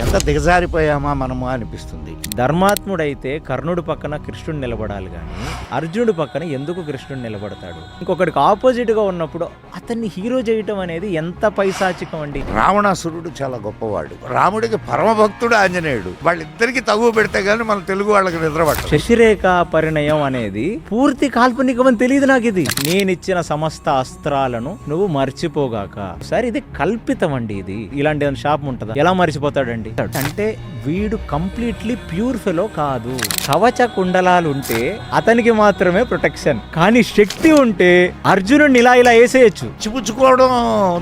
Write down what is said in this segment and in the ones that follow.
ఎంత దిగజారిపోయామా మనము అనిపిస్తుంది. ధర్మాత్ముడైతే కర్ణుడి పక్కన కృష్ణుడు నిలబడాలి కానీ అర్జునుడి పక్కన ఎందుకు కృష్ణుడు నిలబడతాడు? ఇంకొకటికి ఆపోజిట్ గా ఉన్నప్పుడు అతన్ని హీరో చేయటం అనేది ఎంత పైశాచికం అండి. రావణాసురుడు చాలా గొప్పవాడు, రాముడికి పరమభక్తుడు ఆంజనేయుడు. వాళ్ళిద్దరికి తగువ పెడితే గానీ మన తెలుగు వాళ్ళకి నిద్రపట్టదు. శశిరేఖ పరిణయం అనేది పూర్తి కాల్పనికం అని తెలియదు నాకు. ఇది నేనిచ్చిన సమస్త అస్త్రాలను నువ్వు మర్చిపోగాక. సరే, ఇది కల్పితం అండి. ఇది ఇలాంటి శాపం ఉంటుందా? ఎలా మర్చిపోతాడండి? అంటే వీడు కంప్లీట్లీ ప్యూర్ ఫెలో కాదు. కవచ కుండలాలు ఉంటే అతనికి మాత్రమే ప్రొటెక్షన్, కానీ శక్తి ఉంటే అర్జునుడిని ఇలా ఇలా వేసేయచ్చు. చిపుచ్చుకోవడం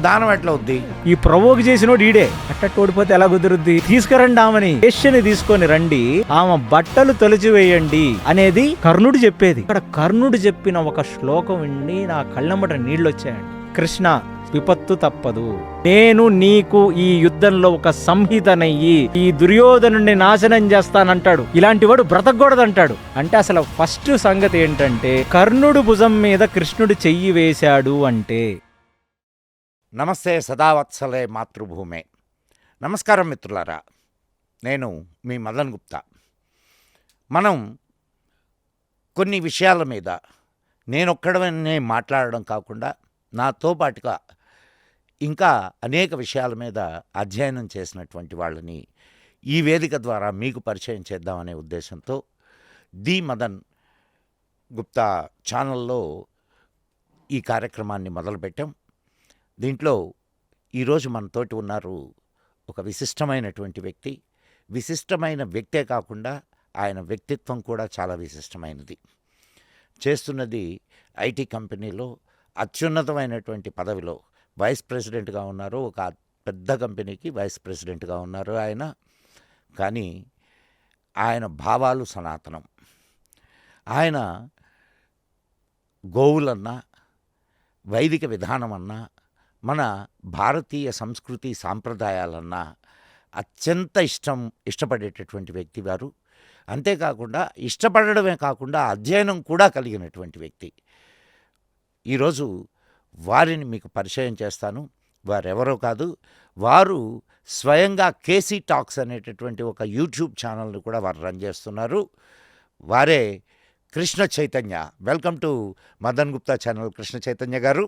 దానం ఎట్లా అవుద్ది? ఈ ప్రవోక్ చేసినోడు ఈడే. అట్ట ఓడిపోతే ఎలా కుదురుద్ది? తీసుకురండి ఆమెని, యశ్ని తీసుకొని రండి, ఆమె బట్టలు తొలిచివేయండి అనేది కర్ణుడు చెప్పేది. ఇక్కడ కర్ణుడు చెప్పిన ఒక శ్లోకం విని నా కళ్ళమ్మట నీళ్ళు వచ్చాయండి. కృష్ణ, విపత్తు తప్పదు, నేను నీకు ఈ యుద్ధంలో ఒక సంహితనయ్యి ఈ దుర్యోధనుడిని నాశనం చేస్తానంటాడు. ఇలాంటి వాడు బ్రతకూడదంటాడు. అంటే అసలు ఫస్ట్ సంగతి ఏంటంటే కర్ణుడు భుజం మీద కృష్ణుడు చెయ్యి వేశాడు అంటే. నమస్తే సదావత్సలే మాతృభూమే. నమస్కారం మిత్రులారా, నేను మీ మదన్ గుప్తా. మనం కొన్ని విషయాల మీద నేనొక్కడనే మాట్లాడడం కాకుండా నాతో పాటుగా ఇంకా అనేక విషయాల మీద అధ్యయనం చేసినటువంటి వాళ్ళని ఈ వేదిక ద్వారా మీకు పరిచయం చేద్దామనే ఉద్దేశంతో ది మదన్ గుప్తా ఛానల్లో ఈ కార్యక్రమాన్ని మొదలుపెట్టాం. దీంట్లో ఈరోజు మనతోటి ఉన్నారు ఒక విశిష్టమైనటువంటి వ్యక్తి. విశిష్టమైన వ్యక్తే కాకుండా ఆయన వ్యక్తిత్వం కూడా చాలా విశిష్టమైనది. చేస్తున్నది ఐటీ కంపెనీలో అత్యున్నతమైనటువంటి పదవిలో వైస్ ప్రెసిడెంట్గా ఉన్నారు. ఒక పెద్ద కంపెనీకి వైస్ ప్రెసిడెంట్గా ఉన్నారు ఆయన. కానీ ఆయన భావాలు సనాతనం. ఆయన గోవులన్నా, వైదిక విధానమన్నా, మన భారతీయ సంస్కృతి సాంప్రదాయాలన్నా అత్యంత ఇష్టపడేటటువంటి వ్యక్తి వారు. అంతేకాకుండా ఇష్టపడడమే కాకుండా అధ్యయనం కూడా కలిగినటువంటి వ్యక్తి. ఈరోజు వారిని మీకు పరిచయం చేస్తాను. వారెవరో కాదు, వారు స్వయంగా కేసీ టాక్స్ అనేటటువంటి ఒక యూట్యూబ్ ఛానల్ని కూడా వారు రన్ చేస్తున్నారు. వారే Krishna Chaitanya. Welcome to Madan Gupta channel Krishna Chaitanya గారు.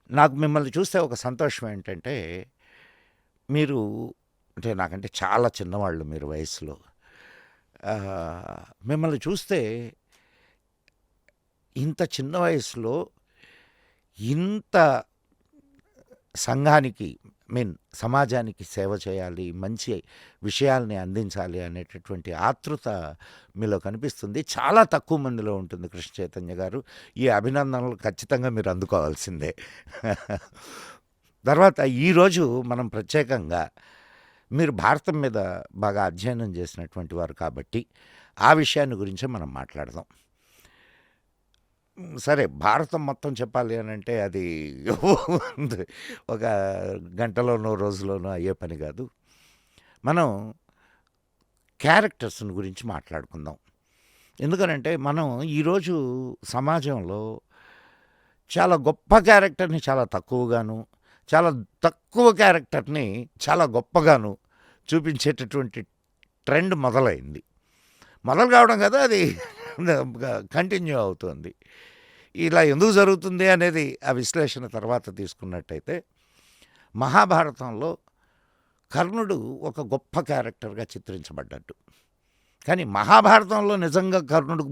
నాకు మిమ్మల్ని చూస్తే ఒక సంతోషం ఏంటంటే, మీరు అంటే నాకంటే చాలా చిన్నవాళ్ళు మీరు వయసులో. మిమ్మల్ని చూస్తే ఇంత చిన్న వయసులో ఇంత సంఘానికి సమాజానికి సేవ చేయాలి, మంచి విషయాల్ని అందించాలి అనేటటువంటి ఆతృత మీలో కనిపిస్తుంది. చాలా తక్కువ మందిలో ఉంటుంది కృష్ణ చైతన్య గారు. ఈ అభినందనలు ఖచ్చితంగా మీరు అందుకోవాల్సిందే. తర్వాత ఈరోజు మనం ప్రత్యేకంగా మీరు భారతం మీద బాగా అధ్యయనం చేసినటువంటి వారు కాబట్టి ఆ విషయాన్ని గురించే మనం మాట్లాడదాం. సరే, భారతం మొత్తం చెప్పాలి అని అంటే అది ఒక గంటలోనో రోజులోనో అయ్యే పని కాదు. మనం క్యారెక్టర్స్ని గురించి మాట్లాడుకుందాం. ఎందుకనంటే మనం ఈరోజు సమాజంలో చాలా గొప్ప క్యారెక్టర్ని చాలా తక్కువగాను, చాలా తక్కువ క్యారెక్టర్ని చాలా గొప్పగాను చూపించేటటువంటి ట్రెండ్ మొదలైంది. మొదలు కావడం కదా, అది కంటిన్యూ అవుతుంది. ఇలా ఎందుకు జరుగుతుంది అనేది ఆ విశ్లేషణ తర్వాత తీసుకున్నట్టయితే, మహాభారతంలో కర్ణుడు ఒక గొప్ప క్యారెక్టర్గా చిత్రించబడ్డాడు. కానీ మహాభారతంలో నిజంగా కర్ణుడు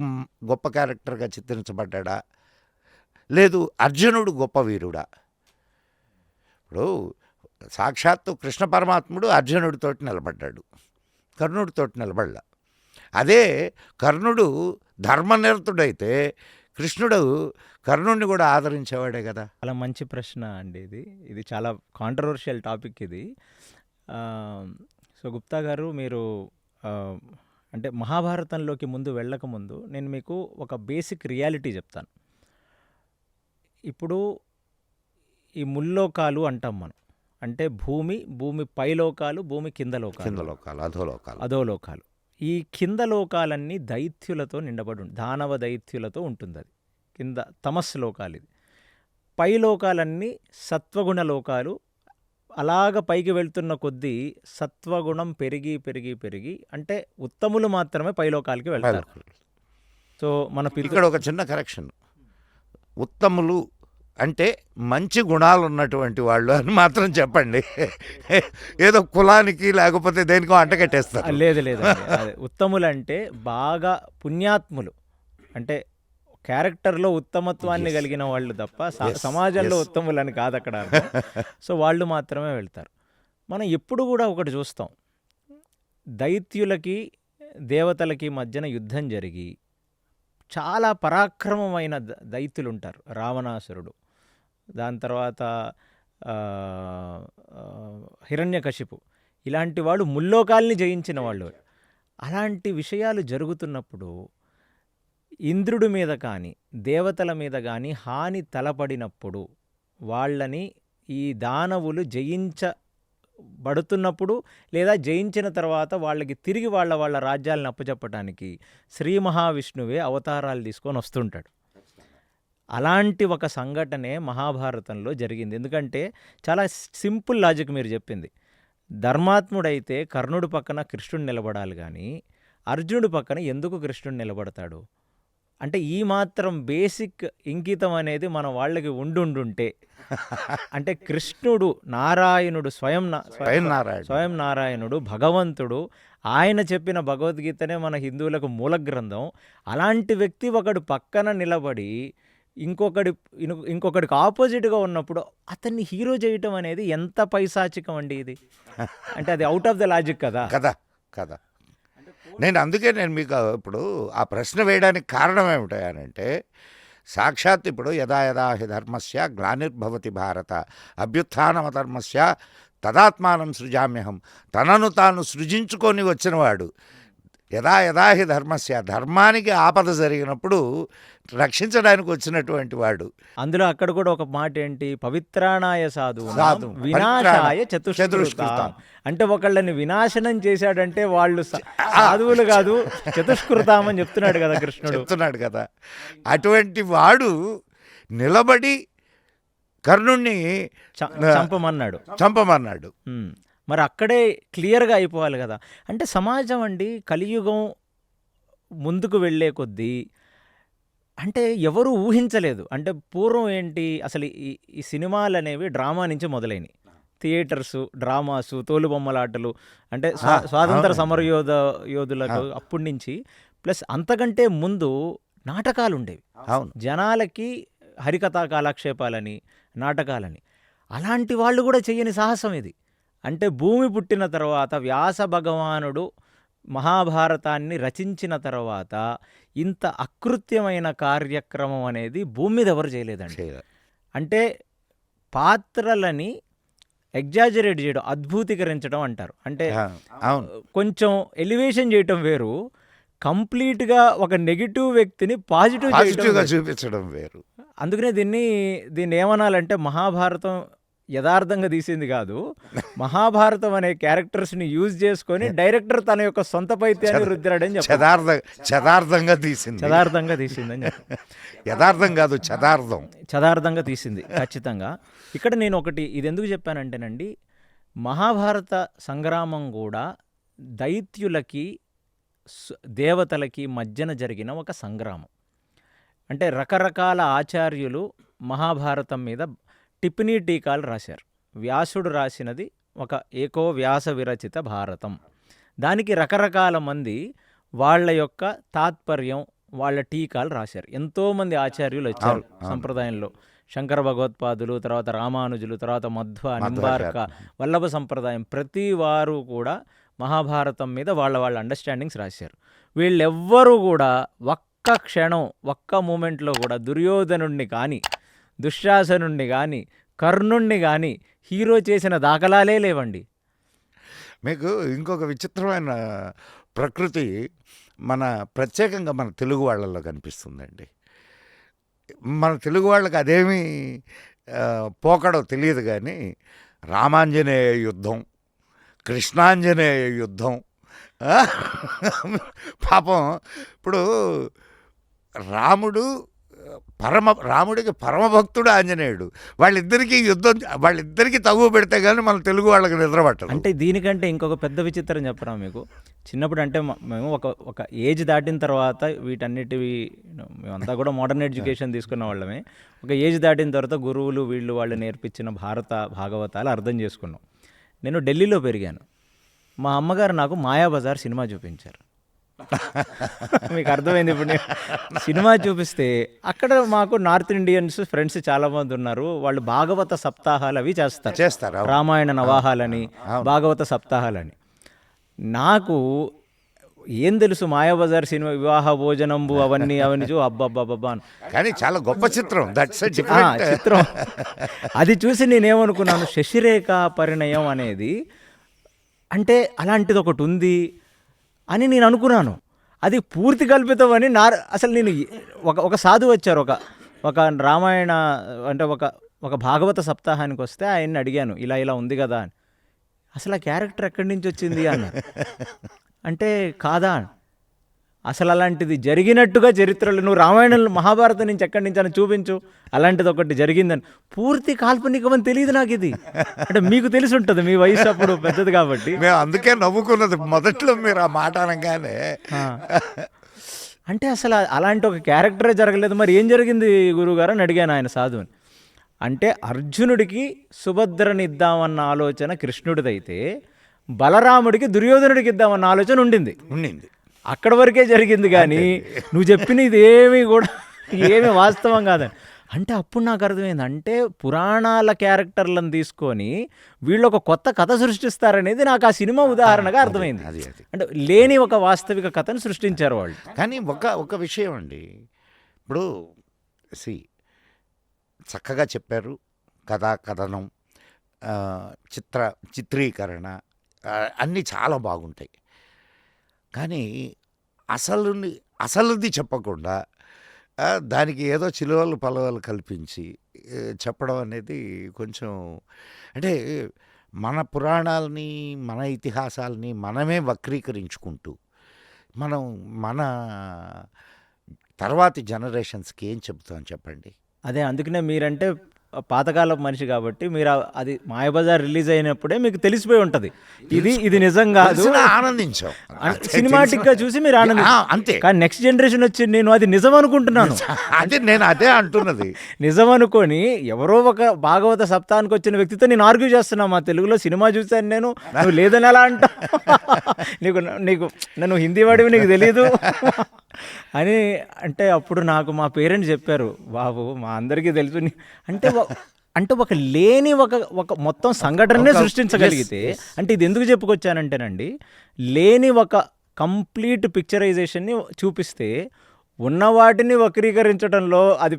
గొప్ప క్యారెక్టర్గా చిత్రించబడ్డా, లేదు అర్జునుడు గొప్ప వీరుడా? ఇప్పుడు సాక్షాత్తు కృష్ణ పరమాత్ముడు అర్జునుడితోటి నిలబడ్డాడు, కర్ణుడితోటి నిలబడ్డా. అదే కర్ణుడు ధర్మనిరతుడైతే కృష్ణుడు కర్ణుడిని కూడా ఆదరించేవాడే కదా. చాలా మంచి ప్రశ్న అండి. ఇది చాలా కాంట్రవర్షియల్ టాపిక్ ఇది. సో గుప్తా గారు, మీరు అంటే మహాభారతంలోకి ముందు వెళ్ళకముందు నేను మీకు ఒక బేసిక్ రియాలిటీ చెప్తాను. ఇప్పుడు ఈ ముల్లోకాలు అంటాం మనం. అంటే భూమి పైలోకాలు, భూమి కింద లోకాలు, అధోలోకాలు. ఈ కింద లోకాలన్నీ దైత్యులతో నిండబడి దానవ దైత్యులతో ఉంటుంది. అది కింద తమస్సు లోకాలు. ఇది పై లోకాలన్నీ సత్వగుణ లోకాలు, అలాగ పైకి వెళ్తున్న కొద్దీ సత్వగుణం పెరిగి పెరిగి పెరిగి అంటే ఉత్తములు మాత్రమే పైలోకాలకి వెళ్తారు. సో మన ఇక్కడ ఒక చిన్న కరెక్షన్, ఉత్తములు అంటే మంచి గుణాలు ఉన్నటువంటి వాళ్ళు అని మాత్రం చెప్పండి. ఏదో కులానికి లేకపోతే దేనికో అంటకట్టేస్తారు. లేదు లేదండి, అదే ఉత్తములు అంటే బాగా పుణ్యాత్ములు, అంటే క్యారెక్టర్లో ఉత్తమత్వాన్ని Yes. కలిగిన వాళ్ళు తప్ప Yes, సమాజంలో yes. ఉత్తములని కాదు అక్కడ అర్థం. సో వాళ్ళు మాత్రమే వెళ్తారు. మనం ఎప్పుడు కూడా ఒకటి చూస్తాం, దైత్యులకి దేవతలకి మధ్యన యుద్ధం జరిగి చాలా పరాక్రమమైన దైత్యులు ఉంటారు. రావణాసురుడు, దాని తర్వాత ఆ, ఆ, హిరణ్యకశిపు, ఇలాంటి వాళ్ళు ముల్లోకాల్ని జయించిన వాళ్ళు. అలాంటి విషయాలు జరుగుతున్నప్పుడు ఇంద్రుడి మీద కానీ దేవతల మీద కానీ హాని తలపడినప్పుడు వాళ్ళని ఈ దానవులు జయించబడుతున్నప్పుడు లేదా జయించిన తర్వాత వాళ్ళకి తిరిగి వాళ్ళ రాజ్యాలను అప్పచెప్పటానికి శ్రీ మహావిష్ణువే అవతారాలు తీసుకొని వస్తుంటాడు. అలాంటి ఒక సంఘటనే మహాభారతంలో జరిగింది. ఎందుకంటే చాలా సింపుల్ లాజిక్ మీరు చెప్పింది. ధర్మాత్ముడైతే కర్ణుడి పక్కన కృష్ణుడు నిలబడాలి, కానీ అర్జునుడి పక్కన ఎందుకు కృష్ణుడు నిలబడతాడు అంటే ఈ మాత్రం బేసిక్ ఇంకితం అనేది మన వాళ్ళకి ఉండుంటే, అంటే కృష్ణుడు నారాయణుడు స్వయం నారాయణుడు భగవంతుడు, ఆయన చెప్పిన భగవద్గీతనే మన హిందువులకు మూల గ్రంథం. అలాంటి వ్యక్తి ఒకడు పక్కన నిలబడి ఇంకొకడికి ఆపోజిట్గా ఉన్నప్పుడు అతన్ని హీరో చేయటం అనేది ఎంత పైశాచికం అండి ఇది. అంటే అది అవుట్ ఆఫ్ ద లాజిక్ కదా. అందుకే నేను మీకు ఇప్పుడు ఆ ప్రశ్న వేయడానికి కారణం ఏమిటంటే, సాక్షాత్ ఇప్పుడు యదా యదా హి ధర్మస్య గ్లానిర్భవతి భారత అభ్యుత్థానమధర్మస్య తదాత్మానం సృజామ్యహం, తనను తాను సృజించుకొని వచ్చినవాడు. యదా యదా హి ధర్మస్య, ధర్మానికి ఆపద జరిగినప్పుడు రక్షించడానికి వచ్చినటువంటి వాడు. అందులో అక్కడ కూడా ఒక మాట ఏంటి, పవిత్రాణాయ సాధు వినాశాయ చతుష్కృతాం. అంటే ఒకళ్ళని వినాశనం చేశాడంటే వాళ్ళు సాధువులు కాదు చతుష్కృతాం అని చెప్తున్నాడు కదా కృష్ణుడు. చెప్తున్నాడు కదా. అటువంటి వాడు నిలబడి కర్ణుణ్ణి చంపమన్నాడు. మరి అక్కడే క్లియర్గా అయిపోవాలి కదా. అంటే సమాజం అండి, కలియుగం ముందుకు వెళ్ళే కొద్దీ అంటే ఎవరు ఊహించలేదు. అంటే పూర్వం ఏంటి అసలు ఈ సినిమాలు అనేవి డ్రామా నుంచి మొదలైనవి. థియేటర్సు, డ్రామాసు, తోలుబొమ్మలాటలు, అంటే స్వాతంత్ర సమరయోధులకు అప్పటి నుంచి. ప్లస్ అంతకంటే ముందు నాటకాలు ఉండేవి. జనాలకి హరికథా కాలక్షేపాలని, నాటకాలని. అలాంటి వాళ్ళు కూడా చెయ్యని సాహసం ఇది. అంటే భూమి పుట్టిన తర్వాత వ్యాస భగవానుడు మహాభారతాన్ని రచించిన తర్వాత ఇంత అకృత్యమైన కార్యక్రమం అనేది భూమి మీద ఎవరు చేయలేదండి. అంటే పాత్రలని ఎగ్జాజరేట్ చేయడం, అద్భుతీకరించడం అంటారు. అంటే కొంచెం ఎలివేషన్ చేయటం వేరు, కంప్లీట్గా ఒక నెగిటివ్ వ్యక్తిని పాజిటివ్గా చూపించడం వేరు. అందుకనే దీన్ని ఏమనాలంటే మహాభారతం యథార్థంగా తీసింది కాదు, మహాభారతం అనే క్యారెక్టర్స్ని యూజ్ చేసుకొని డైరెక్టర్ తన యొక్క సొంత పైత్యాన్ని రుద్దాడని చెప్పి చదార్థంగా తీసిందని యథార్థం కాదు, చదార్థంగా తీసింది ఖచ్చితంగా. ఇక్కడ నేను ఒకటి ఇది ఎందుకు చెప్పానంటేనండి, మహాభారత సంగ్రామం కూడా దైత్యులకి దేవతలకి మధ్యన జరిగిన ఒక సంగ్రామం. అంటే రకరకాల ఆచార్యులు మహాభారతం మీద టిప్పణీ టీకాలు రాశారు. వ్యాసుడు రాసినది ఒక ఏకో వ్యాస విరచిత భారతం. దానికి రకరకాల మంది వాళ్ళ యొక్క తాత్పర్యం, వాళ్ళ టీకాలు రాశారు. ఎంతోమంది ఆచార్యులు వచ్చారు సంప్రదాయంలో. శంకర భగవత్పాదులు, తర్వాత రామానుజులు, తర్వాత మధ్వ, నింబార్క, వల్లభ సంప్రదాయం, ప్రతి వారు కూడా మహాభారతం మీద వాళ్ళ అండర్స్టాండింగ్స్ రాశారు. వీళ్ళెవ్వరూ కూడా ఒక్క క్షణం, ఒక్క మూమెంట్లో కూడా దుర్యోధనుణ్ణి కానీ, దుశ్శాసనుణ్ణి కానీ, కర్ణుణ్ణి కానీ హీరో చేసిన దాఖలాలే లేవండి. మీకు ఇంకొక విచిత్రమైన ప్రకృతి ప్రత్యేకంగా మన తెలుగు వాళ్ళల్లో కనిపిస్తుందండి. మన తెలుగు వాళ్ళకి అదేమీ పోకడో తెలియదు, కానీ రామాంజనేయ యుద్ధం, కృష్ణాంజనేయ యుద్ధం, పాపం ఇప్పుడు రాముడు రాముడికి పరమభక్తుడు ఆంజనేయుడు. వాళ్ళిద్దరికీ తగువ పెడితే కానీ మన తెలుగు వాళ్ళకి నిద్ర పట్టదు. అంటే దీనికంటే ఇంకొక పెద్ద విచిత్రం చెప్పరా మీకు? చిన్నప్పుడు అంటే మేము ఒక ఏజ్ దాటిన తర్వాత వీటన్నిటివి మేమంతా కూడా మోడర్న్ ఎడ్యుకేషన్ తీసుకున్న వాళ్ళమే. ఒక ఏజ్ దాటిన తర్వాత గురువులు వాళ్ళు నేర్పించిన భాగవతాలు అర్థం చేసుకున్నాం. నేను ఢిల్లీలో పెరిగాను. మా అమ్మగారు నాకు మాయాబజార్ సినిమా చూపించారు. మీకు అర్థమైంది. ఇప్పుడు నేను సినిమా చూపిస్తే అక్కడ మాకు నార్త్ ఇండియన్స్ ఫ్రెండ్స్ చాలామంది ఉన్నారు. వాళ్ళు భాగవత సప్తాహాలు అవి చేస్తారు. రామాయణ నవాహాలని, భాగవత సప్తాహాలని. నాకు ఏం తెలుసు మాయాబజార్ సినిమా, వివాహ భోజనంబు అవన్నీ అబ్బబ్బబ్బా కానీ చాలా గొప్ప చిత్రం. చిత్రం అది చూసి నేనేమనుకున్నాను, శశిరేఖ పరిణయం అనేది అంటే అలాంటిది ఒకటి ఉంది అని నేను అనుకున్నాను. అది పూర్తి కల్పితం అని అసలు నేను ఒక సాధువు వచ్చారు, ఒక రామాయణ అంటే ఒక భాగవత సప్తాహానికి వస్తే ఆయన్ని అడిగాను, ఇలా ఉంది కదా అని. అసలు ఆ క్యారెక్టర్ ఎక్కడి నుంచి వచ్చింది అన్న అంటే కాదా, అసలు అలాంటిది జరిగినట్టుగా చరిత్రలు నువ్వు రామాయణం మహాభారతం నుంచి ఎక్కడి నుంచి అని చూపించు, అలాంటిది ఒకటి జరిగిందని. పూర్తి కాల్పనికమని తెలియదు నాకు ఇది. అంటే మీకు తెలిసి ఉంటుంది, మీ వయసు అప్పుడు పెద్దది కాబట్టి. మేము అందుకే నవ్వుకున్నది మొదట్లో మీరు ఆ మాట అనగానే. అంటే అసలు అలాంటి ఒక క్యారెక్టరే జరగలేదు, మరి ఏం జరిగింది గురువుగారు అని అడిగాను ఆయన సాధువుని. అంటే అర్జునుడికి సుభద్రనిద్దామన్న ఆలోచన కృష్ణుడిదైతే బలరాముడికి దుర్యోధనుడికి ఇద్దామన్న ఆలోచన ఉండింది. అక్కడ వరకే జరిగింది. కానీ నువ్వు చెప్పిన ఇది ఏమీ వాస్తవం కాదని. అంటే అప్పుడు నాకు అర్థమైంది, అంటే పురాణాల క్యారెక్టర్లను తీసుకొని వీళ్ళు ఒక కొత్త కథ సృష్టిస్తారనేది నాకు ఆ సినిమా ఉదాహరణగా అర్థమైంది. అంటే లేని ఒక వాస్తవిక కథను సృష్టించారు వాళ్ళు. కానీ ఒక విషయం అండి, ఇప్పుడు చక్కగా చెప్పారు. కథనం, చిత్రీకరణ అన్నీ చాలా బాగుంటాయి. కానీ అసలుది చెప్పకుండా దానికి ఏదో చిలువలు పలవలు కల్పించి చెప్పడం అనేది కొంచెం, అంటే మన పురాణాలని, మన ఇతిహాసాలని మనమే వక్రీకరించుకుంటూ మన తర్వాతి జనరేషన్స్కి ఏం చెప్తాం చెప్పండి. అదే అందుకనే మీరంటే పాతకాలపు మనిషి కాబట్టి మీరు అది మాయాబజార్ రిలీజ్ అయినప్పుడే మీకు తెలిసిపోయి ఉంటుంది ఇది నిజం కాదు, ఆనందించాం. సినిమాటిక్ గా చూసి మీరు అంతే. కానీ నెక్స్ట్ జనరేషన్ వచ్చి నేను అది నిజం అనుకుంటున్నాను. నేను అదే అంటున్నది. నిజం అనుకొని ఎవరో ఒక భాగవత సప్తాహానికి వచ్చిన వ్యక్తితో నేను ఆర్గ్యూ చేస్తున్నా, మా తెలుగులో సినిమా చూశాను నేను, నువ్వు లేదని ఎలా అంటా, నీకు నన్ను హిందీ వాడివి నీకు తెలీదు అని. అంటే అప్పుడు నాకు మా పేరెంట్స్ చెప్పారు, బాబు మా అందరికీ తెలుసు అంటే ఒక లేని ఒక మొత్తం సంఘటననే సృష్టించగలిగితే, అంటే ఇది ఎందుకు చెప్పుకొచ్చానంటేనండి, లేని ఒక కంప్లీట్ పిక్చరైజేషన్ని చూపిస్తే ఉన్న వాటిని వక్రీకరించడంలో అది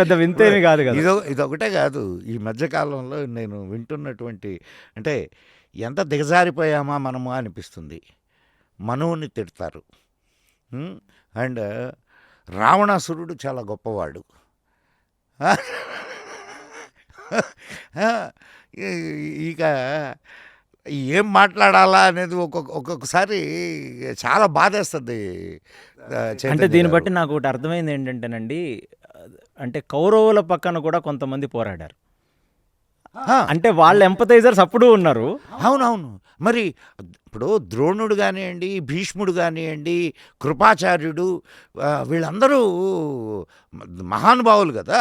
పెద్ద వింతేమి కాదు కదా. ఇదొకటే కాదు, ఈ మధ్యకాలంలో నేను వింటున్నటువంటి, అంటే ఎంత దిగజారిపోయామా మనము అనిపిస్తుంది. మనువుని తిడతారు. అండ్ రావణాసురుడు చాలా గొప్పవాడు. ఇక ఏం మాట్లాడాలా అనేది ఒక్కొక్కసారి చాలా బాధేస్తుంది. అంటే దీన్ని బట్టి నాకు ఒకటి అర్థమైంది ఏంటంటేనండి, అంటే కౌరవుల పక్కన కూడా కొంతమంది పోరాడారు. అంటే వాళ్ళ ఎంపథైజర్స్ అప్పుడు ఉన్నారు. అవునవును. మరి ఇప్పుడు ద్రోణుడు కానివ్వండి, భీష్ముడు కానివ్వండి, కృపాచార్యుడు, వీళ్ళందరూ మహానుభావులు కదా,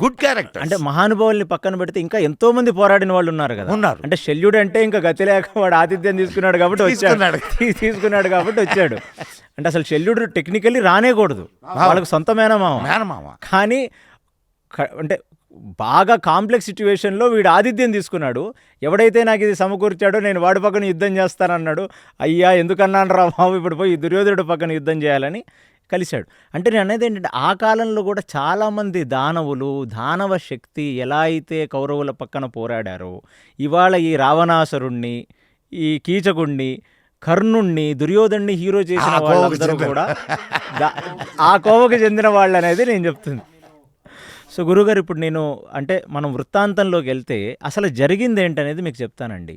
గుడ్ క్యారెక్టర్. అంటే మహానుభావుల్ని పక్కన పెడితే ఇంకా ఎంతో మంది పోరాడిన వాళ్ళు ఉన్నారు కదా. అంటే శల్యుడు అంటే ఇంకా గతి లేక వాడు ఆతిథ్యం తీసుకున్నాడు కాబట్టి వచ్చాడు. అంటే అసలు శల్యుడు టెక్నికల్లీ రానేకూడదు, వాళ్ళకి సొంత మేనమామ. కానీ అంటే బాగా కాంప్లెక్స్ సిచ్యువేషన్లో వీడు ఆతిథ్యం తీసుకున్నాడు. ఎవడైతే నాకు ఇది సమకూర్చాడో నేను వాడి పక్కన యుద్ధం చేస్తానన్నాడు. అయ్యా ఎందుకన్నాను రా బాబు, ఇప్పుడు పోయి దుర్యోధనుడి పక్కన యుద్ధం చేయాలని కలిశాడు. అంటే నేను అనేది ఏంటంటే, ఆ కాలంలో కూడా చాలామంది దానవ శక్తి ఎలా అయితే కౌరవుల పక్కన పోరాడారో, ఇవాళ ఈ రావణాసురుణ్ణి, ఈ కీచకుణ్ణి, కర్ణుణ్ణి, దుర్యోధనుడిని హీరో చేసిన వాళ్ళందరూ కూడా ఆ కోవకు చెందిన వాళ్ళు అనేది నేను చెప్తుంది. సో గురుగారు, ఇప్పుడు నేను అంటే మనం వృత్తాంతంలోకి వెళ్తే అసలు జరిగింది ఏంటనేది మీకు చెప్తానండి.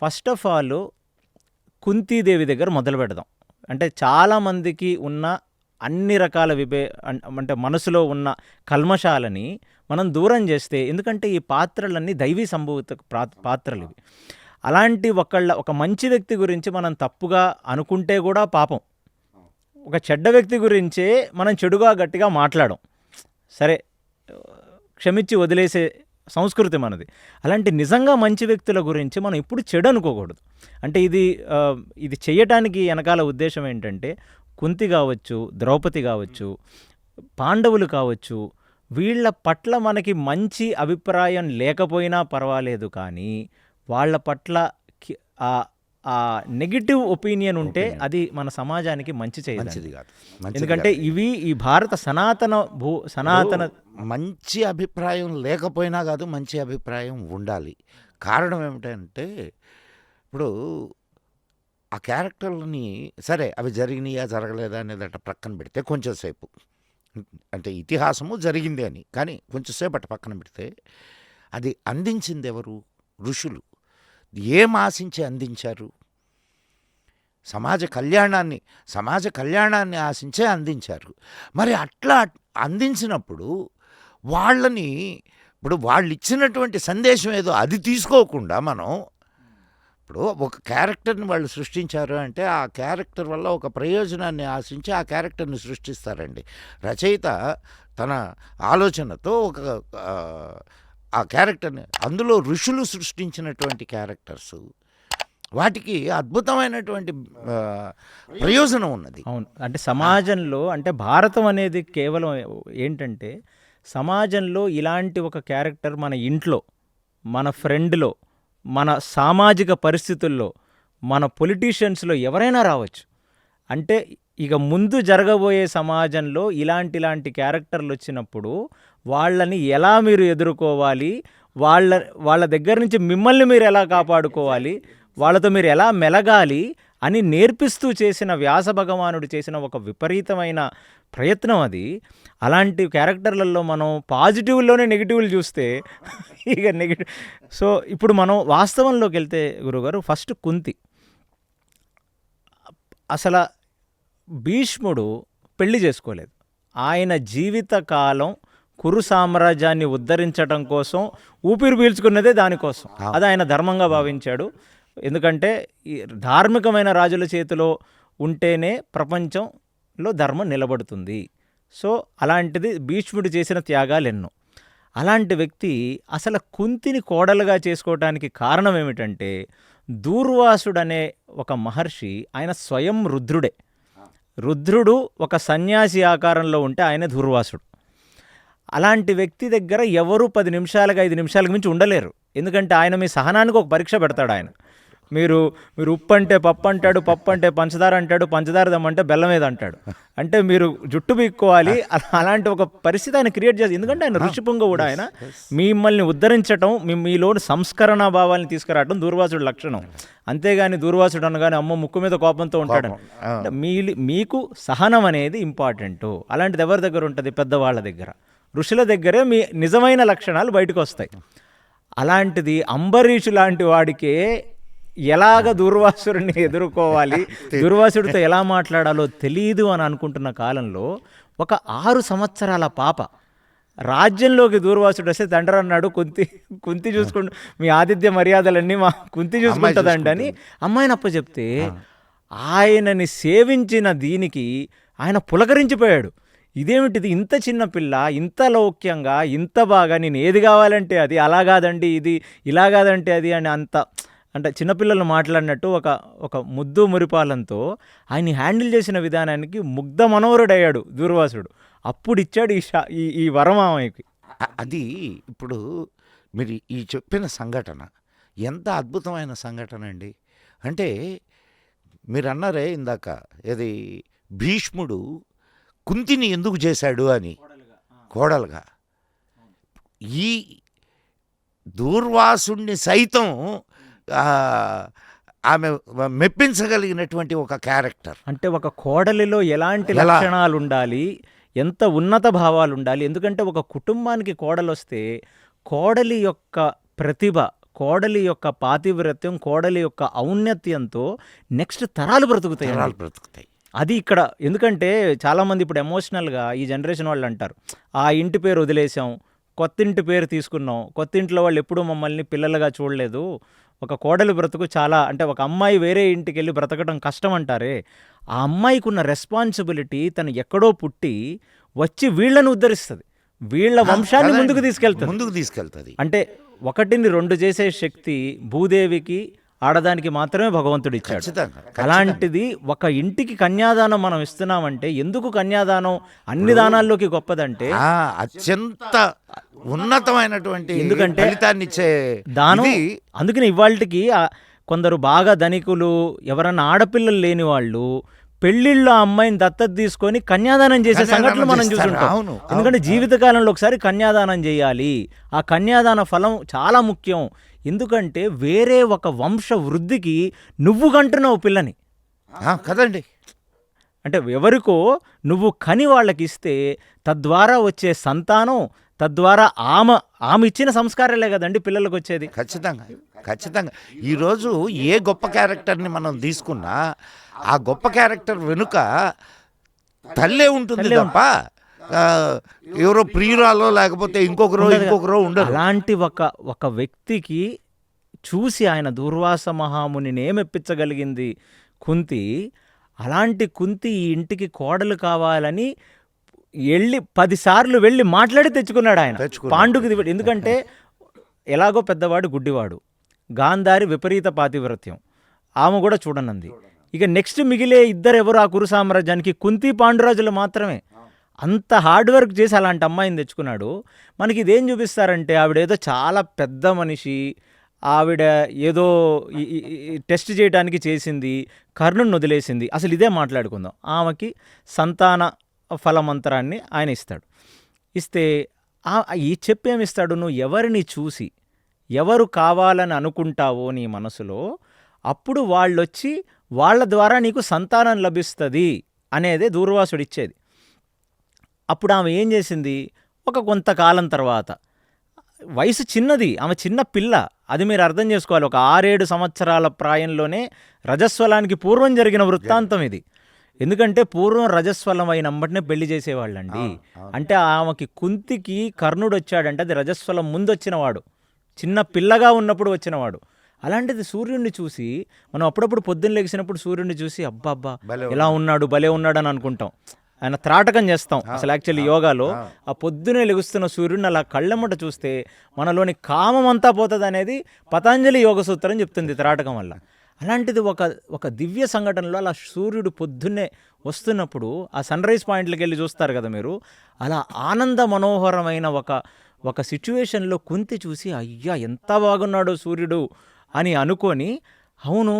ఫస్ట్ ఆఫ్ ఆల్ కుంతీదేవి దగ్గర మొదలు పెడదాం. అంటే చాలామందికి ఉన్న అన్ని రకాల అంటే మనసులో ఉన్న కల్మషాలని మనం దూరం చేస్తే, ఎందుకంటే ఈ పాత్రలన్నీ దైవీ సంభూత పాత్రలు ఇవి. అలాంటి ఒక మంచి వ్యక్తి గురించి మనం తప్పుగా అనుకుంటే కూడా పాపం. ఒక చెడ్డ వ్యక్తి గురించే మనం చెడుగా గట్టిగా మాట్లాడం, సరే క్షమించి వదిలేసే సంస్కృతి మనది. అలాంటి నిజంగా మంచి వ్యక్తుల గురించి మనం ఇప్పుడు చెడు అనుకోకూడదు. అంటే ఇది చేయటానికి వెనకాల ఉద్దేశం ఏంటంటే, కుంతి కావచ్చు, ద్రౌపది కావచ్చు, పాండవులు కావచ్చు, వీళ్ళ పట్ల మనకి మంచి అభిప్రాయం లేకపోయినా పర్వాలేదు, కానీ వాళ్ళ పట్ల ఆ నెగిటివ్ ఒపీనియన్ ఉంటే అది మన సమాజానికి మంచి చేయదు. ఎందుకంటే ఇవి ఈ భారత సనాతన మంచి అభిప్రాయం లేకపోయినా కాదు, మంచి అభిప్రాయం ఉండాలి. కారణం ఏమిటంటే, ఇప్పుడు ఆ క్యారెక్టర్లని సరే అవి జరిగినాయా జరగలేదా అనేది అట్ట ప్రక్కన పెడితే, కొంచెంసేపు అంటే ఇతిహాసము జరిగింది అని, కానీ కొంచెంసేపు అట్ట పక్కన పెడితే, అది అందించింది ఎవరు? ఋషులు. ఏం ఆశించి అందించారు? సమాజ కళ్యాణాన్ని ఆశించే అందించారు. మరి అట్లా అందించినప్పుడు వాళ్ళని, ఇప్పుడు వాళ్ళు ఇచ్చినటువంటి సందేశం ఏదో అది తీసుకోకుండా మనం, ఇప్పుడు ఒక క్యారెక్టర్ని వాళ్ళు సృష్టించారు అంటే ఆ క్యారెక్టర్ వల్ల ఒక ప్రయోజనాన్ని ఆశించి ఆ క్యారెక్టర్ని సృష్టిస్తారండి. రచయిత తన ఆలోచనతో ఆ క్యారెక్టర్ని, అందులో ఋషులు సృష్టించినటువంటి క్యారెక్టర్స్, వాటికి అద్భుతమైనటువంటి ప్రయోజనం ఉన్నది. అవును. అంటే సమాజంలో, అంటే భారతం అనేది కేవలం ఏంటంటే, సమాజంలో ఇలాంటి ఒక క్యారెక్టర్ మన ఇంట్లో, మన ఫ్రెండ్లో, మన సామాజిక పరిస్థితుల్లో, మన పొలిటీషియన్స్లో ఎవరైనా రావచ్చు. అంటే ఇక ముందు జరగబోయే సమాజంలో ఇలాంటి క్యారెక్టర్లు వచ్చినప్పుడు వాళ్ళని ఎలా మీరు ఎదుర్కోవాలి, వాళ్ళ దగ్గర నుంచి మిమ్మల్ని మీరు ఎలా కాపాడుకోవాలి, వాళ్ళతో మీరు ఎలా మెలగాలి అని నేర్పిస్తూ చేసిన వ్యాస భగవానుడు చేసిన ఒక విపరీతమైన ప్రయత్నం అది. అలాంటి క్యారెక్టర్లలో మనం పాజిటివ్లోనే నెగిటివ్లు చూస్తే ఇక నెగిటివ్. సో ఇప్పుడు మనం వాస్తవంలోకి వెళ్తే గురుగారు, ఫస్ట్ కుంతి. అసలు భీష్ముడు పెళ్లి చేసుకోలేదు. ఆయన జీవితకాలం కురు సామ్రాజ్యాన్ని ఉద్ధరించడం కోసం ఊపిరి పీల్చుకున్నదే దానికోసం. అది ఆయన ధర్మంగా భావించాడు. ఎందుకంటే ఈ ధార్మికమైన రాజుల చేతిలో ఉంటేనే ప్రపంచంలో ధర్మం నిలబడుతుంది. సో అలాంటిది భీష్ముడు చేసిన త్యాగాలు ఎన్నో. అలాంటి వ్యక్తి అసలు కుంతిని కోడలుగా చేసుకోవటానికి కారణం ఏమిటంటే, దూర్వాసుడనే ఒక మహర్షి, ఆయన స్వయం రుద్రుడే. రుద్రుడు ఒక సన్యాసి ఆకారంలో ఉంటే ఆయన దూర్వాసుడు. అలాంటి వ్యక్తి దగ్గర ఎవరు 10 నిమిషాలకు 5 నిమిషాలకు మించి ఉండలేరు. ఎందుకంటే ఆయన మీ సహనానికి ఒక పరీక్ష పెడతాడు. ఆయన మీరు ఉప్పు అంటే పప్పు అంటాడు, పప్పు అంటే పంచదార అంటాడు, పంచదార దమ్మంటే బెల్లం మీద అంటాడు. అంటే మీరు జుట్టు పీక్కోవాలి. అలాంటి ఒక పరిస్థితి ఆయన క్రియేట్ చేసి, ఎందుకంటే ఆయన ఋషిపుంగ కూడా, ఆయన మిమ్మల్ని ఉద్ధరించటం, మీలోని సంస్కరణ భావాన్ని తీసుకురావడం దూర్వాసుడు లక్షణం. అంతేగాని దూర్వాసుడు అనగానే అమ్మ ముక్కు మీద కోపంతో ఉంటాడు. మీకు సహనం అనేది ఇంపార్టెంట్. అలాంటిది ఎవరి దగ్గర ఉంటుంది? పెద్దవాళ్ళ దగ్గర, ఋషుల దగ్గరే మీ నిజమైన లక్షణాలు బయటకు వస్తాయి. అలాంటిది అంబరీషు లాంటి వాడికే ఎలాగ దూర్వాసుడిని ఎదుర్కోవాలి, దూర్వాసుడితో ఎలా మాట్లాడాలో తెలియదు అని అనుకుంటున్న కాలంలో ఒక 6 సంవత్సరాల పాప రాజ్యంలోకి దూర్వాసుడు వస్తే తండ్రి అన్నాడు, కుంతి చూసుకుంటూ మీ ఆతిథ్య మర్యాదలన్నీ మా కుంతి చూసుకుంటుందండి అని అమ్మాయిని అప్పచెప్తే, ఆయనని సేవించిన దీనికి ఆయన పులకరించిపోయాడు. ఇదేమిటిది, ఇంత చిన్న పిల్ల ఇంత లౌక్యంగా ఇంత బాగా, నేను ఏది కావాలంటే అది, అలా కాదండి ఇది, ఇలా కాదంటే అది అని అంటే చిన్నపిల్లలు మాట్లాడినట్టు ఒక ముద్దు మురిపాలంతో ఆయన్ని హ్యాండిల్ చేసిన విధానానికి ముగ్ధ మనోహరుడయ్యాడు దూర్వాసుడు. అప్పుడు ఇచ్చాడు ఈ వరం ఆమెకి. అది ఇప్పుడు మీరు ఈ చెప్పిన సంఘటన ఎంత అద్భుతమైన సంఘటన అండి. అంటే మీరు అన్నారే ఇందాక, ఏది భీష్ముడు కుంతిని ఎందుకు చేశాడు అని కోడలుగా, ఈ దూర్వాసుణ్ణి సైతం ఆమె మెప్పించగలిగినటువంటి ఒక క్యారెక్టర్. అంటే ఒక కోడలిలో ఎలాంటి లక్షణాలు ఉండాలి, ఎంత ఉన్నత భావాలు ఉండాలి. ఎందుకంటే ఒక కుటుంబానికి కోడలు వస్తే కోడలి యొక్క ప్రతిభ, కోడలి యొక్క పాతివ్రత్యం, కోడలి యొక్క ఔన్నత్యంతో నెక్స్ట్ తరాలు బ్రతుకుతాయి. అది ఇక్కడ ఎందుకంటే చాలామంది ఇప్పుడు ఎమోషనల్గా ఈ జనరేషన్ వాళ్ళు అంటారు, ఆ ఇంటి పేరు వదిలేసాం, కొత్త ఇంటి పేరు తీసుకున్నాం, కొత్త ఇంట్లో వాళ్ళు ఎప్పుడూ మమ్మల్ని పిల్లలుగా చూడలేదు, ఒక కోడలు బ్రతుకు చాలా అంటే ఒక అమ్మాయి వేరే ఇంటికి వెళ్ళి బ్రతకడం కష్టం అంటారే, ఆ అమ్మాయికి ఉన్న రెస్పాన్సిబిలిటీ తను ఎక్కడో పుట్టి వచ్చి వీళ్ళని ఉద్ధరిస్తుంది, వీళ్ళ వంశాన్ని కదండి. ముందుకు తీసుకెళ్తుంది. ముందుకు తీసుకెళ్తుంది. అంటే ఒకటిని రెండు చేసే శక్తి భూదేవికి ఆడదానికి మాత్రమే భగవంతుడు ఇచ్చాడు. ఖచ్చితంగా అలాంటిది ఒక ఇంటికి కన్యాదానం మనం ఇస్తున్నామంటే, ఎందుకు కన్యాదానం అన్ని దానాల్లోకి గొప్పదంటే అత్యంత ఉన్నతమైనటువంటి ఎందుకంటే ఫలితాన్ని ఇచ్చే దానం. ఇది. అందుకని ఇవాళకి కొందరు బాగా ధనికులు, ఎవరన్నా ఆడపిల్లలు లేని వాళ్ళు పెళ్లిళ్ళు ఆ అమ్మాయిని దత్తత తీసుకొని కన్యాదానం చేసే సంఘటనలు మనం చూసుంటాం. అవును, ఎందుకంటే జీవితకాలంలో ఒకసారి కన్యాదానం చేయాలి, ఆ కన్యాదాన ఫలం చాలా ముఖ్యం. ఎందుకంటే వేరే ఒక వంశ వృద్ధికి నువ్వు కంటున్నావు పిల్లని, కదండి. అంటే ఎవరికో నువ్వు కని వాళ్ళకి ఇస్తే తద్వారా వచ్చే సంతానం, తద్వారా ఆమె ఇచ్చిన సంస్కారాలే కదండి పిల్లలకు వచ్చేది. ఖచ్చితంగా ఖచ్చితంగా. ఈరోజు ఏ గొప్ప క్యారెక్టర్ని మనం తీసుకున్నా ఆ గొప్ప క్యారెక్టర్ వెనుక తల్లే ఉంటుంది తప్ప ఎవరో ప్రియురాలో లేకపోతే ఇంకొకరో ఉండదు. అలాంటి ఒక వ్యక్తికి చూసి ఆయన దూర్వాస మహామునిని ఏమెప్పించగలిగింది కుంతి. అలాంటి కుంతి ఈ ఇంటికి కోడలు కావాలని 10 సార్లు వెళ్ళి మాట్లాడి తెచ్చుకున్నాడు ఆయన పాండుకి. ఎందుకంటే ఎలాగో పెద్దవాడు గుడ్డివాడు, గాంధారి విపరీత పాతివ్రత్యం, ఆమె కూడా చూడనంది. ఇక నెక్స్ట్ మిగిలే ఇద్దరు ఎవరు ఆ కురు సామ్రాజ్యానికి? కుంతి పాండురాజులు మాత్రమే. అంత హార్డ్ వర్క్ చేసి అలాంటి అమ్మాయిని తెచ్చుకున్నాడు. మనకి ఇదేం చూపిస్తారంటే ఆవిడేదో చాలా పెద్ద మనిషి, ఆవిడ ఏదో టెస్ట్ చేయడానికి చేసింది, కర్ణుని వదిలేసింది. అసలు ఇదే మాట్లాడుకుందాం. ఆమెకి సంతాన ఫలమంతరాన్ని ఆయన ఇస్తాడు. ఇస్తే ఈ చెప్పేమిస్తాడు, నువ్వు ఎవరిని చూసి ఎవరు కావాలని అనుకుంటావో నీ మనసులో, అప్పుడు వాళ్ళొచ్చి వాళ్ళ ద్వారా నీకు సంతానం లభిస్తుంది అనేదే దూర్వాసుడు ఇచ్చేది. అప్పుడు ఆమె ఏం చేసింది, కొంతకాలం తర్వాత, వయసు చిన్నది, ఆమె చిన్న పిల్ల, అది మీరు అర్థం చేసుకోవాలి. ఒక 6-7 సంవత్సరాల ప్రాయంలోనే రజస్వలానికి పూర్వం జరిగిన వృత్తాంతం ఇది. ఎందుకంటే పూర్వం రజస్వలం అయినంబటినే పెళ్లి చేసేవాళ్ళండి. అంటే ఆమెకి కుంతికి కర్ణుడు వచ్చాడంటే అది రజస్వలం ముందు వచ్చినవాడు, చిన్న పిల్లగా ఉన్నప్పుడు వచ్చినవాడు. అలాంటిది సూర్యుడిని చూసి మనం అప్పుడప్పుడు పొద్దున్న లెగిసినప్పుడు సూర్యుడిని చూసి అబ్బా ఎలా ఉన్నాడు, భలే ఉన్నాడు అని అనుకుంటాం. ఆయన త్రాటకం చేస్తాం. అసలు యాక్చువల్లీ యోగాలో ఆ పొద్దునే లెగుస్తున్న సూర్యుడిని అలా కళ్ళెమ్మట చూస్తే మనలోని కామం అంతా పోతుంది అనేది పతంజలి యోగ సూత్రం చెప్తుంది త్రాటకం వల్ల. అలాంటిది ఒక దివ్య సంఘటనలో అలా సూర్యుడు పొద్దున్నే వస్తున్నప్పుడు ఆ సన్ రైజ్ పాయింట్లకు వెళ్ళి చూస్తారు కదా మీరు, అలా ఆనంద మనోహరమైన ఒక సిచ్యువేషన్లో కుంతి చూసి అయ్యా ఎంత బాగున్నాడో సూర్యుడు అని అనుకొని, అవును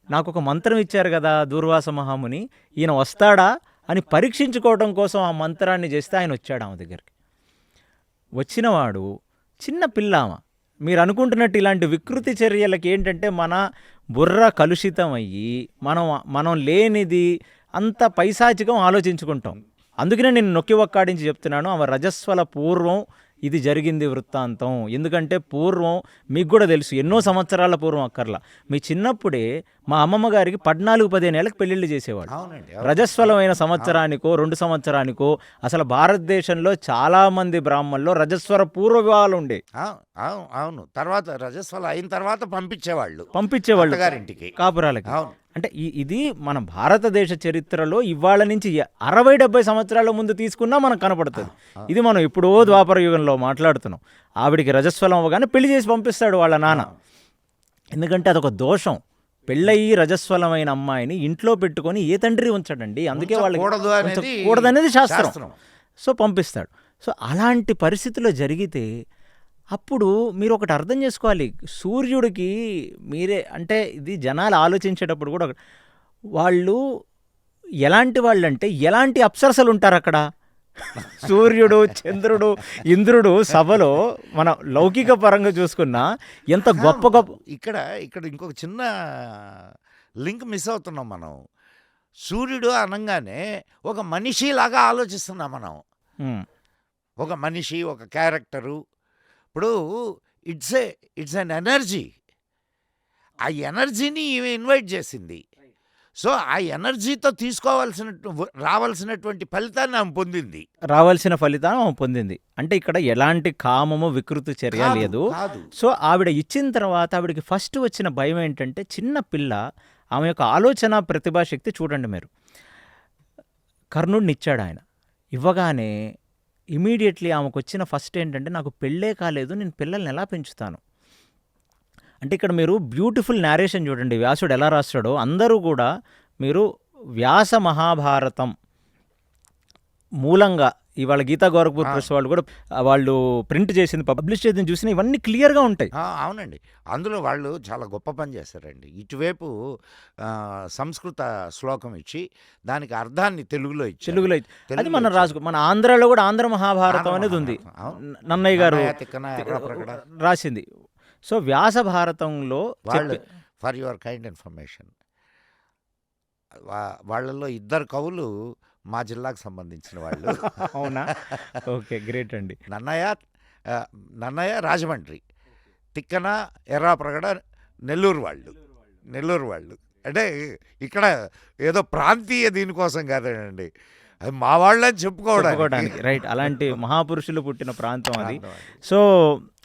నాకు ఒక మంత్రం ఇచ్చారు కదా దూర్వాస మహాముని, ఈయన వస్తాడా అని పరీక్షించుకోవడం కోసం ఆ మంత్రాన్ని చేస్తే ఆయన వచ్చాడు ఆమె దగ్గరికి. వచ్చినవాడు చిన్న పిల్ల. మీరు అనుకుంటున్నట్టు ఇలాంటి వికృతి చర్యలకి ఏంటంటే మన బుర్ర కలుషితం అయ్యి మనం లేనిది అంత పైశాచికం ఆలోచించుకుంటాం. అందుకనే నేను నొక్కి ఒక్కాడించి చెప్తున్నాను, ఆమె రజస్వల పూర్వం ఇది జరిగింది వృత్తాంతం. ఎందుకంటే పూర్వం మీకు కూడా తెలుసు, ఎన్నో సంవత్సరాల పూర్వం అక్కర్లా, మీ చిన్నప్పుడే మా అమ్మమ్మ గారికి 14-15 ఏళ్ళకి పెళ్ళిళ్ళు చేసేవాడు. రజస్వలమైన సంవత్సరానికో 2 సంవత్సరానికో. అసలు భారతదేశంలో చాలామంది బ్రాహ్మణుల్లో రజస్వర పూర్వ వివాహాలు ఉండే. అవును, తర్వాత రజస్వల అయిన తర్వాత పంపించేవాళ్ళు గారింటికి కాపురాలకి. అంటే ఇది మన భారతదేశ చరిత్రలో ఇవాళ నుంచి 60-70 సంవత్సరాల ముందు తీసుకున్నా మనకు కనపడుతుంది. ఇది మనం ఎప్పుడో ద్వాపర యుగంలో మాట్లాడుతున్నాం. ఆవిడికి రజస్వలం అవ్వగానే పెళ్లి చేసి పంపిస్తాడు వాళ్ళ నాన్న. ఎందుకంటే అదొక దోషం. పెళ్ళయి రజస్వలమైన అమ్మాయిని ఇంట్లో పెట్టుకొని ఏ తండ్రి ఉంచాడండి, అందుకే వాళ్ళకి కూడదనేది శాస్త్రం. సో పంపిస్తాడు. సో అలాంటి పరిస్థితిలో జరిగితే అప్పుడు మీరు ఒకటి అర్థం చేసుకోవాలి, సూర్యుడికి మీరే అంటే ఇది జనాలు ఆలోచించేటప్పుడు కూడా వాళ్ళు ఎలాంటి వాళ్ళు అంటే ఎలాంటి అప్సరసలు ఉంటారు అక్కడ. సూర్యుడు, చంద్రుడు, ఇంద్రుడు సభలో మన లౌకిక పరంగా చూసుకున్నా ఎంత గొప్ప ఇక్కడ ఇంకొక చిన్న లింక్ మిస్ అవుతున్నాం మనం. సూర్యుడు అనగానే ఒక మనిషిలాగా ఆలోచిస్తున్నాం మనం. ఒక మనిషి, ఒక క్యారెక్టరు. ఇప్పుడు ఇట్స్ అన్ ఎనర్జీ. ఆ ఎనర్జీని ఈమె ఇన్వైట్ చేసింది. సో ఆ ఎనర్జీతో రావాల్సినటువంటి ఫలితాన్ని ఆమె పొందింది. రావాల్సిన ఫలితం ఆమె పొందింది. అంటే ఇక్కడ ఎలాంటి కామము వికృతి చర్య కాదు, లేదు. కాదు. సో ఆవిడ ఇచ్చిన తర్వాత ఆవిడకి ఫస్ట్ వచ్చిన భయం ఏంటంటే, చిన్న పిల్ల, ఆమె యొక్క ఆలోచన ప్రతిభాశక్తి చూడండి మీరు. కర్ణుడిని ఇచ్చాడు ఆయన. ఇవ్వగానే ఇమీడియట్లీ ఆమెకు వచ్చిన ఫస్ట్ ఏంటంటే, నాకు పెళ్ళే కాలేదు, నేను పిల్లల్ని ఎలా పెంచుతాను. అంటే ఇక్కడ మీరు బ్యూటిఫుల్ నేరేషన్ చూడండి, వ్యాసుడు ఎలా రాస్తాడో. అందరూ కూడా మీరు వ్యాస మహాభారతం మూలంగా ఇవాళ గీతా గోరఖ్పూర్ ప్రెస్ వాళ్ళు కూడా వాళ్ళు ప్రింట్ చేసింది, పబ్లిష్ చేసింది చూసిన ఇవన్నీ క్లియర్గా ఉంటాయి. అవునండి, అందులో వాళ్ళు చాలా గొప్ప పని చేశారండి. ఇటువైపు సంస్కృత శ్లోకం ఇచ్చి దానికి అర్థాన్ని తెలుగులో అది మనం మన ఆంధ్రాలో కూడా ఆంధ్ర మహాభారతం అనేది ఉంది, నన్నయ్య గారు రాసింది. సో వ్యాస భారతంలో ఫర్ యువర్ కైండ్ ఇన్ఫర్మేషన్, వాళ్ళల్లో 2 కవులు మా జిల్లాకు సంబంధించిన వాళ్ళు. అవునా? ఓకే, గ్రేట్ అండి. నన్నయ్య రాజమండ్రి, తిక్కన ఎర్రాప్రగడ నెల్లూరు వాళ్ళు. అంటే ఇక్కడ ఏదో ప్రాంతీయ దీనికోసం కాదండి, అది మా వాళ్ళని చెప్పుకోవడానికి. రైట్, అలాంటి మహాపురుషులు పుట్టిన ప్రాంతం అది. సో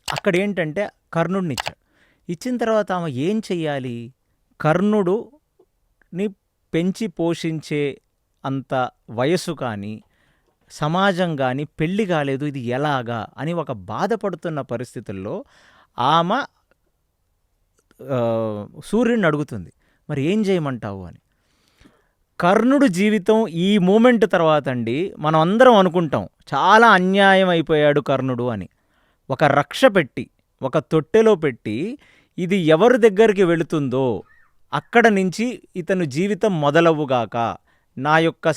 అక్కడ ఏంటంటే కర్ణుడిని ఇచ్చిన తర్వాత ఆమె ఏం చెయ్యాలి? కర్ణుడుని పెంచి పోషించే అంత వయస్సు కానీ సమాజం కానీ పెళ్ళి కాలేదు, ఇది ఎలాగా అని ఒక బాధపడుతున్న పరిస్థితుల్లో ఆమె సూర్యుడిని అడుగుతుంది, మరి ఏం చేయమంటావు అని. కర్ణుడు జీవితం ఈ మూమెంట్ తర్వాత అండి మనం అందరం అనుకుంటాం చాలా అన్యాయం అయిపోయాడు కర్ణుడు అని. ఒక రక్ష పెట్టి, ఒక తొట్టెలో పెట్టి, ఇది ఎవరి దగ్గరికి వెళుతుందో అక్కడ నుంచి ఇతను జీవితం మొదలవుగాక, నా యొక్క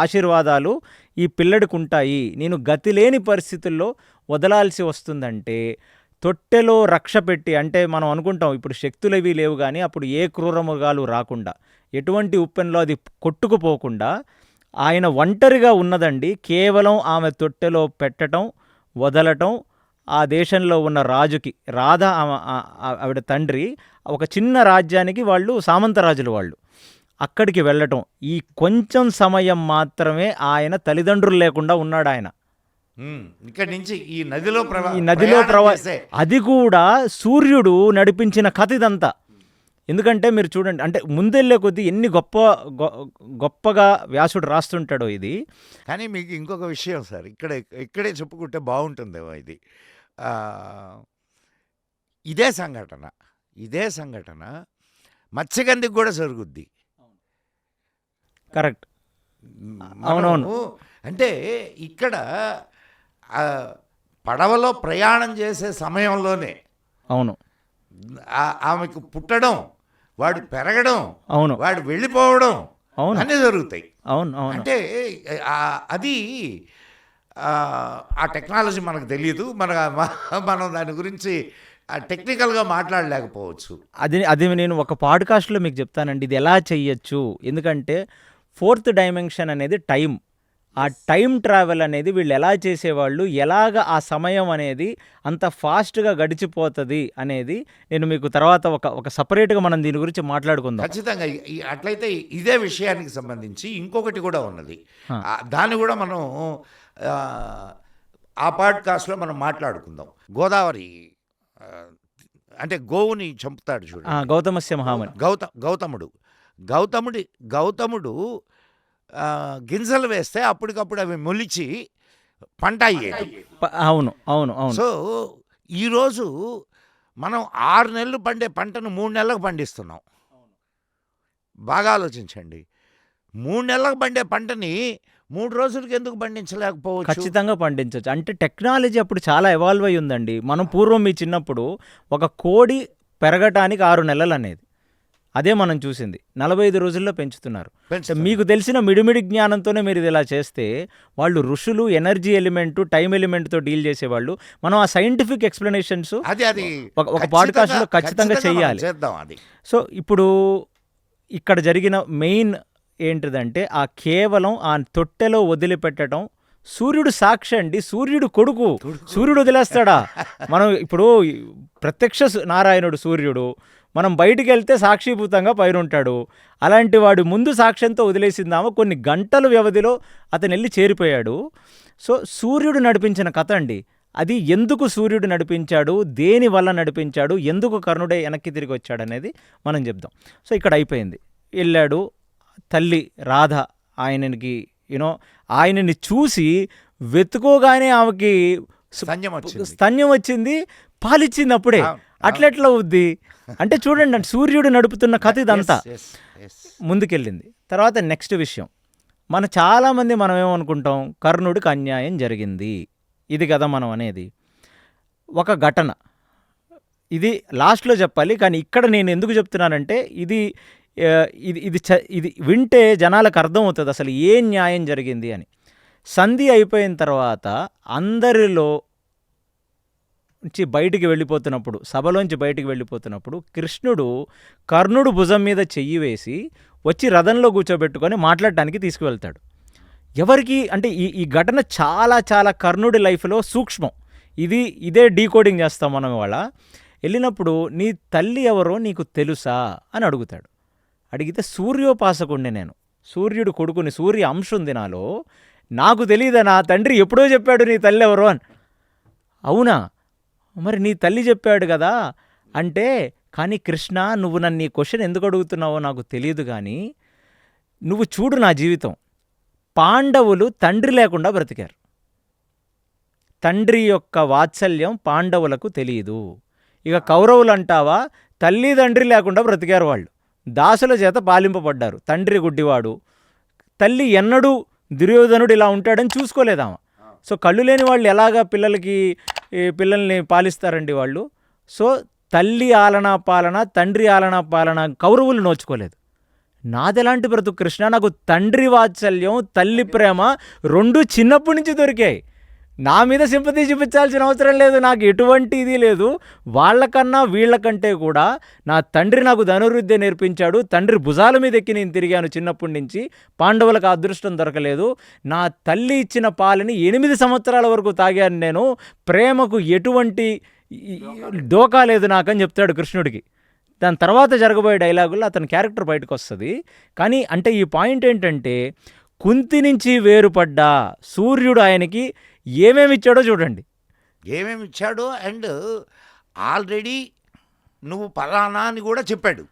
ఆశీర్వాదాలు ఈ పిల్లడికి ఉంటాయి, నేను గతి లేని పరిస్థితుల్లో వదలాల్సి వస్తుందంటే తొట్టెలో రక్ష పెట్టి, అంటే మనం అనుకుంటాం ఇప్పుడు శక్తులవి లేవు కానీ అప్పుడు ఏ క్రూరమృగాలు రాకుండా, ఎటువంటి ఉప్పెనలో అది కొట్టుకుపోకుండా ఆయన ఒంటరిగా ఉన్నదండి. కేవలం ఆమె తొట్టెలో పెట్టడం, వదలటం, ఆ దేశంలో ఉన్న రాజుకి, ఆవిడ తండ్రి ఒక చిన్న రాజ్యానికి వాళ్ళు సామంతరాజులు, వాళ్ళు అక్కడికి వెళ్ళటం, ఈ కొంచెం సమయం మాత్రమే ఆయన తల్లిదండ్రులు లేకుండా ఉన్నాడు ఆయన. ఇక్కడి నుంచి ఈ నదిలో అది కూడా సూర్యుడు నడిపించిన కథ ఇదంతా. ఎందుకంటే మీరు చూడండి, అంటే ముందెళ్ళే కొద్దీ ఎన్ని గొప్పగా వ్యాసుడు రాస్తుంటాడో ఇది. కానీ మీకు ఇంకొక విషయం సార్, ఇక్కడే చెప్పుకుంటే బాగుంటుందేమో ఇది. ఇదే సంఘటన మత్స్యగంధికి కూడా జరుగుద్ది. కరెక్ట్, అవునవును. అంటే ఇక్కడ పడవలో ప్రయాణం చేసే సమయంలోనే అవును ఆమెకు పుట్టడం, వాడు పెరగడం, అవును, వాడు వెళ్ళిపోవడం, అవును, అన్నీ జరుగుతాయి. అవును అవును. అంటే అది ఆ టెక్నాలజీ మనకు తెలియదు, మనం దాని గురించి టెక్నికల్గా మాట్లాడలేకపోవచ్చు. అది నేను ఒక పాడ్కాస్ట్లో మీకు చెప్తానండి, ఇది ఎలా చెయ్యొచ్చు. ఎందుకంటే 4th డైమెన్షన్ అనేది టైం. ఆ టైం ట్రావెల్ అనేది వీళ్ళు ఎలా చేసేవాళ్ళు, ఎలాగ ఆ సమయం అనేది అంత ఫాస్ట్గా గడిచిపోతుంది అనేది నేను మీకు తర్వాత ఒక సపరేట్గా మనం దీని గురించి మాట్లాడుకుందాం. ఖచ్చితంగా. అట్లయితే ఇదే విషయానికి సంబంధించి ఇంకొకటి కూడా ఉన్నది, దాన్ని కూడా మనం ఆ పాడ్కాస్ట్లో మనం మాట్లాడుకుందాం. గోదావరి అంటే గోవుని చంపుతాడు చూడండి, గౌతమస్య మహాముని, గౌతముడు గింజలు వేస్తే అప్పటికప్పుడు అవి మొలిచి పంట అయ్యేది. అవును అవును అవును. సో ఈరోజు మనం 6 నెలలు పండే పంటను 3 నెలలకు పండిస్తున్నాం. బాగా ఆలోచించండి, 3 నెలలకు పండే పంటని 3 రోజులకి ఎందుకు పండించలేకపోవచ్చు? ఖచ్చితంగా పండించవచ్చు. అంటే టెక్నాలజీ అప్పుడు చాలా ఎవాల్వ్ అయి ఉందండి. మనం పూర్వం మీ చిన్నప్పుడు ఒక కోడి పెరగటానికి 6 నెలలు అనేది, అదే మనం చూసింది 45 రోజుల్లో పెంచుతున్నారు. మీకు తెలిసిన మిడిమిడి జ్ఞానంతోనే మీరు ఇది ఇలా చేస్తే, వాళ్ళు ఋషులు ఎనర్జీ ఎలిమెంట్, టైం ఎలిమెంట్తో డీల్ చేసేవాళ్ళు. మనం ఆ సైంటిఫిక్ ఎక్స్ప్లెనేషన్స్ ఒక పాడ్కాస్ట్లో ఖచ్చితంగా చెయ్యాలి. సో ఇప్పుడు ఇక్కడ జరిగిన మెయిన్ ఏంటిదంటే, ఆ కేవలం ఆ తొట్టెలో వదిలిపెట్టడం సూర్యుడు సాక్షి అండి, సూర్యుడు కొడుకు. సూర్యుడు వదిలేస్తాడా? మనం ఇప్పుడు ప్రత్యక్ష నారాయణుడు సూర్యుడు, మనం బయటికి వెళ్తే సాక్షిభూతంగా పైన ఉంటాడు. అలాంటి వాడు ముందు సాక్ష్యంతో వదిలేసిందామో కొన్ని గంటల వ్యవధిలో అతను వెళ్ళి చేరిపోయాడు. సో సూర్యుడు నడిపించిన కథ అండి. అది ఎందుకు సూర్యుడు నడిపించాడు, దేని వల్ల నడిపించాడు, ఎందుకు కర్ణుడే వెనక్కి తిరిగి వచ్చాడు అనేది మనం చెప్దాం. సో ఇక్కడ అయిపోయింది. వెళ్ళాడు, తల్లి రాధ ఆయనకి ఆయనని చూసి వెతుకోగానే ఆమెకి స్తన్యం వచ్చింది, పాలిచ్చింది అప్పుడే. అట్లెట్లా అవుద్ది అంటే చూడండి, సూర్యుడు నడుపుతున్న కథ ఇదంతా ముందుకెళ్ళింది. తర్వాత నెక్స్ట్ విషయం, చాలామంది మనం ఏమనుకుంటాం, కర్ణుడికి అన్యాయం జరిగింది, ఇది కదా మనం అనేది. ఒక ఘటన ఇది లాస్ట్లో చెప్పాలి, కానీ ఇక్కడ నేను ఎందుకు చెప్తున్నానంటే ఇది ఇది వింటే జనాలకు అర్థమవుతుంది అసలు ఏ న్యాయం జరిగింది అని. సంధి అయిపోయిన తర్వాత అందరిలో నుంచి బయటికి వెళ్ళిపోతున్నప్పుడు, సభలోంచి బయటికి వెళ్ళిపోతున్నప్పుడు కృష్ణుడు కర్ణుడు భుజం మీద చెయ్యి వేసి వచ్చి రథంలో కూర్చోబెట్టుకొని మాట్లాడటానికి తీసుకువెళ్తాడు. ఎవరికి అంటే ఈ ఘటన చాలా చాలా కర్ణుడి లైఫ్లో సూక్ష్మం. ఇదే డీకోడింగ్ చేస్తాం మనం ఇవాళ. వెళ్ళినప్పుడు నీ తల్లి ఎవరో నీకు తెలుసా అని అడుగుతాడు. అడిగితే సూర్యోపాసకుడిని నేను, సూర్యుడు కొడుకుని, సూర్య అంశ ఉంది నాలో, నాకు తెలియదా, నా తండ్రి ఎప్పుడో చెప్పాడు నీ తల్లి ఎవరో అని. అవునా, మరి నీ తల్లి చెప్పాడు కదా అంటే, కానీ కృష్ణ నువ్వు నన్ను ఈ క్వశ్చన్ ఎందుకు అడుగుతున్నావో నాకు తెలియదు, కానీ నువ్వు చూడు నా జీవితం. పాండవులు తండ్రి లేకుండా బ్రతికారు. తండ్రి యొక్క వాత్సల్యం పాండవులకు తెలియదు. ఇక కౌరవులు అంటావా, తల్లి తండ్రి లేకుండా బ్రతికారు వాళ్ళు, దాసుల చేత పాలింపబడ్డారు. తండ్రి గుడ్డివాడు, తల్లి ఎన్నడూ దుర్యోధనుడు ఇలా ఉంటాడని చూసుకోలేదామా. సో కళ్ళు లేని వాళ్ళు ఎలాగా పిల్లల్ని పాలిస్తారండి వాళ్ళు. సో తల్లి ఆలనా పాలన, తండ్రి ఆలనా పాలన కౌరవులు నోచుకోలేదు. నాదెలాంటి బ్రతుకు కృష్ణ, నాకు తండ్రి వాత్సల్యం, తల్లి ప్రేమ రెండూ చిన్నప్పటి నుంచి దొరికాయి. నా మీద సింపతి చూపించాల్సిన అవసరం లేదు, నాకు ఎటువంటి ఇది లేదు. వాళ్ళకన్నా వీళ్ళకంటే కూడా నా తండ్రి నాకు ధనుర్విద్య నేర్పించాడు, తండ్రి భుజాల మీద ఎక్కి నేను తిరిగాను చిన్నప్పటి నుంచి. పాండవులకు అదృష్టం దొరకలేదు. నా తల్లి ఇచ్చిన పాలని 8 సంవత్సరాల వరకు తాగాను నేను, ప్రేమకు ఎటువంటి డోకా లేదు నాకని చెప్తాడు కృష్ణుడికి. దాని తర్వాత జరగబోయే డైలాగుల్లో అతని క్యారెక్టర్ బయటకు వస్తుంది. కానీ అంటే ఈ పాయింట్ ఏంటంటే, కుంతి నుంచి వేరుపడ్డ సూర్యుడు ఆయనకి ఏమేమి ఇచ్చాడో చూడండి. ఏమేమి ఇచ్చాడో, అండ్ ఆల్రెడీ నువ్వు ఫలానా అని కూడా చెప్పాడు.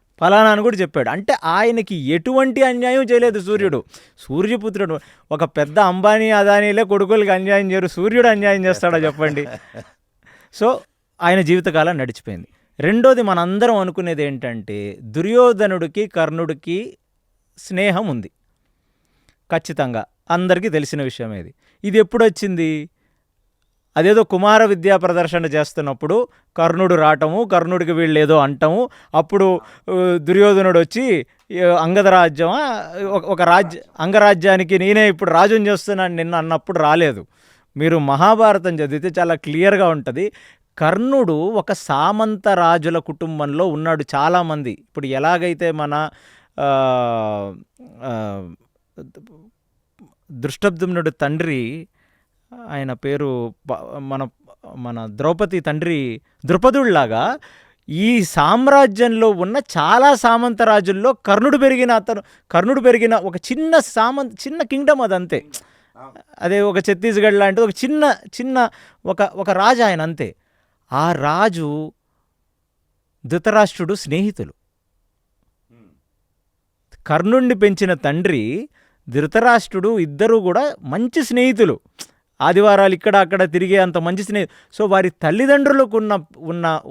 అంటే ఆయనకి ఎటువంటి అన్యాయం చేయలేదు సూర్యుడు. సూర్యపుత్రుడు. ఒక పెద్ద అంబానీ అదానీలే కొడుకులకి అన్యాయం చేయరు, సూర్యుడు అన్యాయం చేస్తాడో చెప్పండి. సో ఆయన జీవితకాలం నడిచిపోయింది. రెండోది మనందరం అనుకునేది ఏంటంటే, దుర్యోధనుడికి కర్ణుడికి స్నేహం ఉంది ఖచ్చితంగా, అందరికీ తెలిసిన విషయం. ఇది ఎప్పుడు వచ్చింది? అదేదో కుమార విద్యా ప్రదర్శన చేస్తున్నప్పుడు కర్ణుడు రావటము, కర్ణుడికి వీళ్ళు ఏదో అంటము, అప్పుడు దుర్యోధనుడు వచ్చి అంగద రాజ్యమా అంగరాజ్యానికి నేనే ఇప్పుడు రాజుని చేస్తున్నాను నిన్న అన్నప్పుడు రాలేదు. మీరు మహాభారతం చదివితే చాలా క్లియర్గా ఉంటుంది. కర్ణుడు ఒక సామంత రాజుల కుటుంబంలో ఉన్నాడు. చాలామంది ఇప్పుడు ఎలాగైతే మన దృష్టద్యుమ్నుడు తండ్రి, ఆయన పేరు మన ద్రౌపది తండ్రి ద్రుపదుడిలాగా, ఈ సామ్రాజ్యంలో ఉన్న చాలా సామంత రాజుల్లో కర్ణుడు పెరిగిన ఒక చిన్న కింగ్డమ్ అదంతే. అదే ఒక ఛత్తీస్గఢ్ లాంటిది ఒక చిన్న ఒక రాజు ఆయన అంతే. ఆ రాజు ధృతరాష్ట్రుడు స్నేహితులు. కర్ణుడిని పెంచిన తండ్రి ధృతరాష్ట్రుడు ఇద్దరూ కూడా మంచి స్నేహితులు. ఆదివారాలు ఇక్కడ అక్కడ తిరిగే అంత మంచి స్నేహితులు. సో వారి తల్లిదండ్రులకు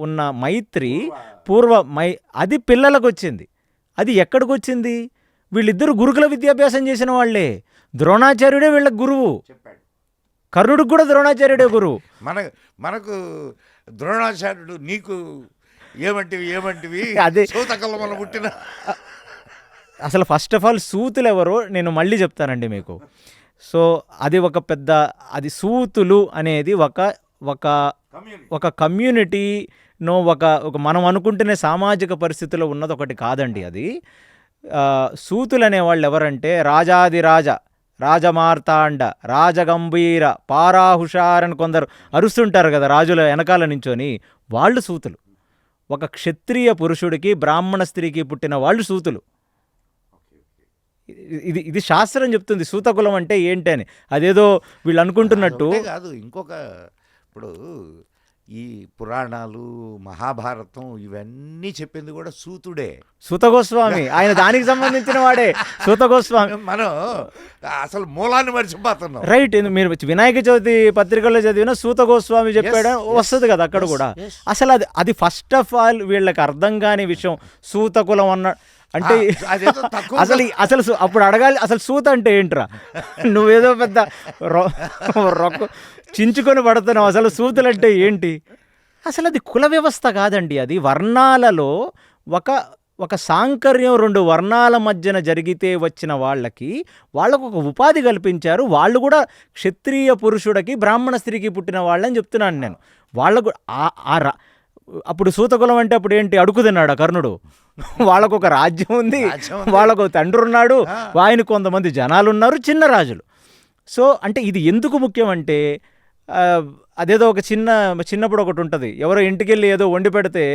ఉన్న మైత్రి అది పిల్లలకు వచ్చింది. అది ఎక్కడికి వచ్చింది? వీళ్ళిద్దరూ గురుకుల విద్యాభ్యాసం చేసిన వాళ్ళే. ద్రోణాచార్యుడే వీళ్ళకి గురువు. కర్ణుడికి కూడా ద్రోణాచార్యుడే గురువు. మనకు ద్రోణాచార్యుడు నీకు ఏమంటివి అదే సూతకల్లం పుట్టిన. అసలు ఫస్ట్ ఆఫ్ ఆల్ సూతులు ఎవరో నేను మళ్ళీ చెప్తానండి మీకు. సో అది ఒక పెద్ద, అది సూతులు అనేది ఒక కమ్యూనిటీనో ఒక మనం అనుకుంటున్న సామాజిక పరిస్థితిలో ఉన్నది ఒకటి కాదండి. అది సూతులు అనేవాళ్ళు ఎవరంటే రాజాదిరాజ రాజమార్తాండ, రాజగంభీర, పారాహుషార్ అని కొందరు అరుస్తుంటారు కదా రాజుల వెనకాల నించొని, వాళ్ళు సూతులు. ఒక క్షత్రియ పురుషుడికి బ్రాహ్మణ స్త్రీకి పుట్టిన వాళ్ళు సూతులు. ఇది ఇది శాస్త్రం చెప్తుంది సూతకులం అంటే ఏంటి అని. అదేదో వీళ్ళు అనుకుంటున్నట్టు అదొకటే కాదు, ఇంకొక ఇప్పుడు ఈ పురాణాలు, మహాభారతం ఇవన్నీ చెప్పింది కూడా సూతుడే. సూతగోస్వామి ఆయన దానికి సంబంధించిన వాడే సూతగోస్వామి. మనం అసలు మూలాన్ని మర్చిపోతున్నాం. రైట్. మీరు వినాయక చవితి పత్రికల్లో చదివిన సూతగోస్వామి చెప్పాడు వస్తుంది కదా అక్కడ కూడా. అసలు అది ఫస్ట్ ఆఫ్ ఆల్ వీళ్ళకి అర్థం కాని విషయం సూతకులం అన్న అంటే. అదేదో తక్కువ అసలు అప్పుడు అడగాలి అసలు సూత అంటే ఏంట్రా, నువ్వేదో పెద్ద రొక్క చించుకొని పడుతున్నావు, అసలు సూతులు అంటే ఏంటి? అసలు అది కుల వ్యవస్థ కాదండి, అది వర్ణాలలో ఒక సాంకర్యం 2 వర్ణాల మధ్యన జరిగితే వచ్చిన వాళ్ళకు ఒక ఉపాధి కల్పించారు. వాళ్ళు కూడా క్షత్రియ పురుషుడికి బ్రాహ్మణ స్త్రీకి పుట్టిన వాళ్ళని చెప్తున్నాను నేను. వాళ్ళకు అప్పుడు సూతకులం అంటే అప్పుడు ఏంటి, అడుగు తిన్నాడు కర్ణుడు. వాళ్ళకు ఒక రాజ్యం ఉంది, వాళ్ళకు తండ్రి ఉన్నాడు, ఆయన కొంతమంది జనాలు ఉన్నారు, చిన్న రాజులు. సో అంటే ఇది ఎందుకు ముఖ్యం అంటే, అదేదో ఒక చిన్నప్పుడు ఒకటి ఉంటుంది, ఎవరో ఇంటికి వెళ్ళి ఏదో వండి పెడితే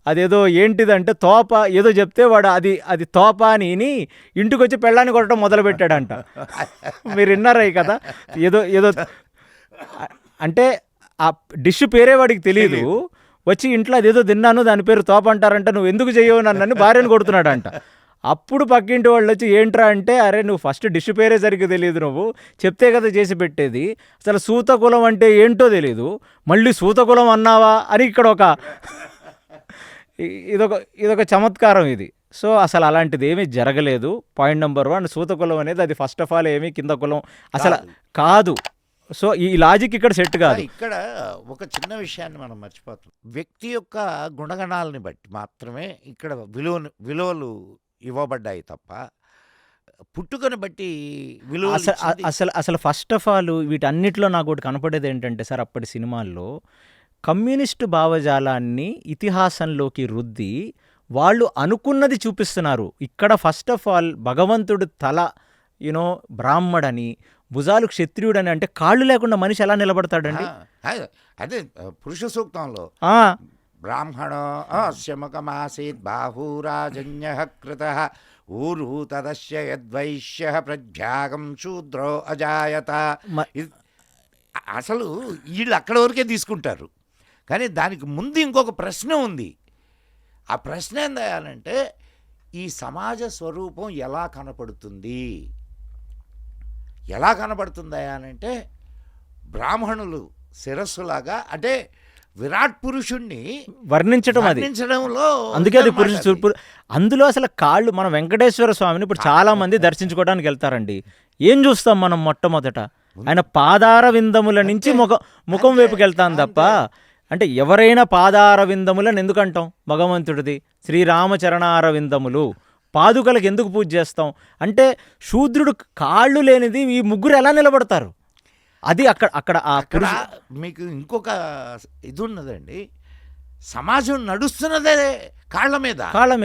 అదేదో ఏంటిదంటే తోప ఏదో చెప్తే వాడు అది తోప అని ఇంటికి వచ్చి పెళ్ళాన్ని కొట్టడం మొదలుపెట్టాడంట. మీరు విన్నారా ఈ కదా? ఏదో అంటే ఆ డిష్ పేరే వాడికి తెలియదు, వచ్చి ఇంట్లో అదేదో తిన్నాను దాని పేరు తోప అంటారంట, నువ్వు ఎందుకు చెయ్యవు నన్ను భార్యను కొడుతున్నాడంట. అప్పుడు పక్కింటి వాళ్ళు వచ్చి ఏంట్రా అంటే, అరే నువ్వు ఫస్ట్ డిష్ పేరే సరిగ్గా తెలియదు, నువ్వు చెప్తే కదా చేసి పెట్టేది, అసలు సూతకులం అంటే ఏంటో తెలీదు, మళ్ళీ సూతకులం అన్నావా అని ఇక్కడ ఇదొక చమత్కారం ఇది. సో అసలు అలాంటిది ఏమీ జరగలేదు. పాయింట్ నెంబర్ 1, సూతకులం అనేది అది ఫస్ట్ ఆఫ్ ఆల్ ఏమీ కింద కులం అసలు కాదు. సో ఈ లాజిక్ ఇక్కడ సెట్ కాదు. ఇక్కడ ఒక చిన్న విషయాన్ని మనం మర్చిపోతాం. వ్యక్తి యొక్క గుణగణాలని బట్టి మాత్రమే ఇక్కడ విలువలు ఇవ్వబడ్డాయి తప్ప పుట్టుకని బట్టి విలువలు అసలు ఫస్ట్ ఆఫ్ ఆల్ వీటన్నిటిలో నాకు ఒకటి కనపడేది ఏంటంటే సార్, అప్పటి సినిమాల్లో కమ్యూనిస్టు భావజాలాన్ని ఇతిహాసంలోకి రుద్ది వాళ్ళు అనుకున్నది చూపిస్తున్నారు. ఇక్కడ ఫస్ట్ ఆఫ్ ఆల్ భగవంతుడు తల బ్రాహ్మడని, భుజాలు క్షత్రియుడని, అంటే కాళ్ళు లేకుండా మనిషి ఎలా నిలబడతాడండి? అదే పురుష సూక్తంలో బ్రాహ్మణో శమకమాసీత్ బాహూరాజన్య కృత ఊరు తదస్య యద్వైశ్య ప్రజ్ఞాగం శూద్రో అజాయత. అసలు వీళ్ళు అక్కడి వరకే తీసుకుంటారు, కానీ దానికి ముందు ఇంకొక ప్రశ్న ఉంది. ఆ ప్రశ్న ఏందంటే, ఈ సమాజ స్వరూపం ఎలా కనపడుతుంది అనంటే, బ్రాహ్మణులు శిరస్సులాగా, అంటే విరాట్ పురుషుణ్ణి వర్ణించడంలో అందుకే అది పురుషుడు. అందులో అసలు కాళ్ళు, మన వెంకటేశ్వర స్వామిని ఇప్పుడు చాలా మంది దర్శించుకోవడానికి వెళ్తారండి. ఏం చూస్తాం మనం? మొట్టమొదట ఆయన పాదార విందముల నుంచి ముఖం వైపుకి వెళ్తాం తప్ప, అంటే ఎవరైనా పాదార విందములను ఎందుకంటాం? భగవంతుడిది శ్రీరామచరణార విందములు, పాదుకలకు ఎందుకు పూజ చేస్తాం అంటే, శూద్రుడు కాళ్ళు లేనిది ఈ ముగ్గురు ఎలా నిలబడతారు? అది అక్కడ మీకు ఇంకొక ఇది ఉన్నదండి. సమాజం నడుస్తున్నదే కాళ్ళ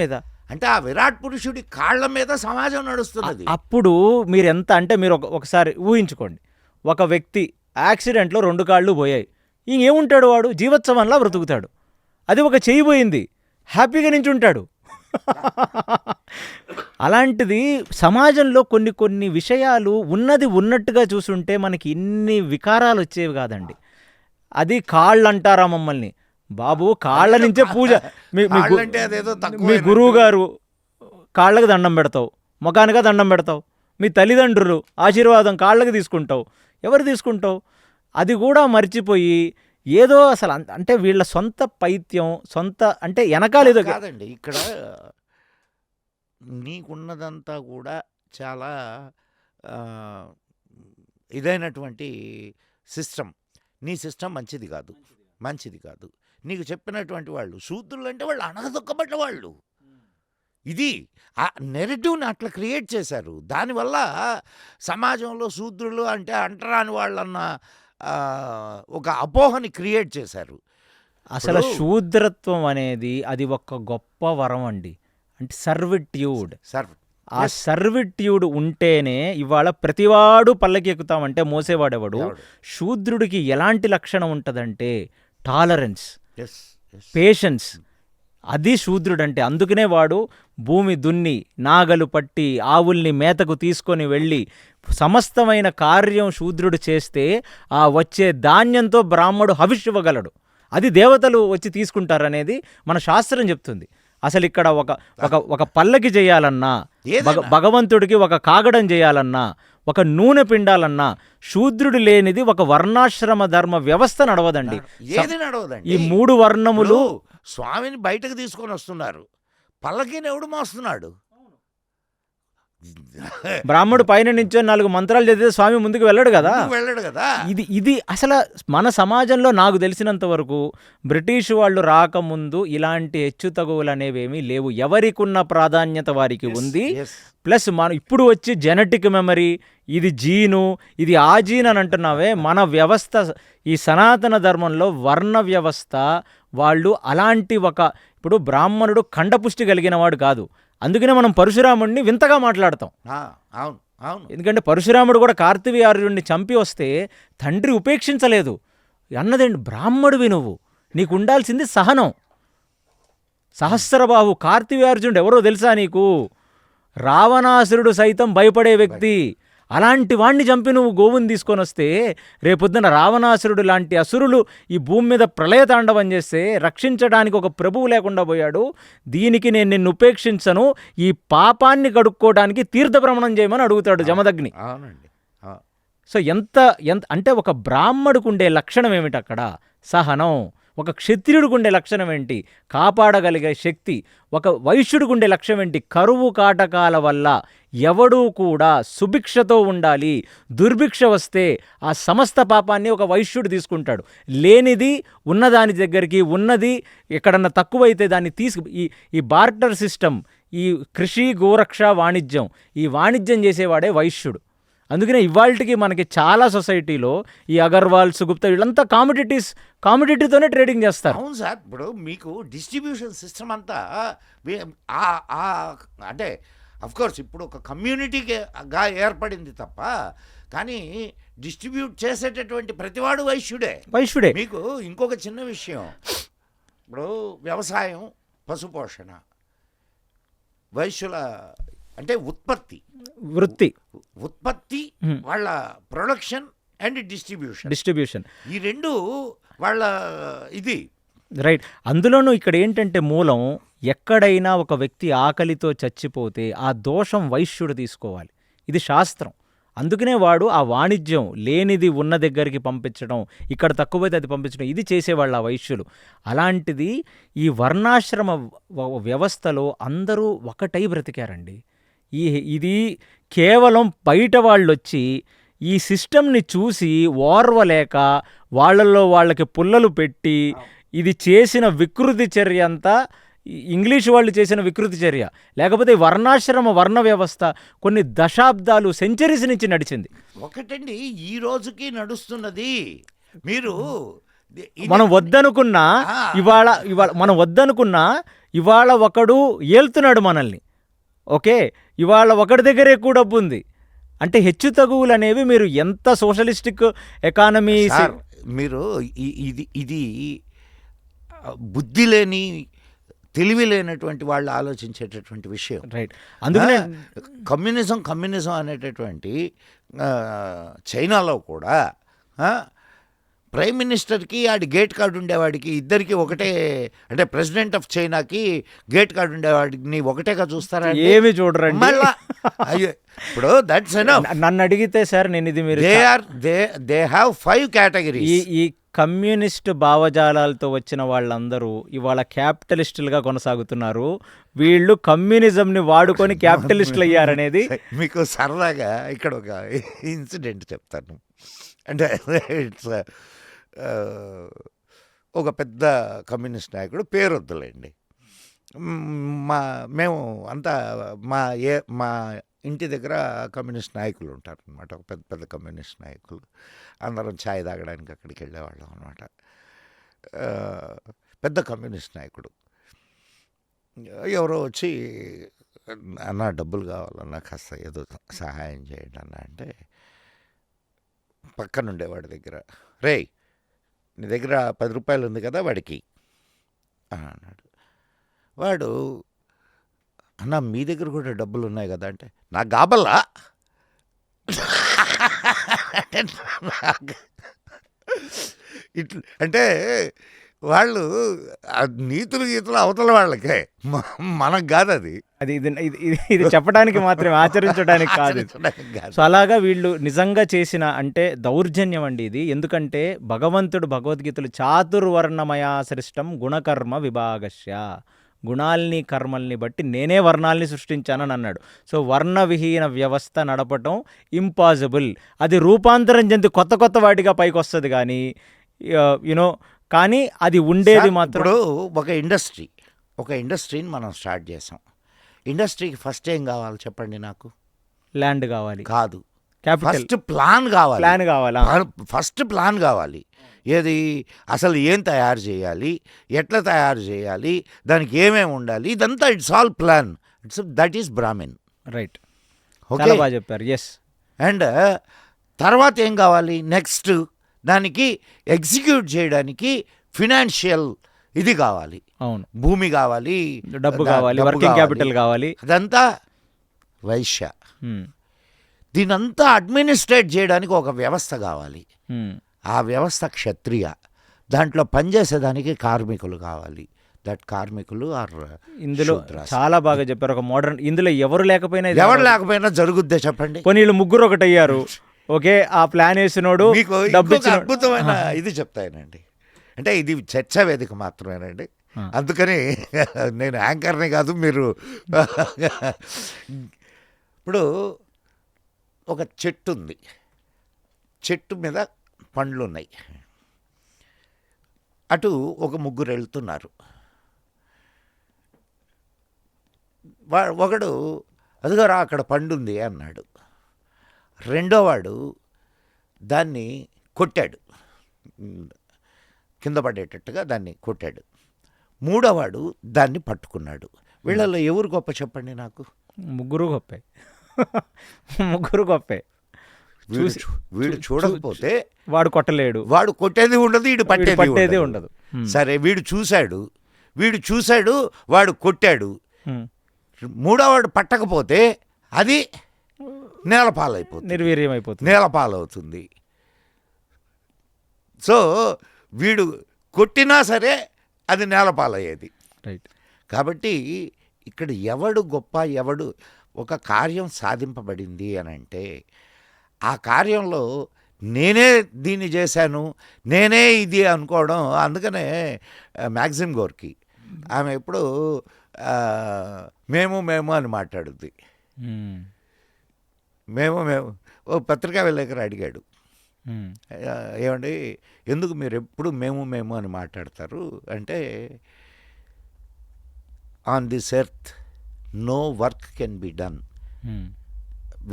మీద. అంటే ఆ విరాట్ పురుషుడి కాళ్ళ మీద సమాజం నడుస్తున్నది. అప్పుడు మీరు ఎంత అంటే, మీరు ఒకసారి ఊహించుకోండి, ఒక వ్యక్తి యాక్సిడెంట్లో 2 కాళ్ళు పోయాయి, ఇంకేముంటాడు వాడు? జీవోత్సవంలా బ్రతుకుతాడు. అది ఒక చెయ్యి పోయింది, హ్యాపీగా నించుంటాడు. అలాంటిది సమాజంలో కొన్ని విషయాలు ఉన్నట్టుగా చూసుంటే మనకి ఇన్ని వికారాలు వచ్చేవి కాదండి. అది కాళ్ళు అంటారా మమ్మల్ని? బాబు కాళ్ళ నుంచే పూజ. మీ గురువు గారు కాళ్ళకి దండం పెడతావు, ముఖానిగా దండం పెడతావు, మీ తల్లిదండ్రులు ఆశీర్వాదం కాళ్ళకి తీసుకుంటావు, ఎవరు తీసుకుంటావు? అది కూడా మర్చిపోయి ఏదో అసలు అంటే వీళ్ళ సొంత పైత్యం, సొంత అంటే వెనకాలేదో కాదండి. ఇక్కడ నీకున్నదంతా కూడా చాలా ఇదైనటువంటి సిస్టమ్. నీ సిస్టమ్ మంచిది కాదు. నీకు చెప్పినటువంటి వాళ్ళు శూద్రులు అంటే వాళ్ళు అణగదొక్కబడ్డ వాళ్ళు. ఇది ఆ నెరేటివ్ని అట్లా క్రియేట్ చేశారు. దానివల్ల సమాజంలో శూద్రులు అంటే అంటరాని వాళ్ళన్న ఒక అపోహని క్రియేట్ చేశారు. అసలు శూద్రత్వం అనేది అది ఒక గొప్ప వరం అండి. అంటే సర్విట్యూడ్. ఆ సర్విట్యూడ్ ఉంటేనే ఇవాళ ప్రతివాడు పల్లకి ఎక్కుతామంటే మోసేవాడెవడు. ఎవడు? శూద్రుడికి ఎలాంటి లక్షణం ఉంటుందంటే టాలరెన్స్, ఎస్ ఎస్ పేషెన్స్. అది శూద్రుడంటే. అందుకనే వాడు భూమి దున్ని నాగలు పట్టి ఆవుల్ని మేతకు తీసుకొని వెళ్ళి సమస్తమైన కార్యం శూద్రుడు చేస్తే ఆ వచ్చే ధాన్యంతో బ్రాహ్మడు హవిష్యవ్వగలడు. అది దేవతలు వచ్చి తీసుకుంటారనేది మన శాస్త్రం చెప్తుంది. అసలు ఇక్కడ ఒక ఒక ఒక పల్లకి చేయాలన్నా, ఏదైనా. భగవంతుడికి ఒక కాగడం చేయాలన్నా, ఒక నూనె పిండాలన్నా శూద్రుడు లేనిది ఒక వర్ణాశ్రమ ధర్మ వ్యవస్థ నడవదండి. ఏది నడవదండి. ఈ 3 వర్ణములు ఇప్పుడు స్వామిని బయటకు తీసుకొని వస్తున్నారు, పల్లకీని ఎవడు మోస్తున్నాడు? బ్రాహ్మడు పైన నుంచో 4 మంత్రాలు చదివితే స్వామి ముందుకు వెళ్ళడు కదా. ముందుకు వెళ్ళడు కదా. ఇది అసలు మన సమాజంలో నాకు తెలిసినంత వరకు బ్రిటిష్ వాళ్ళు రాకముందు ఇలాంటి హెచ్చుతగువులు అనేవేమీ లేవు. ఎవరికున్న ప్రాధాన్యత వారికి ఉంది. Yes. ప్లస్ మనం ఇప్పుడు వచ్చి జెనెటిక్ మెమరీ, ఇది జీను, ఇది ఆ జీన్ అని అంటున్నావే. మన వ్యవస్థ, ఈ సనాతన ధర్మంలో వర్ణ వ్యవస్థ వాళ్ళు అలాంటి ఇప్పుడు బ్రాహ్మణుడు ఖండపుష్టి కలిగిన వాడు కాదు. అందుకనే మనం పరశురాముడిని వింతగా మాట్లాడతాం. అవును అవును. ఎందుకంటే పరశురాముడు కూడా కార్తవీర్యుడిని చంపి వస్తే తండ్రి ఉపేక్షించలేదు. అన్నదేంటి, బ్రాహ్మడివి నువ్వు, నీకు ఉండాల్సింది సహనం. సహస్రబాహు కార్తవీర్యుడు ఎవరో తెలుసా నీకు? రావణాసురుడు సైతం భయపడే వ్యక్తి. అలాంటి వాణ్ణి చంపి నువ్వు గోవుని తీసుకొని వస్తే రేపొద్దున రావణాసురుడు లాంటి అసురులు ఈ భూమి మీద ప్రళయతాండవం చేస్తే రక్షించడానికి ఒక ప్రభువు లేకుండా పోయాడు. దీనికి నేను నిన్ను ఉపేక్షించను, ఈ పాపాన్ని కడుక్కోవడానికి తీర్థభ్రమణం చేయమని అడుగుతాడు జమదగ్ని. అవునండి. సో ఎంత అంటే ఒక బ్రాహ్మడికి ఉండే లక్షణం ఏమిటి అక్కడ? సహనం. ఒక క్షత్రియుడికి ఉండే లక్షణం ఏంటి? కాపాడగలిగే శక్తి. ఒక వైశ్యుడికి ఉండే లక్ష్యం ఏంటి? కరువు కాటకాల వల్ల ఎవడూ కూడా సుభిక్షతో ఉండాలి. దుర్భిక్ష వస్తే ఆ సమస్త పాపాన్ని ఒక వైశ్యుడు తీసుకుంటాడు. లేనిది ఉన్నదాని దగ్గరికి, ఉన్నది ఎక్కడన్నా తక్కువైతే దాన్ని ఈ బార్టర్ సిస్టమ్, ఈ కృషి గోరక్ష వాణిజ్యం, ఈ వాణిజ్యం చేసేవాడే వైశ్యుడు. అందుకనే ఇవాళకి మనకి చాలా సొసైటీలో ఈ అగర్వాల్స్, గుప్తా వీళ్ళంతా కామోడిటీతోనే ట్రేడింగ్ చేస్తారు. అవును సార్. ఇప్పుడు మీకు డిస్ట్రిబ్యూషన్ సిస్టమ్ అంతా అంటే అఫ్కోర్స్ ఇప్పుడు ఒక కమ్యూనిటీగా ఏర్పడింది తప్ప, కానీ డిస్ట్రిబ్యూట్ చేసేటటువంటి ప్రతివాడు వైశ్యుడే. మీకు ఇంకొక చిన్న విషయం, ఇప్పుడు వ్యవసాయం, పశుపోషణ, వైశ్యుల అంటే ఉత్పత్తి, వాళ్ళ ప్రొడక్షన్ అండ్ డిస్ట్రిబ్యూషన్, ఈ రెండు వాళ్ళ ఇది రైట్. అందులోనూ ఇక్కడ ఏంటంటే మూలం, ఎక్కడైనా ఒక వ్యక్తి ఆకలితో చచ్చిపోతే ఆ దోషం వైశ్యుడు తీసుకోవాలి. ఇది శాస్త్రం. అందుకనే వాడు ఆ వాణిజ్యం, లేనిది ఉన్న దగ్గరికి పంపించడం, ఇక్కడ తక్కువైతే అది పంపించడం, ఇది చేసేవాళ్ళు ఆ వైశ్యులు. అలాంటిది ఈ వర్ణాశ్రమ వ్యవస్థలో అందరూ ఒకటై బ్రతికారండి. ఇది కేవలం బయట వాళ్ళు వచ్చి ఈ సిస్టమ్ని చూసి ఓర్వలేక వాళ్ళకి పుల్లలు పెట్టి ఇది చేసిన వికృతి చర్య అంతా ఇంగ్లీష్ వాళ్ళు చేసిన వికృతి చర్య. లేకపోతే వర్ణాశ్రమ వర్ణ వ్యవస్థ కొన్ని దశాబ్దాలు, సెంచరీస్ నుంచి నడిచింది. ఒకటండి ఈ రోజుకి నడుస్తున్నది. మీరు మనం వద్దనుకున్నా ఇవాళ ఒకడు ఏళ్తున్నాడు మనల్ని. ఓకే, ఇవాళ ఒకటి దగ్గర ఎక్కువ డబ్బు ఉంది అంటే హెచ్చు తగువులు అనేవి మీరు ఎంత సోషలిస్టిక్ ఎకానమీ, మీరు ఇది బుద్ధి లేని, తెలివి లేనటువంటి వాళ్ళు ఆలోచించేటటువంటి విషయం. రైట్. అందుకనే కమ్యూనిజం అనేటటువంటి చైనాలో కూడా ప్రైమ్ మినిస్టర్కి ఆడి గేట్ కార్డు ఉండేవాడికి ఇద్దరికి ఒకటే, అంటే ప్రెసిడెంట్ ఆఫ్ చైనాకి గేట్ కార్డు ఉండేవాడిని ఒకటేగా చూస్తారా? ఏమి చూడరండి. మళ్ళా ఇప్పుడు దట్స్ ఎనఫ్. నన్ను అడిగితే సార్, నేను ఇది మీరు దే హ్యావ్ 5 కేటగిరీస్. ఈ కమ్యూనిస్ట్ భావజాలాలతో వచ్చిన వాళ్ళందరూ ఇవాళ క్యాపిటలిస్టులుగా కొనసాగుతున్నారు. వీళ్ళు కమ్యూనిజంని వాడుకొని క్యాపిటలిస్టులు అయ్యారనేది మీకు సరదాగా ఇక్కడ ఒక ఇన్సిడెంట్ చెప్తాను. అంటే ఇట్స్ ఒక పెద్ద కమ్యూనిస్ట్ నాయకుడు, పేరొద్దులేండి. మేము అంతా మా ఇంటి దగ్గర కమ్యూనిస్ట్ నాయకులు ఉంటారు అనమాట, ఒక పెద్ద పెద్ద కమ్యూనిస్ట్ నాయకులు. అందరం ఛాయ్ తాగడానికి అక్కడికి వెళ్ళేవాళ్ళం అనమాట. పెద్ద కమ్యూనిస్ట్ నాయకుడు ఎవరో వచ్చి అన్న డబ్బులు కావాలన్నా కాస్త ఏదో సహాయం చేయండి అన్న అంటే పక్కనుండే వాడి దగ్గర, రేయ్ నీ దగ్గర 10 రూపాయలు ఉంది కదా వాడికి అని అన్నాడు. వాడు, అన్న మీ దగ్గర కూడా డబ్బులు ఉన్నాయి కదా అంటే, నాకు గాబల్లా అంటే ఇట్లా అంటే వాళ్ళు ఆ నీతులు గీతులు అవతల వాళ్ళకే, మనకు కాదు అది. అది ఇది చెప్పడానికి మాత్రమే, ఆచరించడానికి కాదు. ఆచరించడానికి కాదు. సో అలాగా వీళ్ళు నిజంగా చేసిన అంటే దౌర్జన్యం అండి ఇది. ఎందుకంటే భగవంతుడు భగవద్గీతలు చాతుర్వర్ణమయా సృష్టం గుణకర్మ విభాగస్య, గుణాల్ని కర్మల్ని బట్టి నేనే వర్ణాల్ని సృష్టించానని అన్నాడు. సో వర్ణ విహీన వ్యవస్థ నడపటం ఇంపాసిబుల్. అది రూపాంతరం చెంది కొత్త కొత్త వాటిగా పైకి వస్తుంది కానీ యునో, కానీ అది ఉండేది మాత్రం. ఇప్పుడు ఒక ఇండస్ట్రీని మనం స్టార్ట్ చేసాం. ఇండస్ట్రీకి ఫస్ట్ ఏం కావాలి చెప్పండి నాకు? ల్యాండ్ కావాలి కాదు, క్యాపిటల్, ఫస్ట్ ప్లాన్ కావాలి. ప్లాన్ కావాలా? ఫస్ట్ ప్లాన్ కావాలి. ఏది అసలు ఏం తయారు చేయాలి, ఎట్లా తయారు చేయాలి, దానికి ఏమేమి ఉండాలి, ఇదంతా it's all plan. That is Brahmin. Right, okay, చాలా బాగా చెప్పారు. ఎస్. అండ్ తర్వాత ఏం కావాలి నెక్స్ట్? దానికి ఎగ్జిక్యూట్ చేయడానికి ఫినాన్షియల్ ఇది కావాలి, అవును, భూమి కావాలి, డబ్బు కావాలి, వర్కింగ్ క్యాపిటల్ కావాలి. అదంతా వైశ్య. దీనంతా అడ్మినిస్ట్రేట్ చేయడానికి ఒక వ్యవస్థ కావాలి. ఆ వ్యవస్థ క్షత్రియ. దాంట్లో పనిచేసేదానికి కార్మికులు కావాలి. దట్ కార్మికులు ఆర్ ఇందులో చాలా బాగా చెప్పారు. ఒక మోడర్న్, ఇందులో ఎవరు లేకపోయినా జరుగుద్దే చెప్పండి. పోనీ వీళ్ళు ముగ్గురు ఒకటి అయ్యారు, ఓకే, ఆ ప్లాన్ వేసినోడు మీకు డబ్బు అద్భుతమైన ఇది చెప్తానండి. అంటే ఇది చర్చా వేదిక మాత్రమేనండి, అందుకని నేను యాంకర్ని కాదు. మీరు ఇప్పుడు ఒక చెట్టు ఉంది, చెట్టు మీద పండ్లు ఉన్నాయి. అటు ఒక ముగ్గురు వెళ్తున్నారు. ఒకడు అదిగోరా అక్కడ పండు ఉంది అన్నాడు. రెండోవాడు దాన్ని కొట్టాడు, కింద పడేటట్టుగా దాన్ని కొట్టాడు. మూడోవాడు దాన్ని పట్టుకున్నాడు. వీళ్ళల్లో ఎవరు గొప్ప చెప్పండి నాకు? ముగ్గురు గొప్పే. ముగ్గురు గొప్పే. వీడు చూడకపోతే వాడు కొట్టలేడు, వాడు కొట్టేది ఉండదు, వీడు పట్టేది ఉండదు. సరే, వీడు చూశాడు, వాడు కొట్టాడు. మూడోవాడు పట్టకపోతే అది నేలపాలైపోతుంది, నిర్వీర్యమైపోతుంది, నేలపాలవుతుంది. సో వీడు కొట్టినా సరే అది నేలపాలయ్యేది. రైట్. కాబట్టి ఇక్కడ ఎవడు గొప్ప, ఎవడు ఒక కార్యం సాధింపబడింది అని అంటే ఆ కార్యంలో నేనే దీన్ని చేశాను, నేనే ఇది అనుకోవడం. అందుకనే మ్యాగ్జిమ్ గోర్కి ఆమె ఎప్పుడు మేము అని మాట్లాడుద్ది. మేము ఓ పత్రికా విలేకరు అడిగాడు, ఏమండి ఎందుకు మీరు ఎప్పుడు మేము అని మాట్లాడతారు అంటే, on this earth no work can be done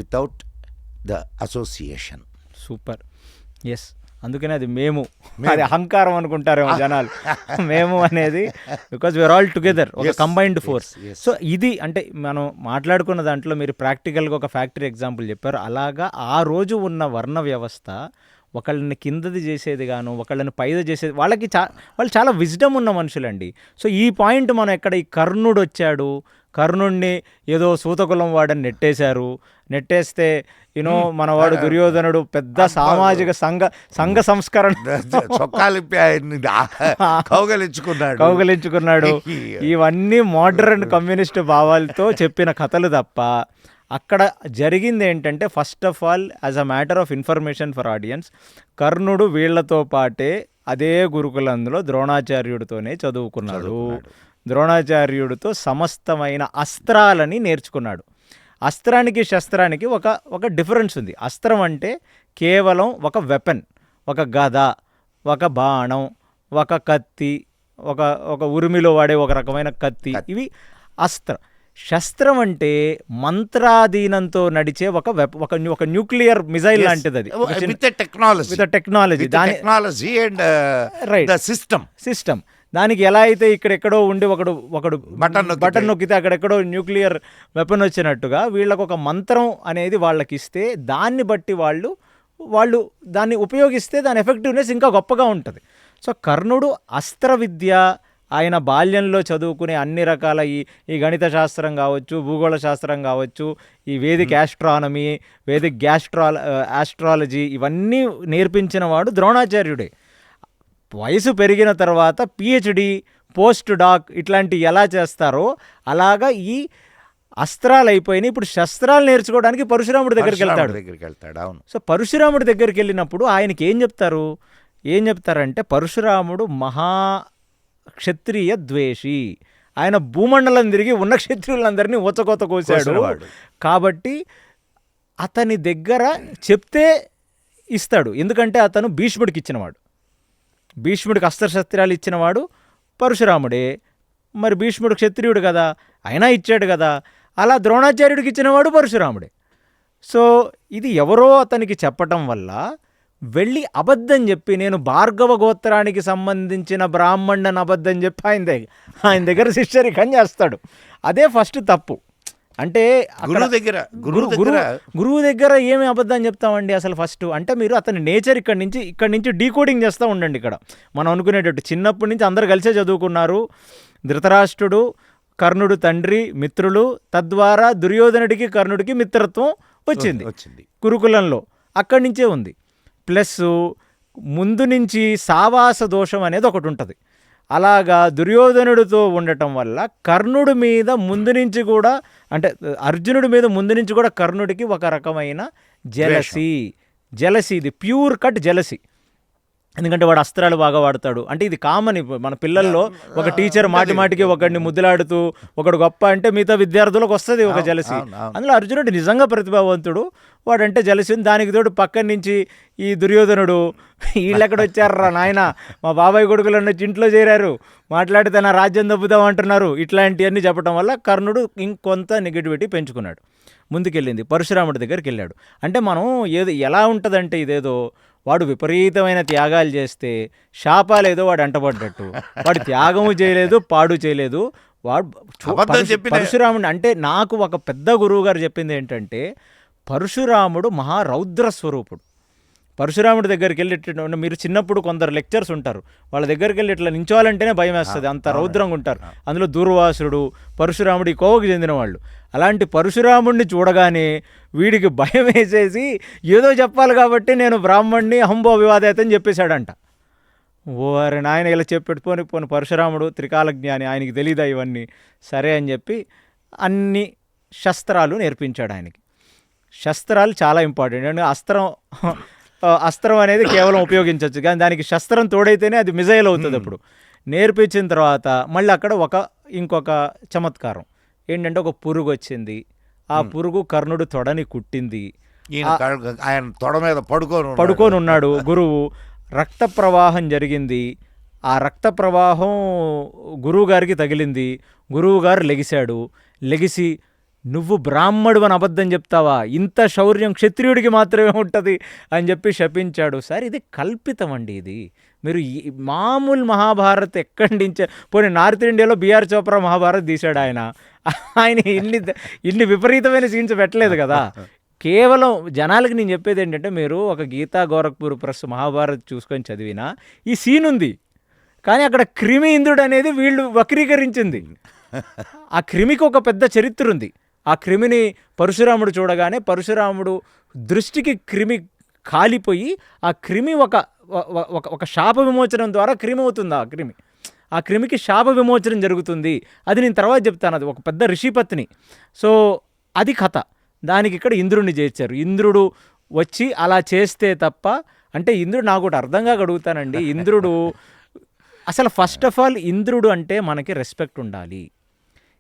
without the association. Super. Yes, అందుకనే అది మేము, అది అహంకారం అనుకుంటారేమో జనాలు. మేము అనేది బికాజ్ వీఆర్ ఆల్ టుగెదర్, ఒక కంబైన్డ్ ఫోర్స్. సో ఇది అంటే మనం మాట్లాడుకున్న దాంట్లో మీరు ప్రాక్టికల్గా ఒక ఫ్యాక్టరీ ఎగ్జాంపుల్ చెప్పారు. అలాగా ఆ రోజు ఉన్న వర్ణ వ్యవస్థ ఒకళ్ళని కిందది చేసేది గాను, ఒకళ్ళని పైది చేసేది, వాళ్ళు చాలా విజ్డమ్ ఉన్న మనుషులండి. సో ఈ పాయింట్ మనం ఎక్కడ, ఈ కర్ణుడు వచ్చాడు, కర్ణుడిని ఏదో సూతకులం వాడని నెట్టేస్తే యూనో మనవాడు దుర్యోధనుడు పెద్ద సామాజిక సంఘ సంస్కరణ కౌగలించుకున్నాడు. ఇవన్నీ మోడర్న్ కమ్యూనిస్ట్ భావాలతో చెప్పిన కథలు తప్ప అక్కడ జరిగింది ఏంటంటే, first of all as a matter of information for audience, కర్ణుడు వీళ్లతో పాటే అదే గురుకులంలో ద్రోణాచార్యుడితోనే చదువుకున్నాడు. ద్రోణాచార్యుడితో సమస్తమైన అస్త్రాలని నేర్చుకున్నాడు. అస్త్రానికి శస్త్రానికి ఒక డిఫరెన్స్ ఉంది. అస్త్రం అంటే కేవలం ఒక వెపన్, ఒక గద, ఒక బాణం, ఒక కత్తి, ఒక ఉరిమిలో వాడే ఒక రకమైన కత్తి, ఇవి అస్త్రం. శస్త్రం అంటే మంత్రాధీనంతో నడిచే ఒక న్యూక్లియర్ మిజైల్ లాంటిది. అది విత్ టెక్నాలజీ, సిస్టమ్. దానికి ఎలా అయితే ఇక్కడెక్కడో ఉండి ఒకడు ఒకడు బటన్ నొక్కితే అక్కడెక్కడో న్యూక్లియర్ వెపన్ వచ్చినట్టుగా వీళ్ళకు ఒక మంత్రం అనేది వాళ్ళకి ఇస్తే దాన్ని బట్టి వాళ్ళు దాన్ని ఉపయోగిస్తే దాని ఎఫెక్టివ్నెస్ ఇంకా గొప్పగా ఉంటుంది. సో కర్ణుడు అస్త్ర విద్య ఆయన బాల్యంలో చదువుకునే అన్ని రకాల ఈ గణిత శాస్త్రం కావచ్చు, భూగోళ శాస్త్రం కావచ్చు, ఈ వేదిక్ ఆస్ట్రానమీ, వేదిక్ ఆస్ట్రాలజీ ఇవన్నీ నేర్పించిన వాడు ద్రోణాచార్యుడే. వయసు పెరిగిన తర్వాత పిహెచ్డి, పోస్ట్ డాక్ ఇట్లాంటి ఎలా చేస్తారో అలాగా ఈ అస్త్రాలు అయిపోయినాయి. ఇప్పుడు శస్త్రాలు నేర్చుకోవడానికి పరశురాముడి దగ్గరికి వెళ్తాడు. అవును. సో పరశురాముడి దగ్గరికి వెళ్ళినప్పుడు ఆయనకి ఏం చెప్తారంటే పరశురాముడు క్షత్రియ ద్వేషి, ఆయన భూమండలం తిరిగి ఉన్న క్షత్రియులందరినీ ఊచకోత కోసాడు కాబట్టి అతని దగ్గర చెప్తే ఇస్తాడు. ఎందుకంటే అతను భీష్ముడికి ఇచ్చినవాడు, భీష్ముడికి అస్త్రశస్త్రాలు ఇచ్చినవాడు పరశురాముడే. మరి భీష్ముడు క్షత్రియుడు కదా, అయినా ఇచ్చాడు కదా. అలా ద్రోణాచార్యుడికి ఇచ్చినవాడు పరశురాముడే. సో ఇది ఎవరో అతనికి చెప్పటం వల్ల వెళ్ళి అబద్ధం చెప్పి నేను భార్గవ గోత్రానికి సంబంధించిన బ్రాహ్మణ్ణని అబద్ధం చెప్పి ఆయన దగ్గర శిష్యరికం చేస్తాడు. అదే ఫస్ట్ తప్పు. అంటే గురువు దగ్గర ఏమి అబద్ధం చెప్తామండి అసలు ఫస్ట్? అంటే మీరు అతని నేచర్ ఇక్కడి నుంచి డీకోడింగ్ చేస్తూ ఉండండి. ఇక్కడ మనం అనుకునేటట్టు చిన్నప్పటి నుంచి అందరు కలిసే చదువుకున్నారు. ధృతరాష్ట్రుడు, కర్ణుడు తండ్రి, మిత్రులు, తద్వారా దుర్యోధనుడికి కర్ణుడికి మిత్రత్వం వచ్చింది గురుకులంలో, అక్కడి నుంచే ఉంది. ప్లస్ ముందు నుంచి సావాస దోషం అనేది ఒకటి ఉంటుంది. అలాగా దుర్యోధనుడితో ఉండటం వల్ల కర్ణుడి మీద ముందు నుంచి కూడా, అంటే అర్జునుడి మీద ముందు నుంచి కూడా కర్ణుడికి ఒక రకమైన జెలసీ, ఇది ప్యూర్ కట్ జెలసీ. ఎందుకంటే వాడు అస్త్రాలు బాగా వాడతాడు. అంటే ఇది కామన్ మన పిల్లల్లో. ఒక టీచర్ మాటికి ఒకడిని ముద్దులాడుతూ ఒకడు గొప్ప అంటే మిగతా విద్యార్థులకు వస్తుంది ఒక జలసి. అందులో అర్జునుడు నిజంగా ప్రతిభావంతుడు, వాడంటే జలసి. దానికి తోడు పక్కన నుంచి ఈ దుర్యోధనుడు వీళ్ళెక్కడ వచ్చారా నాయన, మా బాబాయ్ కొడుకులు ఇంట్లో చేరారు, మాట్లాడితే నా రాజ్యం దబ్బుదాం అంటున్నారు, ఇట్లాంటివన్నీ చెప్పడం వల్ల కర్ణుడు ఇంకొంత నెగిటివిటీ పెంచుకున్నాడు. ముందుకెళ్ళింది పరశురాముడి దగ్గరికి వెళ్ళాడు. అంటే మనం ఎలా ఉంటుందంటే ఇదేదో వాడు విపరీతమైన త్యాగాలు చేస్తే శాపాలేదో వాడు అంటపడ్డట్టు. వాడు త్యాగము చేయలేదు, పాడు చేయలేదు. వాడు పరశురాముడు అంటే నాకు ఒక పెద్ద గురువు గారు చెప్పింది ఏంటంటే పరశురాముడు మహారౌద్ర స్వరూపుడు. పరశురాముడి దగ్గరికి వెళ్ళి మీరు చిన్నప్పుడు కొందరు లెక్చర్స్ ఉంటారు, వాళ్ళ దగ్గరికి వెళ్ళి ఇట్లా నించోవాలంటేనే భయం వేస్తుంది, అంత రౌద్రంగా ఉంటారు. అందులో దూర్వాసుడు, పరశురాముడి కోవకు చెందిన వాళ్ళు. అలాంటి పరశురాముడిని చూడగానే వీడికి భయం వేసేసి ఏదో చెప్పాలి కాబట్టి నేను బ్రాహ్మణ్ణి అహంభో వివాదేతని చెప్పేశాడంట. ఓరే నాయన ఇలా చెప్పెట్టుకొని పరశురాముడు త్రికాలజ్ఞాని, ఆయనకి తెలీదా ఇవన్నీ? సరే అని చెప్పి అన్ని శస్త్రాలు నేర్పించాడు ఆయనకి. శస్త్రాలు చాలా ఇంపార్టెంట్. అంటే అస్త్రం అనేది కేవలం ఉపయోగించవచ్చు, కానీ దానికి శస్త్రం తోడైతేనే అది మిజైల్ అవుతుంది. అప్పుడు నేర్పించిన తర్వాత మళ్ళీ అక్కడ ఇంకొక చమత్కారం ఏంటంటే ఒక పురుగు వచ్చింది. ఆ పురుగు కర్ణుడు తొడని కుట్టింది. ఆయన తొడ మీద పడుకొని ఉన్నాడు గురువు. రక్త ప్రవాహం జరిగింది. ఆ రక్త ప్రవాహం గురువు గారికి తగిలింది. గురువు గారు లెగిసి నువ్వు బ్రాహ్మడు అని అబద్ధం చెప్తావా, ఇంత శౌర్యం క్షత్రియుడికి మాత్రమే ఉంటుంది అని చెప్పి శపించాడు. సార్ ఇది కల్పితం అండి. ఇది మీరు మామూలు మహాభారత్ ఎక్కడి నుంచే, పోనీ నార్త్ ఇండియాలో బిఆర్ చోప్రా మహాభారత్ తీశాడు ఆయన ఇన్ని విపరీతమైన సీన్స్ పెట్టలేదు కదా. కేవలం జనాలకి నేను చెప్పేది ఏంటంటే మీరు ఒక గీతా గోరఖ్పూర్ ప్రెస్ మహాభారత్ చూసుకొని చదివినా ఈ సీన్ ఉంది, కానీ అక్కడ క్రిమి ఇంద్రుడు అనేది వీళ్ళు వక్రీకరించింది. ఆ క్రిమికి ఒక పెద్ద చరిత్ర ఉంది. ఆ క్రిమిని పరశురాముడు చూడగానే పరశురాముడు దృష్టికి క్రిమి కాలిపోయి ఆ క్రిమి ఒక శాప విమోచనం ద్వారా క్రిమి అవుతుంది. ఆ క్రిమికి శాప విమోచనం జరుగుతుంది. అది నేను తర్వాత చెప్తాను. అది ఒక పెద్ద ఋషిపత్ని. సో అది కథ. దానికి ఇక్కడ ఇంద్రుడిని చేర్చారు. ఇంద్రుడు వచ్చి అలా చేస్తే తప్ప, అంటే ఇంద్రుడు నాకు ఒకటి అర్థంగా అడుగుతానండి. ఇంద్రుడు అసలు ఫస్ట్ ఆఫ్ ఆల్ ఇంద్రుడు అంటే మనకి రెస్పెక్ట్ ఉండాలి.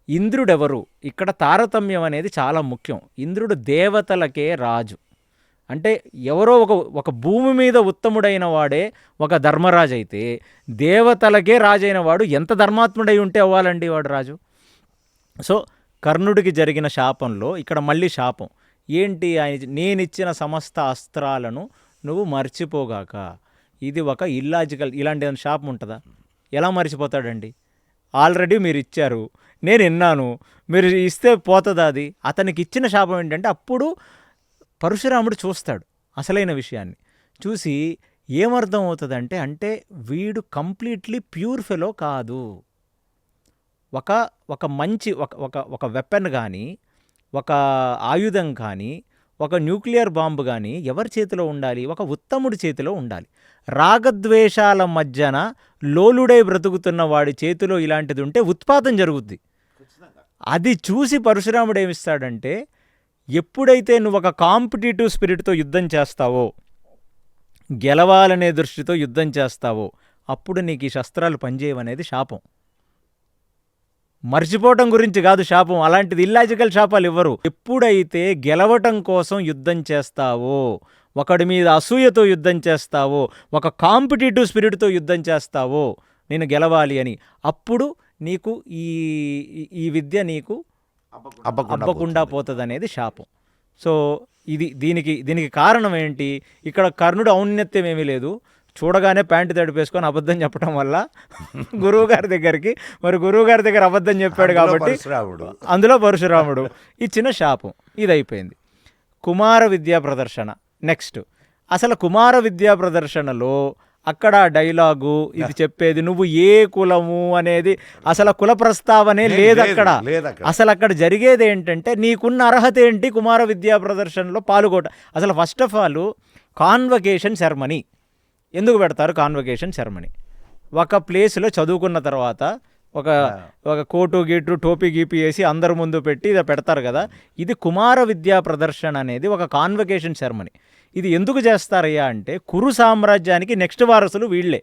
ఇంద్రుడు ఎవరు? ఇక్కడ తారతమ్యం అనేది చాలా ముఖ్యం. ఇంద్రుడు దేవతలకే రాజు. అంటే ఎవరో ఒక భూమి మీద ఉత్తముడైన వాడే ఒక ధర్మరాజు అయితే, దేవతలకే రాజైన వాడు ఎంత ధర్మాత్ముడై ఉంటే అవ్వాలండి వాడు రాజు. సో కర్ణుడికి జరిగిన శాపంలో ఇక్కడ మళ్ళీ శాపం ఏంటి? నేనిచ్చిన సమస్త అస్త్రాలను నువ్వు మర్చిపోగాక. ఇది ఒక ఇల్లాజికల్. ఇలాంటి శాపం ఉంటుందా? ఎలా మర్చిపోతాడండి? ఆల్రెడీ మీరు ఇచ్చారు, నేను విన్నాను, మీరు ఇస్తే పోతుందా అది? అతనికి ఇచ్చిన శాపం ఏంటంటే అప్పుడు పరశురాముడు చూస్తాడు అసలైన విషయాన్ని. చూసి ఏమర్థం అవుతుందంటే, అంటే వీడు కంప్లీట్లీ ప్యూర్ ఫెలో కాదు. ఒక మంచి ఒక వెపన్ కానీ, ఒక ఆయుధం కానీ, ఒక న్యూక్లియర్ బాంబు కానీ ఎవరి చేతిలో ఉండాలి? ఒక ఉత్తముడి చేతిలో ఉండాలి. రాగద్వేషాల మధ్యన లోలుడై బ్రతుకుతున్న వాడి చేతిలో ఇలాంటిది ఉంటే ఉత్పాతం జరుగుద్ది. అది చూసి పరశురాముడు ఏమిస్తాడంటే, ఎప్పుడైతే నువ్వు ఒక కాంపిటేటివ్ స్పిరిట్తో యుద్ధం చేస్తావో, గెలవాలనే దృష్టితో యుద్ధం చేస్తావో, అప్పుడు నీకు ఈ శస్త్రాలు పనిచేయవనేది శాపం. మర్చిపోవటం గురించి కాదు శాపం, అలాంటిది ఇల్లాజికల్ శాపాలు ఇవ్వరు. ఎప్పుడైతే గెలవటం కోసం యుద్ధం చేస్తావో, ఒకడి మీద అసూయతో యుద్ధం చేస్తావో, ఒక కాంపిటేటివ్ స్పిరిట్తో యుద్ధం చేస్తావో, నేను గెలవాలి అని, అప్పుడు నీకు ఈ విద్య నీకు అబ్బకుండా పోతుంది అనేది శాపం. సో దీనికి కారణం ఏంటి? ఇక్కడ కర్ణుడు ఔన్నత్యం ఏమీ లేదు, చూడగానే ప్యాంటు తడిపేసుకొని అబద్ధం చెప్పడం వల్ల గురువుగారి దగ్గర అబద్ధం చెప్పాడు కాబట్టి అందులో పరశురాముడు ఇచ్చిన శాపం ఇది అయిపోయింది. కుమార విద్యా ప్రదర్శన నెక్స్ట్. అసలు కుమార విద్యా ప్రదర్శనలో అక్కడ డైలాగు ఇది చెప్పేది, నువ్వు ఏ కులము అనేది అసలు కుల ప్రస్తావనే లేదు అక్కడ. అసలు అక్కడ జరిగేది ఏంటంటే, నీకున్న అర్హత ఏంటి కుమార విద్యా ప్రదర్శనలో పాల్గొట. అసలు first of all convocation ceremony ఎందుకు పెడతారు? కాన్వకేషన్ సెరమనీ ఒక ప్లేస్లో చదువుకున్న తర్వాత ఒక కోటు గీటు టోపీ గీపి వేసి అందరి ముందు పెట్టి ఇది పెడతారు కదా. ఇది కుమార విద్యా ప్రదర్శన అనేది ఒక కాన్వకేషన్ సెరమనీ. ఇది ఎందుకు చేస్తారయ్యా అంటే, కురు సామ్రాజ్యానికి నెక్స్ట్ వారసులు వీళ్లే.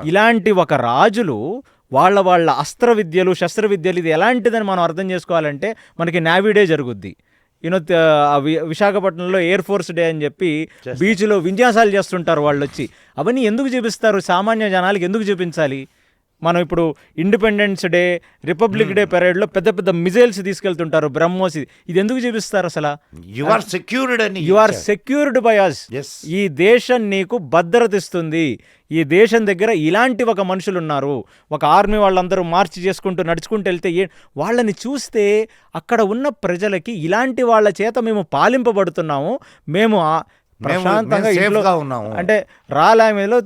ఇలాంటి ఒక రాజులు వాళ్ళ అస్త్ర విద్యలు శస్త్ర విద్యలు ఇది ఎలాంటిదని మనం అర్థం చేసుకోవాలంటే, మనకి నేవీ డే జరుగుద్ది. విశాఖపట్నంలో ఎయిర్ ఫోర్స్ డే అని చెప్పి బీచ్లో విన్యాసాలు చేస్తుంటారు వాళ్ళు వచ్చి. అవన్నీ ఎందుకు చూపిస్తారు? సామాన్య జనాలకి ఎందుకు చూపించాలి? మనం ఇప్పుడు ఇండిపెండెన్స్ డే, రిపబ్లిక్ డే పెరేడ్లో పెద్ద పెద్ద మిజైల్స్ తీసుకెళ్తుంటారు, బ్రహ్మోస్. ఇది ఎందుకు చూపిస్తారు? అసలు you are secured by us. ఈ దేశం నీకు భద్రత ఇస్తుంది. ఈ దేశం దగ్గర ఇలాంటి ఒక మనుషులు ఉన్నారు. ఒక ఆర్మీ వాళ్ళందరూ మార్చ్ చేసుకుంటూ నడుచుకుంటూ వెళ్తే వాళ్ళని చూస్తే అక్కడ ఉన్న ప్రజలకి ఇలాంటి వాళ్ళ చేత మేము పాలింపబడుతున్నాము, మేము ప్రశాంతంగా ఇంట్లో ఉన్నాము అంటే రాలా మీదలో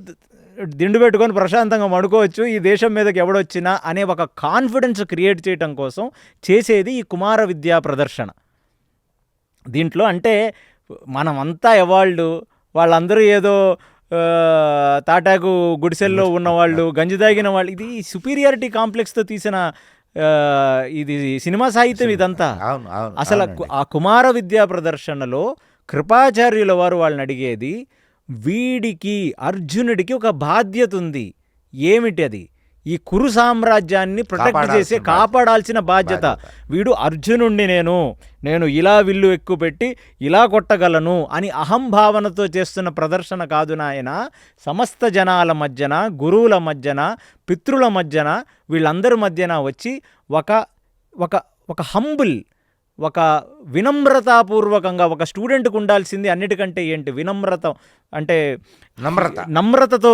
దిండు పెట్టుకొని ప్రశాంతంగా మడుకోవచ్చు, ఈ దేశం మీదకి ఎవడొచ్చినా అనే ఒక కాన్ఫిడెన్స్ క్రియేట్ చేయటం కోసం చేసేది ఈ కుమార విద్యా ప్రదర్శన. దీంట్లో అంటే మనమంతా ఎవాళ్ళు, వాళ్ళందరూ ఏదో తాటాకు గుడిసెల్లో ఉన్నవాళ్ళు, గంజి తాగిన వాళ్ళు, ఇది సుపీరియారిటీ కాంప్లెక్స్తో తీసిన ఇది సినిమా సాహిత్యం ఇదంతా. అసలు ఆ కుమార విద్యా ప్రదర్శనలో కృపాచార్యుల వారు వాళ్ళని అడిగేది, వీడికి అర్జునుడికి ఒక బాధ్యత ఉంది. ఏమిటి అది? ఈ కురు సామ్రాజ్యాన్ని ప్రొటెక్ట్ చేసి కాపాడాల్సిన బాధ్యత. వీడు అర్జునుడిని నేను ఇలా విల్లు ఎక్కువ పెట్టి ఇలా కొట్టగలను అని అహంభావనతో చేస్తున్న ప్రదర్శన కాదు నాయన. సమస్త జనాల మధ్యన, గురువుల మధ్యన, పితృల మధ్యన, వీళ్ళందరి మధ్యన వచ్చి ఒక హంబుల్, ఒక వినమ్రతాపూర్వకంగా ఒక స్టూడెంట్కి ఉండాల్సింది అన్నిటికంటే ఏంటి? వినమ్రత. అంటే నమ్రతతో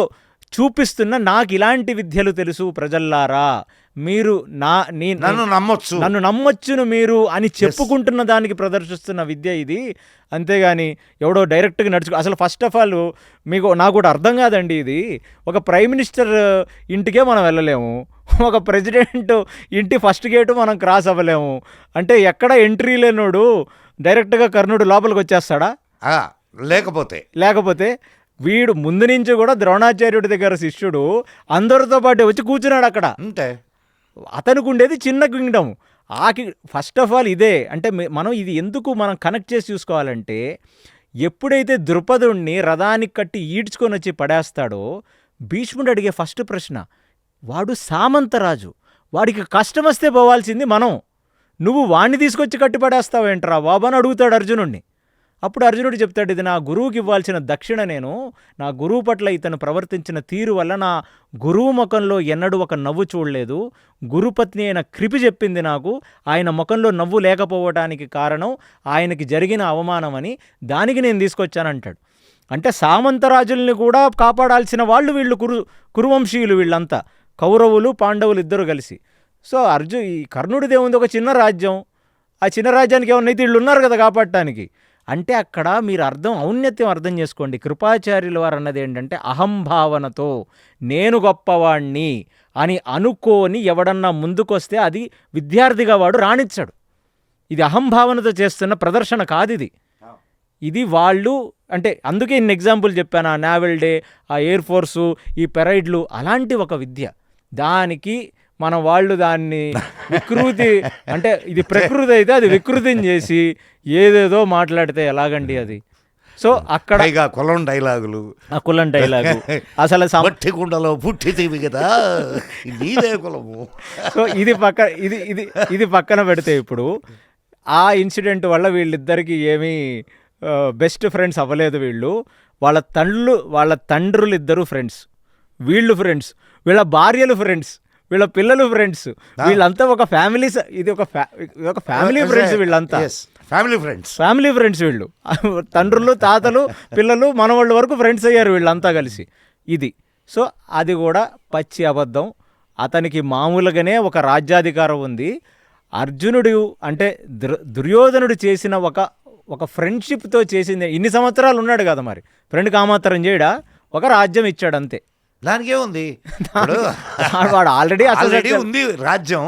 చూపిస్తున్న, నాకు ఇలాంటి విద్యలు తెలుసు ప్రజల్లారా, మీరు నన్ను నమ్మొచ్చును మీరు అని చెప్పుకుంటున్న దానికి ప్రదర్శిస్తున్న విద్య ఇది. అంతేగాని ఎవడో డైరెక్ట్గా అసలు ఫస్ట్ ఆఫ్ ఆల్ నాకు కూడా అర్థం కాదండి ఇది. ఒక ప్రైమ్ మినిస్టర్ ఇంటికే మనం వెళ్ళలేము, ఒక ప్రెసిడెంట్ ఇంటి ఫస్ట్ గేటు మనం క్రాస్ అవ్వలేము. అంటే ఎక్కడ ఎంట్రీ లేనోడు డైరెక్ట్గా కర్ణుడు లోపలికి వచ్చేస్తాడా? లేకపోతే వీడు ముందు నుంచి కూడా ద్రోణాచార్యుడి దగ్గర శిష్యుడు అందరితో పాటు వచ్చి కూర్చున్నాడు అక్కడ. అతనికి ఉండేది చిన్న కింగ్డమ్. ఫస్ట్ ఆఫ్ ఆల్ ఇదే. అంటే మనం ఇది ఎందుకు మనం కనెక్ట్ చేసి చూసుకోవాలంటే, ఎప్పుడైతే ద్రుపదుణ్ణి రథానికి కట్టి ఈడ్చుకొని వచ్చి పడేస్తాడో, భీష్ముడు అడిగే ఫస్ట్ ప్రశ్న, వాడు సామంతరాజు, వాడికి కష్టం వస్తే పోవాల్సింది మనం, నువ్వు వాణ్ణి తీసుకొచ్చి కట్టి పడేస్తావేంట్రా బాబు అని అడుగుతాడు అర్జునుడిని. అప్పుడు అర్జునుడు చెప్తాడు, ఇది నా గురువుకి ఇవ్వాల్సిన దక్షిణ, నా గురువు పట్ల ఇతను ప్రవర్తించిన తీరు వల్ల నా గురువు ముఖంలో ఎన్నడూ ఒక నవ్వు చూడలేదు. గురుపత్ని అయిన కృపి చెప్పింది నాకు, ఆయన ముఖంలో నవ్వు లేకపోవడానికి కారణం ఆయనకి జరిగిన అవమానం అని, దానికి నేను తీసుకొచ్చానంటాడు. అంటే సామంతరాజుల్ని కూడా కాపాడాల్సిన వాళ్ళు వీళ్ళు కురువంశీయులు. వీళ్ళంతా కౌరవులు పాండవులు ఇద్దరు కలిసి. సో ఈ కర్ణుడిది ఏముంది, ఒక చిన్న రాజ్యం. ఆ చిన్న రాజ్యానికి ఏమన్నా వీళ్ళు ఉన్నారు కదా కాపాడటానికి. అంటే అక్కడ మీరు ఔన్నత్యం అర్థం చేసుకోండి. కృపాచార్యుల వారు అన్నది ఏంటంటే అహంభావనతో నేను గొప్పవాణ్ణి అని అనుకోని ఎవడన్నా ముందుకొస్తే అది విద్యార్థిగా వాడు రాణించాడు. ఇది అహంభావనతో చేస్తున్న ప్రదర్శన కాదు ఇది వాళ్ళు అంటే అందుకే ఇన్ని ఎగ్జాంపుల్ చెప్పాను. ఆ నావల్ డే, ఆ ఎయిర్ ఫోర్సు, ఈ పెరైడ్లు అలాంటి ఒక విద్య. దానికి మన వాళ్ళు దాన్ని వికృతి అంటే ఇది ప్రకృతి అయితే అది వికృతిని చేసి ఏదేదో మాట్లాడితే ఎలాగండి అది. సో అక్కడ కులం డైలాగులు, ఆ కులం డైలాగు అసలు మట్టి కుండలో పుట్టితేవి కదా నీదే కులము. సో ఇది పక్కన పెడితే ఇప్పుడు ఆ ఇన్సిడెంట్ వల్ల వీళ్ళిద్దరికి ఏమీ బెస్ట్ ఫ్రెండ్స్ అవ్వలేదు. వీళ్ళు వాళ్ళ తండ్రులు ఇద్దరు ఫ్రెండ్స్, వీళ్ళు ఫ్రెండ్స్, వీళ్ళ భార్యలు ఫ్రెండ్స్, వీళ్ళ పిల్లలు ఫ్రెండ్స్, వీళ్ళంతా ఒక ఫ్యామిలీ. ఇది ఒక ఫ్యామిలీ ఫ్రెండ్స్ వీళ్ళంతా, ఫ్యామిలీ ఫ్రెండ్స్ వీళ్ళు. తండ్రులు, తాతలు, పిల్లలు, మనవాళ్ళ వరకు ఫ్రెండ్స్ అయ్యారు వీళ్ళంతా కలిసి. ఇది సో అది కూడా పచ్చి అబద్ధం. అతనికి మామూలుగానే ఒక రాజ్యాధికారం ఉంది. అర్జునుడు అంటే దుర్యోధనుడు చేసిన ఒక ఫ్రెండ్షిప్తో చేసింది. ఇన్ని సంవత్సరాలు ఉన్నాడు కదా, మరి ఫ్రెండ్కి ఆమాత్రం చేయడా, ఒక రాజ్యం ఇచ్చాడు అంతే. దానికే ఉంది, వాడు ఆల్రెడీ ఉంది రాజ్యం,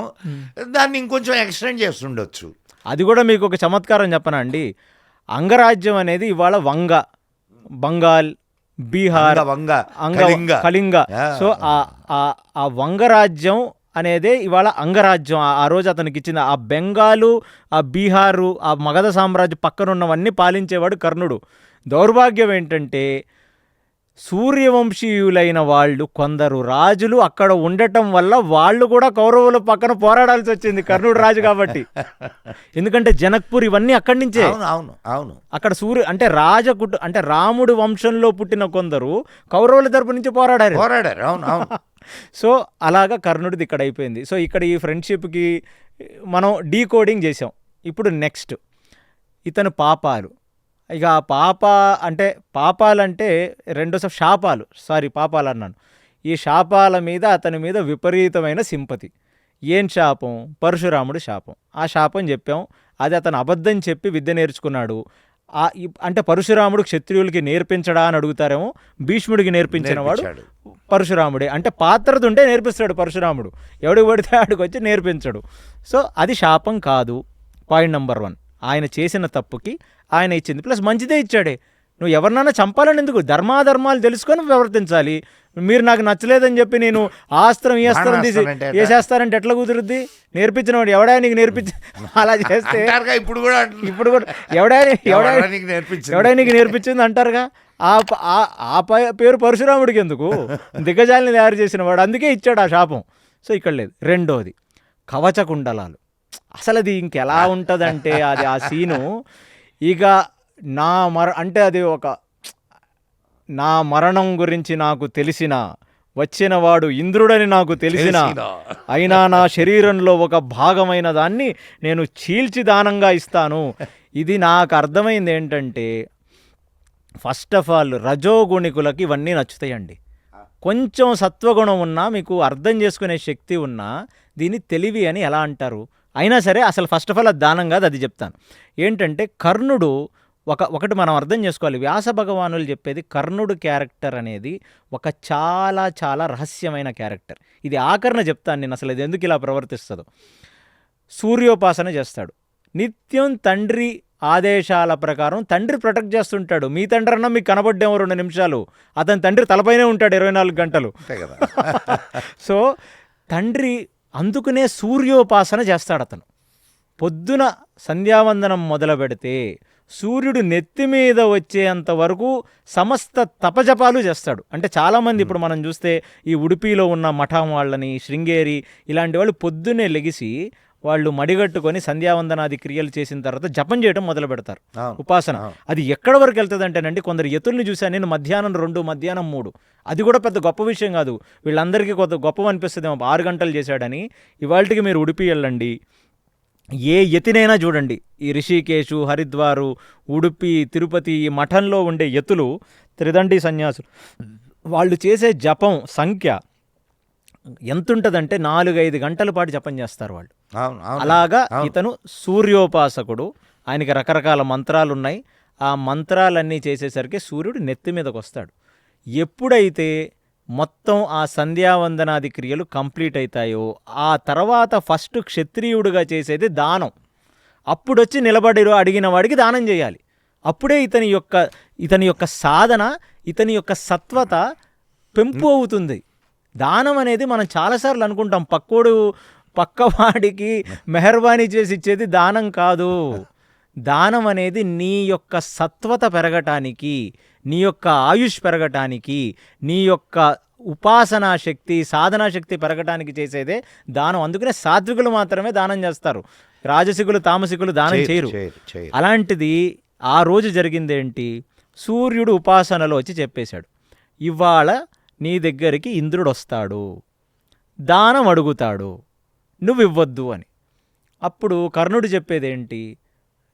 దాన్ని ఇంకొంచెం ఎక్స్టెండ్ చేస్తుండొచ్చు. అది కూడా మీకు ఒక చమత్కారం చెప్పనా అండి. అంగరాజ్యం అనేది ఇవాళ బంగాల్, బీహార్, కళింగ. సో ఆ వంగరాజ్యం అనేదే ఇవాళ అంగరాజ్యం. ఆ రోజు అతనికి ఇచ్చింది. ఆ బెంగాలు, ఆ బీహారు, ఆ మగధ సామ్రాజ్యం పక్కనున్నవన్నీ పాలించేవాడు కర్ణుడు. దౌర్భాగ్యం ఏంటంటే సూర్యవంశీయులైన వాళ్ళు కొందరు రాజులు అక్కడ ఉండటం వల్ల వాళ్ళు కూడా కౌరవుల పక్కన పోరాడాల్సి వచ్చింది, కర్ణుడు రాజు కాబట్టి. ఎందుకంటే జనక్పూర్ ఇవన్నీ అక్కడి నుంచే. అవును అక్కడ అంటే అంటే రాముడు వంశంలో పుట్టిన కొందరు కౌరవుల తరపు నుంచి పోరాడారు. అవును. సో అలాగా కర్ణుడిది ఇక్కడ అయిపోయింది. సో ఇక్కడ ఈ ఫ్రెండ్షిప్కి మనం డీకోడింగ్ చేసాం. ఇప్పుడు నెక్స్ట్ ఇతను పాపాలు. ఇక పాపాలంటే పాపాలు అన్నాను. ఈ శాపాల మీద అతని మీద విపరీతమైన సింపతి. ఏం శాపం? పరశురాముడు శాపం. ఆ శాపం చెప్పాం. అది అతను అబద్ధం చెప్పి విద్య నేర్చుకున్నాడు. అంటే పరశురాముడు క్షత్రియులకి నేర్పించడా అని అడుగుతారేమో. భీష్ముడికి నేర్పించిన వాడు పరశురాముడే. అంటే పాత్రత ఉంటే నేర్పిస్తాడు పరశురాముడు, ఎవడికి పడితే ఆడికి వచ్చి నేర్పించడు. సో అది శాపం కాదు. పాయింట్ నెంబర్ 1, ఆయన చేసిన తప్పుకి ఆయన ఇచ్చింది. ప్లస్ మంచిదే ఇచ్చాడే. నువ్వు ఎవరినైనా చంపాలని ఎందుకు? ధర్మాధర్మాలు తెలుసుకొని ప్రవర్తించాలి. మీరు నాకు నచ్చలేదని చెప్పి నేను ఆ అస్త్రం ఈ అస్త్రం తీసి వేసేస్తారంటే ఎట్లా కుదురుద్ది? నేర్పించిన వాడు ఎవడా నీకు నేర్పించి అలా చేస్తే ఇప్పుడు కూడా ఎవడా నీకు నేర్పించింది అంటారుగా. ఆ పేరు పరశురాముడికి ఎందుకు? దిగ్గజాలని తయారు చేసిన వాడు, అందుకే ఇచ్చాడు ఆ శాపం. సో ఇక్కడ లేదు. రెండోది కవచ కుండలాలు. అసలు అది ఇంకెలా ఉంటుందంటే అది ఆ సీను ఇక అంటే అది నా మరణం గురించి నాకు తెలిసిన వచ్చినవాడు ఇంద్రుడని నాకు తెలిసిన అయినా నా శరీరంలో ఒక భాగమైన దాన్ని నేను చీల్చి దానంగా ఇస్తాను. ఇది నాకు అర్థమైంది ఏంటంటే ఫస్ట్ ఆఫ్ ఆల్ రజోగుణికులకి ఇవన్నీ నచ్చుతాయండి. కొంచెం సత్వగుణం ఉన్నా, మీకు అర్థం చేసుకునే శక్తి ఉన్నా దీన్ని తెలివి అని ఎలా అంటారు? అయినా సరే అసలు ఫస్ట్ ఆఫ్ ఆల్ అది దానం కాదు, అది చెప్తాను. ఏంటంటే కర్ణుడు ఒకటి మనం అర్థం చేసుకోవాలి. వ్యాస భగవానులు చెప్పేది కర్ణుడు క్యారెక్టర్ అనేది ఒక చాలా చాలా రహస్యమైన క్యారెక్టర్. ఇది ఆఖరణ చెప్తాను నేను అసలు ఇది ఎందుకు ఇలా ప్రవర్తిస్తుందో. సూర్యోపాసన చేస్తాడు నిత్యం. తండ్రి ఆదేశాల ప్రకారం తండ్రి ప్రొటెక్ట్ చేస్తుంటాడు. మీ తండ్రి అన్నా మీకు కనబడ్డేమో 2 నిమిషాలు, అతని తండ్రి తలపైనే ఉంటాడు 24 గంటలు. సో తండ్రి అందుకనే సూర్యోపాసన చేస్తాడు అతను. పొద్దున సంధ్యావందనం మొదలు పెడితే సూర్యుడు నెత్తి మీద వచ్చేంత వరకు సమస్త తపజపాలు చేస్తాడు. అంటే చాలామంది ఇప్పుడు మనం చూస్తే ఈ ఉడిపిలో ఉన్న మఠం వాళ్ళని, శృంగేరి ఇలాంటి వాళ్ళు పొద్దున్నే లెగిసి వాళ్ళు మడిగట్టుకొని సంధ్యావందనాది క్రియలు చేసిన తర్వాత జపం చేయడం మొదలు పెడతారు, ఉపాసన. అది ఎక్కడ వరకు వెళ్తుంది అంటేనండి, కొందరు యతుల్ని చూశాను నేను, మధ్యాహ్నం 2, మధ్యాహ్నం 3. అది కూడా పెద్ద గొప్ప విషయం కాదు. వీళ్ళందరికీ కొంత గొప్ప అనిపిస్తుందేమో 6 గంటలు చేశాడని. ఇవాళకి మీరు ఉడిపి వెళ్ళండి, ఏ యతినైనా చూడండి, ఈ రిషికేశు, హరిద్వారు, ఉడుపి, తిరుపతి ఈ మఠంలో ఉండే యతులు, త్రిదండి సన్యాసులు, వాళ్ళు చేసే జపం సంఖ్య ఎంత ఉంటుందంటే 4-5 గంటల పాటు జపం చేస్తారు వాళ్ళు. అవును, అవును, అలాగా అవును. ఇతను సూర్యోపాసకుడు. ఆయనకి రకరకాల మంత్రాలు ఉన్నాయి. ఆ మంత్రాలన్నీ చేసేసరికి సూర్యుడు నెత్తి మీదకి వస్తాడు. ఎప్పుడైతే మొత్తం ఆ సంధ్యావందనాది క్రియలు కంప్లీట్ అవుతాయో ఆ తర్వాత ఫస్ట్ క్షత్రియుడిగా చేసేది దానం. అప్పుడొచ్చి నిలబడి అడిగిన వాడికి దానం చేయాలి. అప్పుడే ఇతని యొక్క సాధన, ఇతని యొక్క సత్వత పెంపు అవుతుంది. దానం అనేది మనం చాలాసార్లు అనుకుంటాం, పక్కవాడికి మెహర్బానీ చేసి ఇచ్చేది దానం కాదు. దానం అనేది నీ యొక్క సత్వత పెరగటానికి, నీ యొక్క ఆయుష్ పెరగటానికి, నీ యొక్క ఉపాసనా శక్తి, సాధనా శక్తి పెరగటానికి చేసేదే దానం. అందుకనే సాత్వికులు మాత్రమే దానం చేస్తారు, రాజసికులు తామసికులు దానం చేయరు. అలాంటిది ఆ రోజు జరిగిందేంటి, సూర్యుడు ఉపాసనలో వచ్చి చెప్పేశాడు, ఇవాళ నీ దగ్గరికి ఇంద్రుడు వస్తాడు, దానం అడుగుతాడు, నువ్వు ఇవ్వద్దు అని. అప్పుడు కర్ణుడు చెప్పేదేంటి,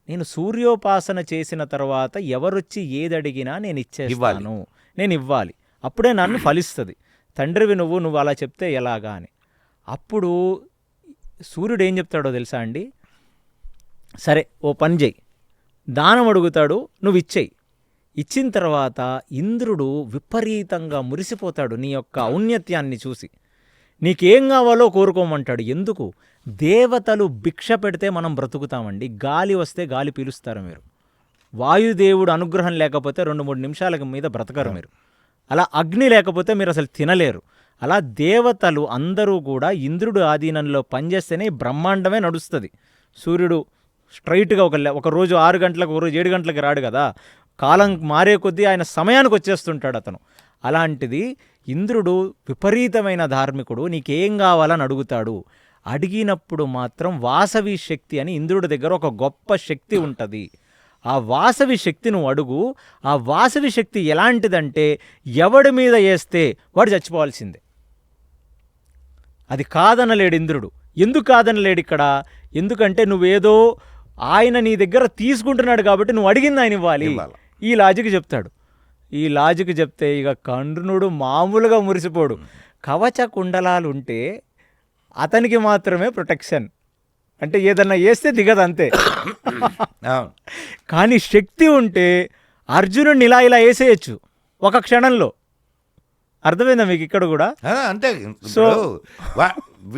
నేను సూర్యోపాసన చేసిన తర్వాత ఎవరొచ్చి ఏది అడిగినా నేను ఇచ్చేస్తాను, నేను ఇవ్వాలి, అప్పుడే నన్ను ఫలిస్తుంది. తండ్రివి నువ్వు అలా చెప్తే ఎలాగా అని. అప్పుడు సూర్యుడు ఏం చెప్తాడో తెలుసా అండి, సరే ఓ పని చేయి, దానం అడుగుతాడు, నువ్వు ఇచ్చేయి. ఇచ్చిన తర్వాత ఇంద్రుడు విపరీతంగా మురిసిపోతాడు నీ యొక్క ఔన్నత్యాన్ని చూసి. నీకేం కావాలో కోరుకోమంటాడు. ఎందుకు? దేవతలు భిక్ష పెడితే మనం బ్రతుకుతామండి. గాలి వస్తే గాలి పీలుస్తారు మీరు, వాయుదేవుడు అనుగ్రహం లేకపోతే 2-3 నిమిషాల మీద బ్రతకరు మీరు, అలా అగ్ని లేకపోతే మీరు అసలు తినలేరు. అలా దేవతలు అందరూ కూడా ఇంద్రుడు ఆధీనంలో పనిచేస్తేనే బ్రహ్మాండమే నడుస్తుంది. సూర్యుడు స్ట్రైట్గా ఒక రోజు 6 గంటలకు, ఒక రోజు 7 గంటలకు రాడు కదా, కాలం మారే కొద్దీ ఆయన సమయానికి వచ్చేస్తుంటాడు అతను. అలాంటిది ఇంద్రుడు విపరీతమైన ధార్మికుడు, నీకేం కావాలని అడుగుతాడు. అడిగినప్పుడు మాత్రం వాసవి శక్తి అని ఇంద్రుడి దగ్గర ఒక గొప్ప శక్తి ఉంటుంది. ఆ వాసవి శక్తి నువ్వు అడుగు. ఆ వాసవి శక్తి ఎలాంటిదంటే ఎవడి మీద వేస్తే వాడు చచ్చిపోవాల్సిందే. అది కాదనలేడు ఇంద్రుడు. ఎందుకు కాదనలేడు ఇక్కడ? ఎందుకంటే నువ్వేదో ఆయన నీ దగ్గర తీసుకుంటున్నాడు కాబట్టి నువ్వు అడిగింది ఆయన ఇవ్వాలి. ఈ లాజిక్ చెప్తాడు. ఈ లాజిక్ చెప్తే ఇక కర్ణుడు మామూలుగా మురిసిపోడు. కవచ కుండలాలు ఉంటే అతనికి మాత్రమే ప్రొటెక్షన్, అంటే ఏదన్నా వేస్తే దిగదు అంతే. కానీ శక్తి ఉంటే అర్జునుడిని ఇలా వేసేయచ్చు ఒక క్షణంలో. అర్థమైందా మీకు ఇక్కడ కూడా? అంతే. సో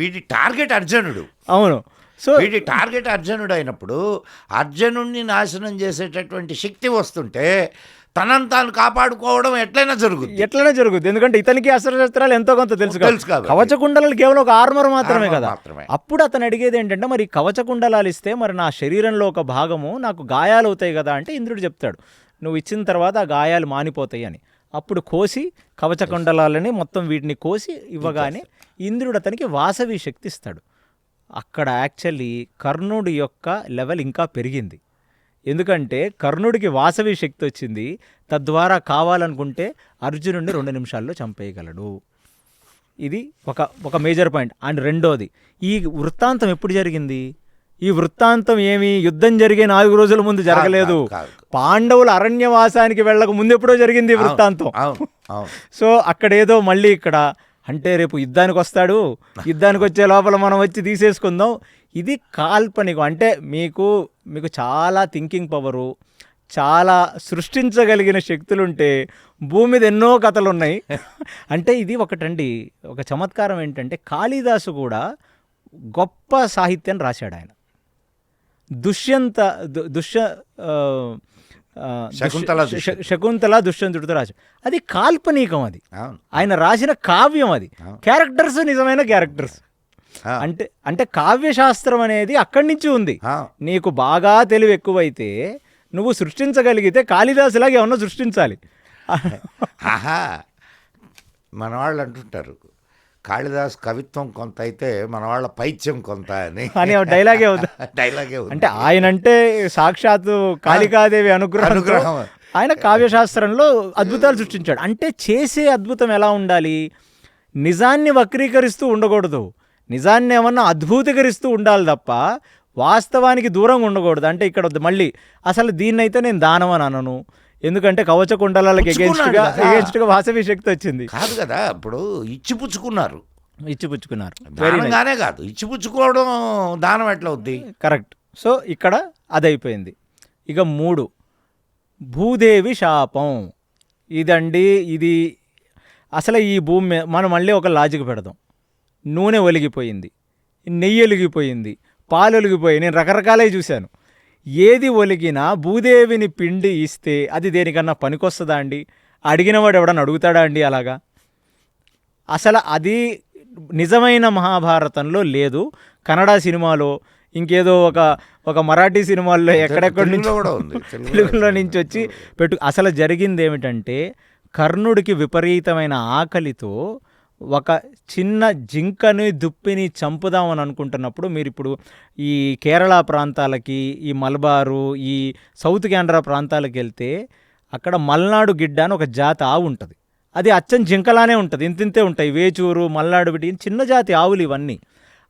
వీడి టార్గెట్ అర్జునుడు. అవును. సో వీడి టార్గెట్ అర్జునుడు అయినప్పుడు అర్జునుడిని నాశనం చేసేటటువంటి శక్తి వస్తుంటే తనను తాను కాపాడుకోవడం ఎట్లయినా జరుగుతుంది. ఎందుకంటే ఇతనికి అస్త్రశస్త్రాలు ఎంతో కొంత తెలుసు. కవచ కుండలాలు కేవలం ఒక ఆర్మర్ మాత్రమే కదా. అప్పుడు అతను అడిగేది ఏంటంటే, మరి కవచ కుండలాలు ఇస్తే మరి నా శరీరంలో ఒక భాగము నాకు గాయాలు అవుతాయి కదా అంటే, ఇంద్రుడు చెప్తాడు నువ్వు ఇచ్చిన తర్వాత ఆ గాయాలు మానిపోతాయి అని. అప్పుడు కోసి కవచ కుండలాలని మొత్తం వీటిని కోసి ఇవ్వగానే ఇంద్రుడు అతనికి వాసవి శక్తి ఇస్తాడు. అక్కడ యాక్చువల్లీ కర్ణుడి యొక్క లెవెల్ ఇంకా పెరిగింది. ఎందుకంటే కర్ణుడికి వాసవి శక్తి వచ్చింది. తద్వారా కావాలనుకుంటే అర్జునుడిని 2 నిమిషాల్లో చంపేయగలడు. ఇది ఒక మేజర్ పాయింట్. అండ్ రెండోది, ఈ వృత్తాంతం ఎప్పుడు జరిగింది? ఈ వృత్తాంతం ఏమి యుద్ధం జరిగే 4 రోజుల ముందు జరగలేదు. పాండవులు అరణ్యవాసానికి వెళ్ళక ముందు ఎప్పుడో జరిగింది ఈ వృత్తాంతం. సో అక్కడేదో మళ్ళీ ఇక్కడ అంటే రేపు యుద్ధానికి వస్తాడు, యుద్ధానికి వచ్చే లోపల మనం వచ్చి తీసేసుకుందాం, ఇది కాల్పనికం. అంటే మీకు చాలా థింకింగ్ పవరు, చాలా సృష్టించగలిగిన శక్తులుంటే భూమి మీద ఎన్నో కథలు ఉన్నాయి. అంటే ఇది ఒకటండి, ఒక చమత్కారం ఏంటంటే కాళిదాసు కూడా గొప్ప సాహిత్యాన్ని రాశాడు. ఆయన శకుంతల దుష్యంతుడితో రాశాడు. అది కాల్పనికం, అది ఆయన రాసిన కావ్యం, అది క్యారెక్టర్స్ నిజమైన క్యారెక్టర్స్. అంటే కావ్యశాస్త్రం అనేది అక్కడి నుంచి ఉంది. నీకు బాగా తెలివి ఎక్కువైతే నువ్వు సృష్టించగలిగితే కాళిదాసులాగా ఏమన్నా సృష్టించాలి. మన వాళ్ళు అంటుంటారు కాళిదాస్ కవిత్వం కొంత అయితే మన వాళ్ళ పైత్యం కొంత అని డైలాగే అంటే ఆయన అంటే సాక్షాత్తు కాళికాదేవి అనుగ్రహం. ఆయన కావ్యశాస్త్రంలో అద్భుతాలు సృష్టించాడు. అంటే చేసే అద్భుతం ఎలా ఉండాలి? నిజాన్ని వక్రీకరిస్తూ ఉండకూడదు, నిజాన్ని ఏమన్నా అద్భుతీకరిస్తూ ఉండాలి తప్ప వాస్తవానికి దూరంగా ఉండకూడదు. అంటే ఇక్కడ మళ్ళీ అసలు దీన్నైతే నేను దానం అని అనను, ఎందుకంటే కవచ కుండలాలకు ఎగెన్స్ట్గా వాసవి శక్తి వచ్చింది కాదు కదా. ఇప్పుడు ఇచ్చిపుచ్చుకున్నారు, ఇచ్చిపుచ్చుకున్నారు. వెరీ నైస్, దానంగానే కాదు, ఇచ్చిపుచ్చుకోవడం దానం ఎట్లా అవుద్ది? కరెక్ట్. సో ఇక్కడ అదైపోయింది. ఇక 3 భూదేవి శాపం. ఇదండి, ఇది అసలు ఈ భూమి మనం మళ్ళీ ఒక లాజిక్ పెడదాం. నూనె ఒలిగిపోయింది, నెయ్యి ఒలిగిపోయింది, పాలు ఒలిగిపోయి, నేను రకరకాలే చూశాను. ఏది ఒలిగినా భూదేవిని పిండి ఇస్తే అది దేనికన్నా పనికొస్తుందా అండి? అడిగినవాడు ఎవడన్నా అడుగుతాడా అండి అలాగా? అసలు అది నిజమైన మహాభారతంలో లేదు. కన్నడ సినిమాలో, ఇంకేదో ఒక మరాఠీ సినిమాల్లో ఎక్కడెక్కడి నుంచి తెలుగులో కూడా ఉంది. తెలుగులో నుంచి వచ్చి అసలు జరిగింది ఏమిటంటే, కర్ణుడికి విపరీతమైన ఆకలితో ఒక చిన్న జింకని దుప్పిని చంపుదామని అనుకుంటున్నప్పుడు, మీరు ఇప్పుడు ఈ కేరళ ప్రాంతాలకి, ఈ మలబారు, ఈ సౌత్ కేంద్ర ప్రాంతాలకు వెళ్తే అక్కడ మల్నాడు గిడ్డ అని ఒక జాతి ఆవు ఉంటుంది. అది అచ్చం జింకలానే ఉంటుంది, ఇంతింతే ఉంటాయి. వేచూరు, మల్నాడు బిడ్డ, చిన్న జాతి ఆవులు ఇవన్నీ.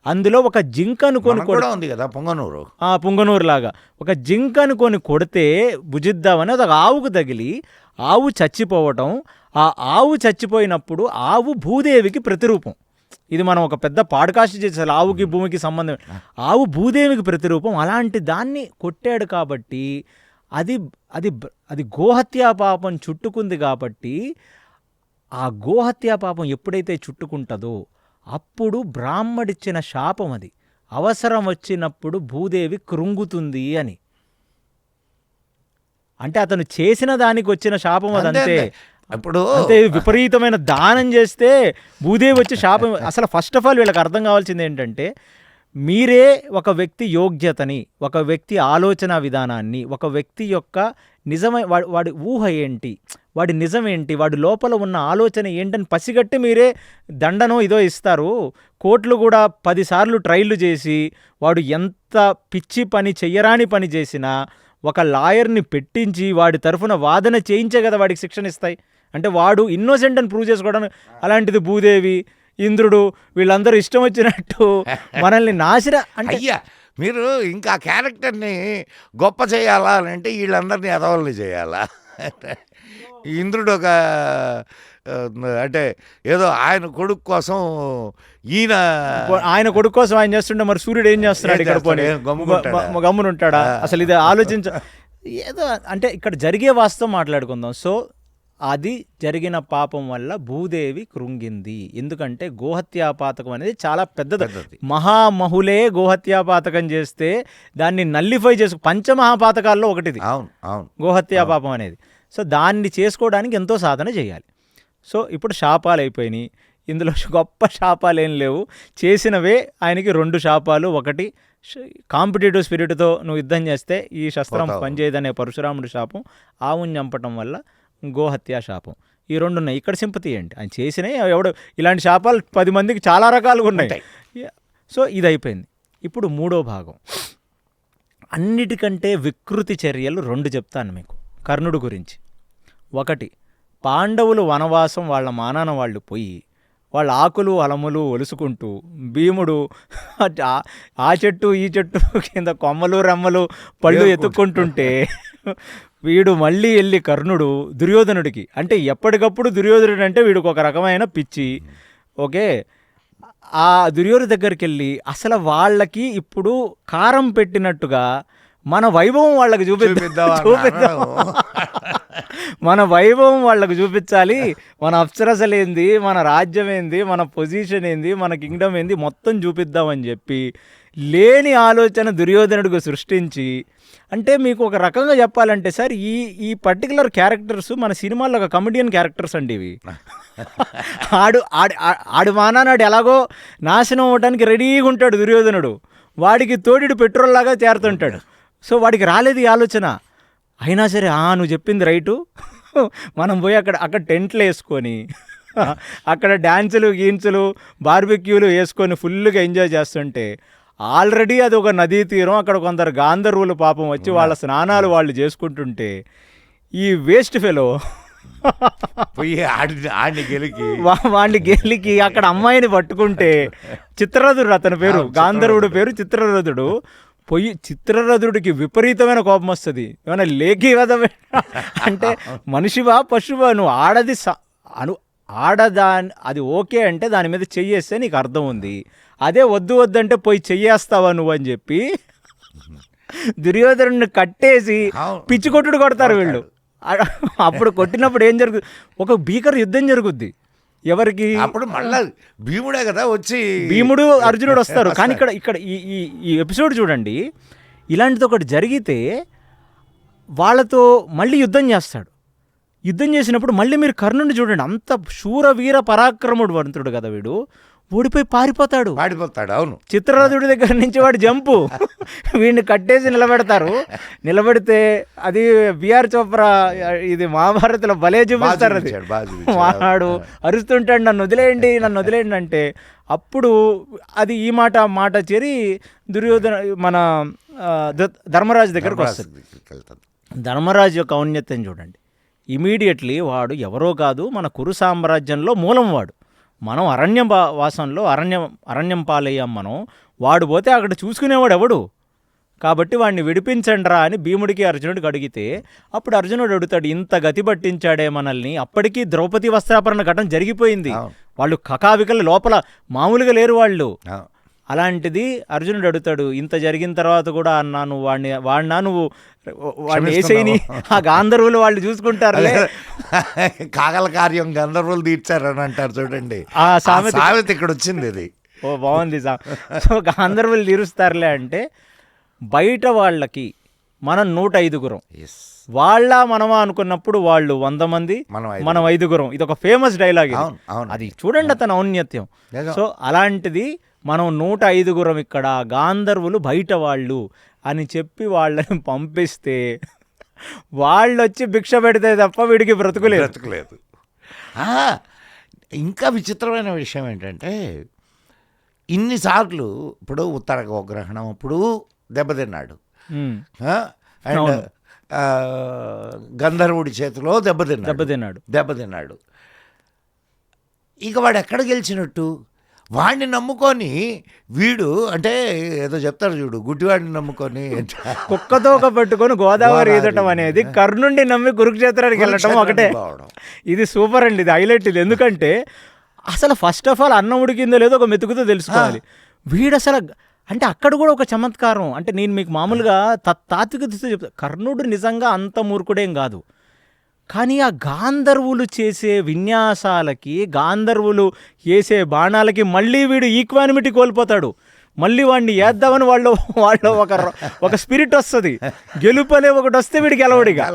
అందులో ఒక జింకను కొని కూడా ఉంది కదా పొంగనూరు, పుంగనూరు లాగా ఒక జింకను కొని కొడితే భుజిద్దామని అది ఒక ఆవుకు తగిలి ఆవు చచ్చిపోవటం. ఆ ఆవు చచ్చిపోయినప్పుడు ఆవు భూదేవికి ప్రతిరూపం. ఇది మనం ఒక పెద్ద పాడ్కాస్ట్ చేసాలి, ఆవుకి భూమికి సంబంధం. ఆవు భూదేవికి ప్రతిరూపం. అలాంటి దాన్ని కొట్టాడు కాబట్టి అది అది అది గోహత్యా పాపం చుట్టుకుంది. కాబట్టి ఆ గోహత్యా పాపం ఎప్పుడైతే చుట్టుకుంటుందో అప్పుడు బ్రాహ్మడిచ్చిన శాపం అది. అవసరం వచ్చినప్పుడు భూదేవి కృంగుతుంది అని. అంటే అతను చేసిన దానికి వచ్చిన శాపం అదంతే. ఇప్పుడు అంటే విపరీతమైన దానం చేస్తే భూదేవి వచ్చి శాపం. అసలు ఫస్ట్ ఆఫ్ ఆల్ వీళ్ళకి అర్థం కావాల్సింది ఏంటంటే, మీరే ఒక వ్యక్తి యోగ్యతని, ఒక వ్యక్తి ఆలోచన విధానాన్ని, ఒక వ్యక్తి యొక్క నిజమై వాడి ఊహ ఏంటి, వాడి నిజం ఏంటి, వాడి లోపల ఉన్న ఆలోచన ఏంటని పసిగట్టి మీరే దండనో ఇదో ఇస్తారు. కోర్టులు కూడా 10 సార్లు ట్రయల్లు చేసి వాడు ఎంత పిచ్చి పని చెయ్యరాని పని చేసినా ఒక లాయర్ని పెట్టించి వాడి తరఫున వాదన చేయించే కదా వాడికి శిక్షణ ఇస్తాయి. అంటే వాడు ఇన్నోసెంట్ అని ప్రూవ్ చేసుకోవడానికి. అలాంటిది భూదేవి, ఇంద్రుడు, వీళ్ళందరూ ఇష్టం వచ్చినట్టు మనల్ని అంటే అయ్యా, మీరు ఇంకా క్యారెక్టర్ని గొప్ప చేయాలా అని అంటే వీళ్ళందరినీ ఎదవల్ని చేయాలా? ఇంద్రుడు ఒక అంటే ఏదో ఆయన కొడుకు కోసం ఆయన కొడుకు కోసం ఆయన చేస్తుంటే మరి సూర్యుడు ఏం చేస్తున్నాడు ఇక్కడ? పోనీ గమ్మునుంటాడా? అసలు ఇది ఏదో అంటే ఇక్కడ జరిగే వాస్తవం మాట్లాడుకుందాం. సో అది జరిగిన పాపం వల్ల భూదేవి కృంగింది. ఎందుకంటే గోహత్యాపాతకం అనేది చాలా పెద్దది. మహామహులే గోహత్యాపాతకం చేస్తే దాన్ని నల్లిఫై పంచమహాపాతకాల్లో ఒకటిది గోహత్యాపాపం అనేది. సో దాన్ని చేసుకోవడానికి ఎంతో సాధన చేయాలి. సో ఇప్పుడు శాపాలు అయిపోయినాయి. ఇందులో గొప్ప శాపాలు ఏం లేవు. చేసినవే ఆయనకి 2 శాపాలు. ఒకటి, కాంపిటేటివ్ స్పిరిట్తో నువ్వు యుద్ధం చేస్తే ఈ శస్త్రం పనిచేయదనే పరశురాముడి శాపం, ఆవుని చంపటం వల్ల గోహత్యా శాపం. ఈ 2 ఉన్నాయి. ఇక్కడ సింపతి ఏంటి? ఆయన చేసినవి ఎవడు ఇలాంటి శాపాలు 10 మందికి చాలా రకాలుగా ఉన్నాయి. సో ఇది అయిపోయింది. ఇప్పుడు 3వ భాగం. అన్నిటికంటే వికృతి చర్యలు 2 చెప్తాను మీకు కర్ణుడు గురించి. ఒకటి, పాండవులు వనవాసం వాళ్ళ మానాన వాళ్ళు పోయి వాళ్ళ ఆకులు అలములు ఒలుసుకుంటూ భీముడు ఆ చెట్టు ఈ చెట్టు కింద కొమ్మలు రెమ్మలు పళ్ళు ఎత్తుక్కుంటుంటే వీడు మళ్ళీ వెళ్ళి కర్ణుడు దుర్యోధనుడికి, అంటే ఎప్పటికప్పుడు దుర్యోధనుడు అంటే వీడికి ఒక రకమైన పిచ్చి. ఓకే, ఆ దుర్యోధను దగ్గరికి వెళ్ళి అసలు వాళ్ళకి ఇప్పుడు కారం పెట్టినట్టుగా మన వైభవం వాళ్ళకి చూపిద్దాం, మన వైభవం వాళ్ళకి చూపించాలి. మన అప్సరసలు ఏంది, మన రాజ్యం ఏంది, మన పొజిషన్ ఏంది, మన కింగ్డమ్ ఏంది మొత్తం చూపిద్దామని చెప్పి లేని ఆలోచన దుర్యోధనుడికి సృష్టించి, అంటే మీకు ఒక రకంగా చెప్పాలంటే సార్, ఈ పర్టికులర్ క్యారెక్టర్స్ మన సినిమాల్లో ఒక కమెడియన్ క్యారెక్టర్స్ అండి ఇవి. ఆడు మానాడు ఎలాగో నాశనం అవ్వడానికి రెడీగా ఉంటాడు దుర్యోధనుడు, వాడికి తోడిడు పెట్రోల్ లాగా చేరుతుంటాడు. సో వాడికి రాలేదు ఈ ఆలోచన. అయినా సరే నువ్వు చెప్పింది రైటు, మనం పోయి అక్కడ టెంట్లు వేసుకొని అక్కడ డ్యాన్సులు గీన్సులు బార్బిక్యూలు వేసుకొని ఫుల్గా ఎంజాయ్ చేస్తుంటే, ఆల్రెడీ అది ఒక నదీ తీరం, అక్కడ కొందరు గాంధర్వులు పాపం వచ్చి వాళ్ళ స్నానాలు వాళ్ళు చేసుకుంటుంటే ఈ వేస్ట్ ఫెలో వాడిని గెలికి అక్కడ అమ్మాయిని పట్టుకుంటే, చిత్రరథుడు అతని పేరు, గాంధర్వుడు పేరు చిత్రరథుడు, పోయి చిత్రరథుడికి విపరీతమైన కోపం వస్తుంది. ఏమైనా లేఖి వదవే అంటే మనిషివా పశువా, నువ్వు అది ఓకే అంటే దాని మీద చెయ్యేస్తే నీకు అర్థం ఉంది, అదే వద్దు వద్దంటే పోయి చెయ్యేస్తావా నువ్వు అని చెప్పి దుర్యోధనుడిని కట్టేసి పిచ్చి కొట్టుడు కొడతారు వీళ్ళు. అప్పుడు కొట్టినప్పుడు ఏం జరుగుతుంది, ఒక భీకర యుద్ధం జరుగుద్ది. ఎవరికి? అప్పుడు మళ్ళా భీముడే కదా వచ్చి, భీముడు అర్జునుడు వస్తారు. కానీ ఇక్కడ ఇక్కడ ఈ ఎపిసోడ్ చూడండి, ఇలాంటిది ఒకటి జరిగితే వాళ్ళతో మళ్ళీ యుద్ధం చేస్తాడు. యుద్ధం చేసినప్పుడు మళ్ళీ మీరు కర్ణుడిని చూడండి, అంత శూరవీర పరాక్రముడు వంతుడు కదా వీడు, ఓడిపోయి పారిపోతాడు. అవును. చిత్రరథుడి దగ్గర నుంచి వాడు జంపు, వీడిని కట్టేసి నిలబెడతారు. నిలబెడితే అది బిఆర్ చోప్రా ఇది మహాభారత్లో భలే చూపిస్తారు. అది వాడు అరుస్తుంటాడు, నన్ను వదిలేయండి నన్ను వదిలేయండి అంటే, అప్పుడు అది ఈ మాట చేరి దుర్యోధన మన ధర్మరాజు దగ్గరకు వస్తుంది. ధర్మరాజు యొక్క ఔన్నత్యం చూడండి. ఇమీడియట్లీ వాడు ఎవరో కాదు, మన కురు సామ్రాజ్యంలో మూలం వాడు. మనం వాసంలో అరణ్యం పాలయ్యాం మనం. వాడు పోతే అక్కడ చూసుకునేవాడు ఎవడు, కాబట్టి వాడిని విడిపించండిరా అని భీముడికి అర్జునుడికి అడిగితే, అప్పుడు అర్జునుడు అడుగుతాడు, ఇంత గతి పట్టించాడే మనల్ని. అప్పటికీ ద్రౌపది వస్త్రాపరణ ఘటన జరిగిపోయింది, వాళ్ళు కకావికలు లోపల మామూలుగా లేరు వాళ్ళు. అలాంటిది అర్జునుడు అడుగుతాడు, ఇంత జరిగిన తర్వాత కూడా అన్నా నువ్వు వాడిని వేసేయని, ఆ గాంధర్వులు వాళ్ళు చూసుకుంటారులే. కాగల కార్యం గంధర్వులు తీర్చారని అంటారు చూడండి, ఆ సామెత ఇక్కడ వచ్చింది. ఇది బాగుంది. సో గాంధర్వులు తీరుస్తారులే అంటే, బయట వాళ్ళకి మనం 105 వాళ్ళ మనమా అనుకున్నప్పుడు వాళ్ళు 100 మంది, మనం 5. ఇది ఒక ఫేమస్ డైలాగ్. అది చూడండి అతని ఔన్నత్యం. సో అలాంటిది మనం 105 ఇక్కడ, గాంధర్వులు బయట వాళ్ళు అని చెప్పి వాళ్ళని పంపిస్తే వాళ్ళు వచ్చి భిక్ష పెడితే తప్ప వీడికి బ్రతుకులేదు. ఇంకా విచిత్రమైన విషయం ఏంటంటే, ఇన్నిసార్లు ఇప్పుడు ఉత్తర గోగ్రహణం అప్పుడు దెబ్బతిన్నాడు, అండ్ గంధర్వుడి చేతిలో దెబ్బతిన్నాడు. ఇక వాడు ఎక్కడ గెలిచినట్టు? వాడిని నమ్ముకొని వీడు, అంటే ఏదో చెప్తారు చూడు, గుడ్డివాడిని నమ్ముకొని కుక్కతోక పట్టుకొని గోదావరి ఈదటం అనేది, కర్ణుడిని నమ్మి కురుక్షేత్రానికి వెళ్ళటం ఒకటే. ఇది సూపర్ అండి, ఇది హైలైట్. ఇది ఎందుకంటే అసలు ఫస్ట్ ఆఫ్ ఆల్ అన్నం ఉడికిందో లేదో ఒక మెతుకుతో తెలుసుకోవాలి. వీడు అసలు అంటే అక్కడ కూడా ఒక చమత్కారం. అంటే నేను మీకు మామూలుగా తాత్విక దృష్టితో చెప్తాను, కర్ణుడు నిజంగా అంత మూర్ఖుడేం కాదు, కానీ ఆ గాంధర్వులు చేసే విన్యాసాలకి, గాంధర్వులు వేసే బాణాలకి మళ్ళీ వీడు ఈక్వానిమిటీ కోల్పోతాడు. మళ్ళీ వాడిని వేద్దామని వాళ్ళు ఒక స్పిరిట్ వస్తుంది, గెలుపలే ఒకటి వస్తే వీడు గెలవడిగా.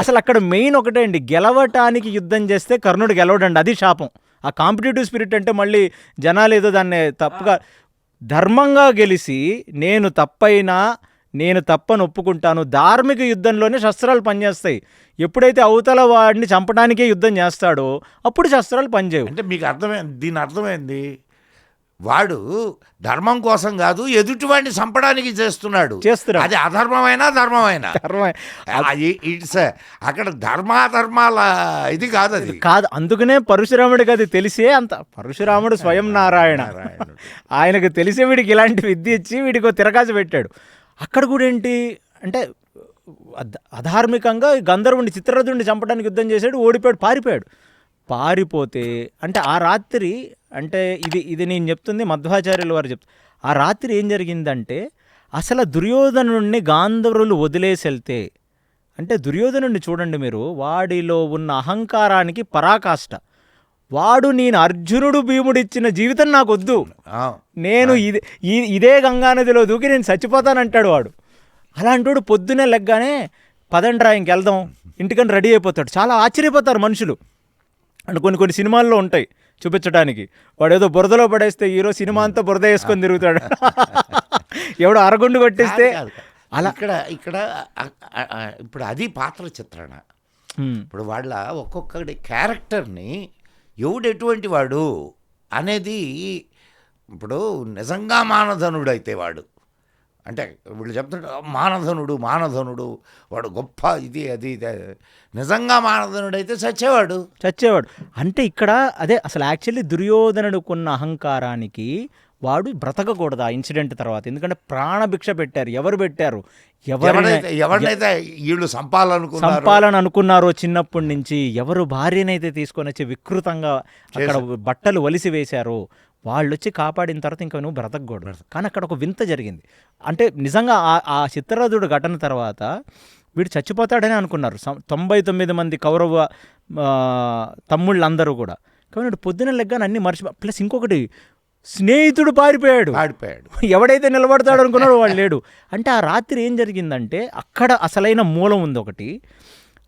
అసలు అక్కడ మెయిన్ ఒకటే అండి, గెలవటానికి యుద్ధం చేస్తే కర్ణుడు గెలవడండి, అది శాపం. ఆ కాంపిటేటివ్ స్పిరిట్ అంటే మళ్ళీ జనాలు ఏదో దాన్ని తప్పుగా, ధర్మంగా గెలిచి నేను తప్పని ఒప్పుకుంటాను. ధార్మిక యుద్ధంలోనే శస్త్రాలు పనిచేస్తాయి. ఎప్పుడైతే అవతల వాడిని చంపడానికే యుద్ధం చేస్తాడో అప్పుడు శస్త్రాలు పనిచేయవు. అంటే మీకు దీని అర్థమైంది, వాడు ధర్మం కోసం కాదు, ఎదుటివాడిని చంపడానికి చేస్తున్నాడు. అది అధర్మమైనా ధర్మమైనా ఇట్స్ అక్కడ ధర్మాధర్మాల ఇది కాదు, అది కాదు. అందుకనే పరశురాముడికి అది తెలిసే అంత, పరశురాముడు స్వయం నారాయణ, ఆయనకు తెలిసే వీడికి ఇలాంటి విద్య ఇచ్చి వీడికి తిరగాసి పెట్టాడు. అక్కడ కూడా ఏంటి అంటే అధార్మికంగా గంధర్వుడిని, చిత్రరథుడిని చంపడానికి యుద్ధం చేశాడు, ఓడిపోయాడు. పారిపోతే అంటే ఆ రాత్రి, అంటే ఇది నేను చెప్తుంది మధ్వాచార్యుల వారు చెప్తారు, ఆ రాత్రి ఏం జరిగిందంటే అసలు దుర్యోధనుడిని గాంధర్వులు వదిలేసి వెళ్తే, అంటే దుర్యోధనుడిని చూడండి మీరు, వాడిలో ఉన్న అహంకారానికి పరాకాష్ట. వాడు నేను అర్జునుడు భీముడు ఇచ్చిన జీవితం నాకు వద్దు, నేను ఇదే గంగానదిలో దూకి నేను చచ్చిపోతానంటాడు వాడు. అలాంటి పొద్దునే లెగ్గానే పదండ్రా ఇంకెళ్దాం ఇంటికని రెడీ అయిపోతాడు. చాలా ఆశ్చర్యపోతారు మనుషులు. అంటే కొన్ని సినిమాల్లో ఉంటాయి చూపించడానికి, వాడు ఏదో బురదలో పడేస్తే హీరో సినిమా అంతా బురద వేసుకొని తిరుగుతాడు, ఎవడో అరగుండు కొట్టిస్తే అలా. ఇక్కడ ఇప్పుడు అది పాత్ర చిత్రణ. ఇప్పుడు వాళ్ళ ఒక్కొక్కడి క్యారెక్టర్ని ఎవడు ఎటువంటి వాడు అనేది, ఇప్పుడు నిజంగా మానధనుడు అయితే వాడు, అంటే వీళ్ళు చెప్తుంటే మానధనుడు వాడు గొప్ప ఇది అది నిజంగా మానధనుడు అయితే చచ్చేవాడు. అంటే ఇక్కడ అదే అసలు యాక్చువల్లీ దుర్యోధనుడుకున్న అహంకారానికి వాడు బ్రతకకూడదు ఆ ఇన్సిడెంట్ తర్వాత. ఎందుకంటే ప్రాణభిక్ష పెట్టారు. ఎవరు పెట్టారు? ఎవరైనా ఎవరినైతే వీళ్ళు సంపాలని అనుకున్నారో చిన్నప్పటి నుంచి, ఎవరు భార్యనైతే తీసుకొని వచ్చి వికృతంగా అక్కడ బట్టలు వలిసి వేశారో వాళ్ళు వచ్చి కాపాడిన తర్వాత ఇంకా నువ్వు బ్రతకూడదు. కానీ అక్కడ ఒక వింత జరిగింది. అంటే నిజంగా ఆ చిత్రరథుడు ఘటన తర్వాత వీడు చచ్చిపోతాడని అనుకున్నారు 99 మంది కౌరవ తమ్ముళ్ళందరూ కూడా. కాబట్టి పొద్దున లెగ్గానే అన్ని ప్లస్ ఇంకొకటి, స్నేహితుడు పారిపోయాడు. ఎవడైతే నిలబడతాడు అనుకున్నాడో వాడు లేడు. అంటే ఆ రాత్రి ఏం జరిగిందంటే అక్కడ అసలైన మూలం ఉంది ఒకటి.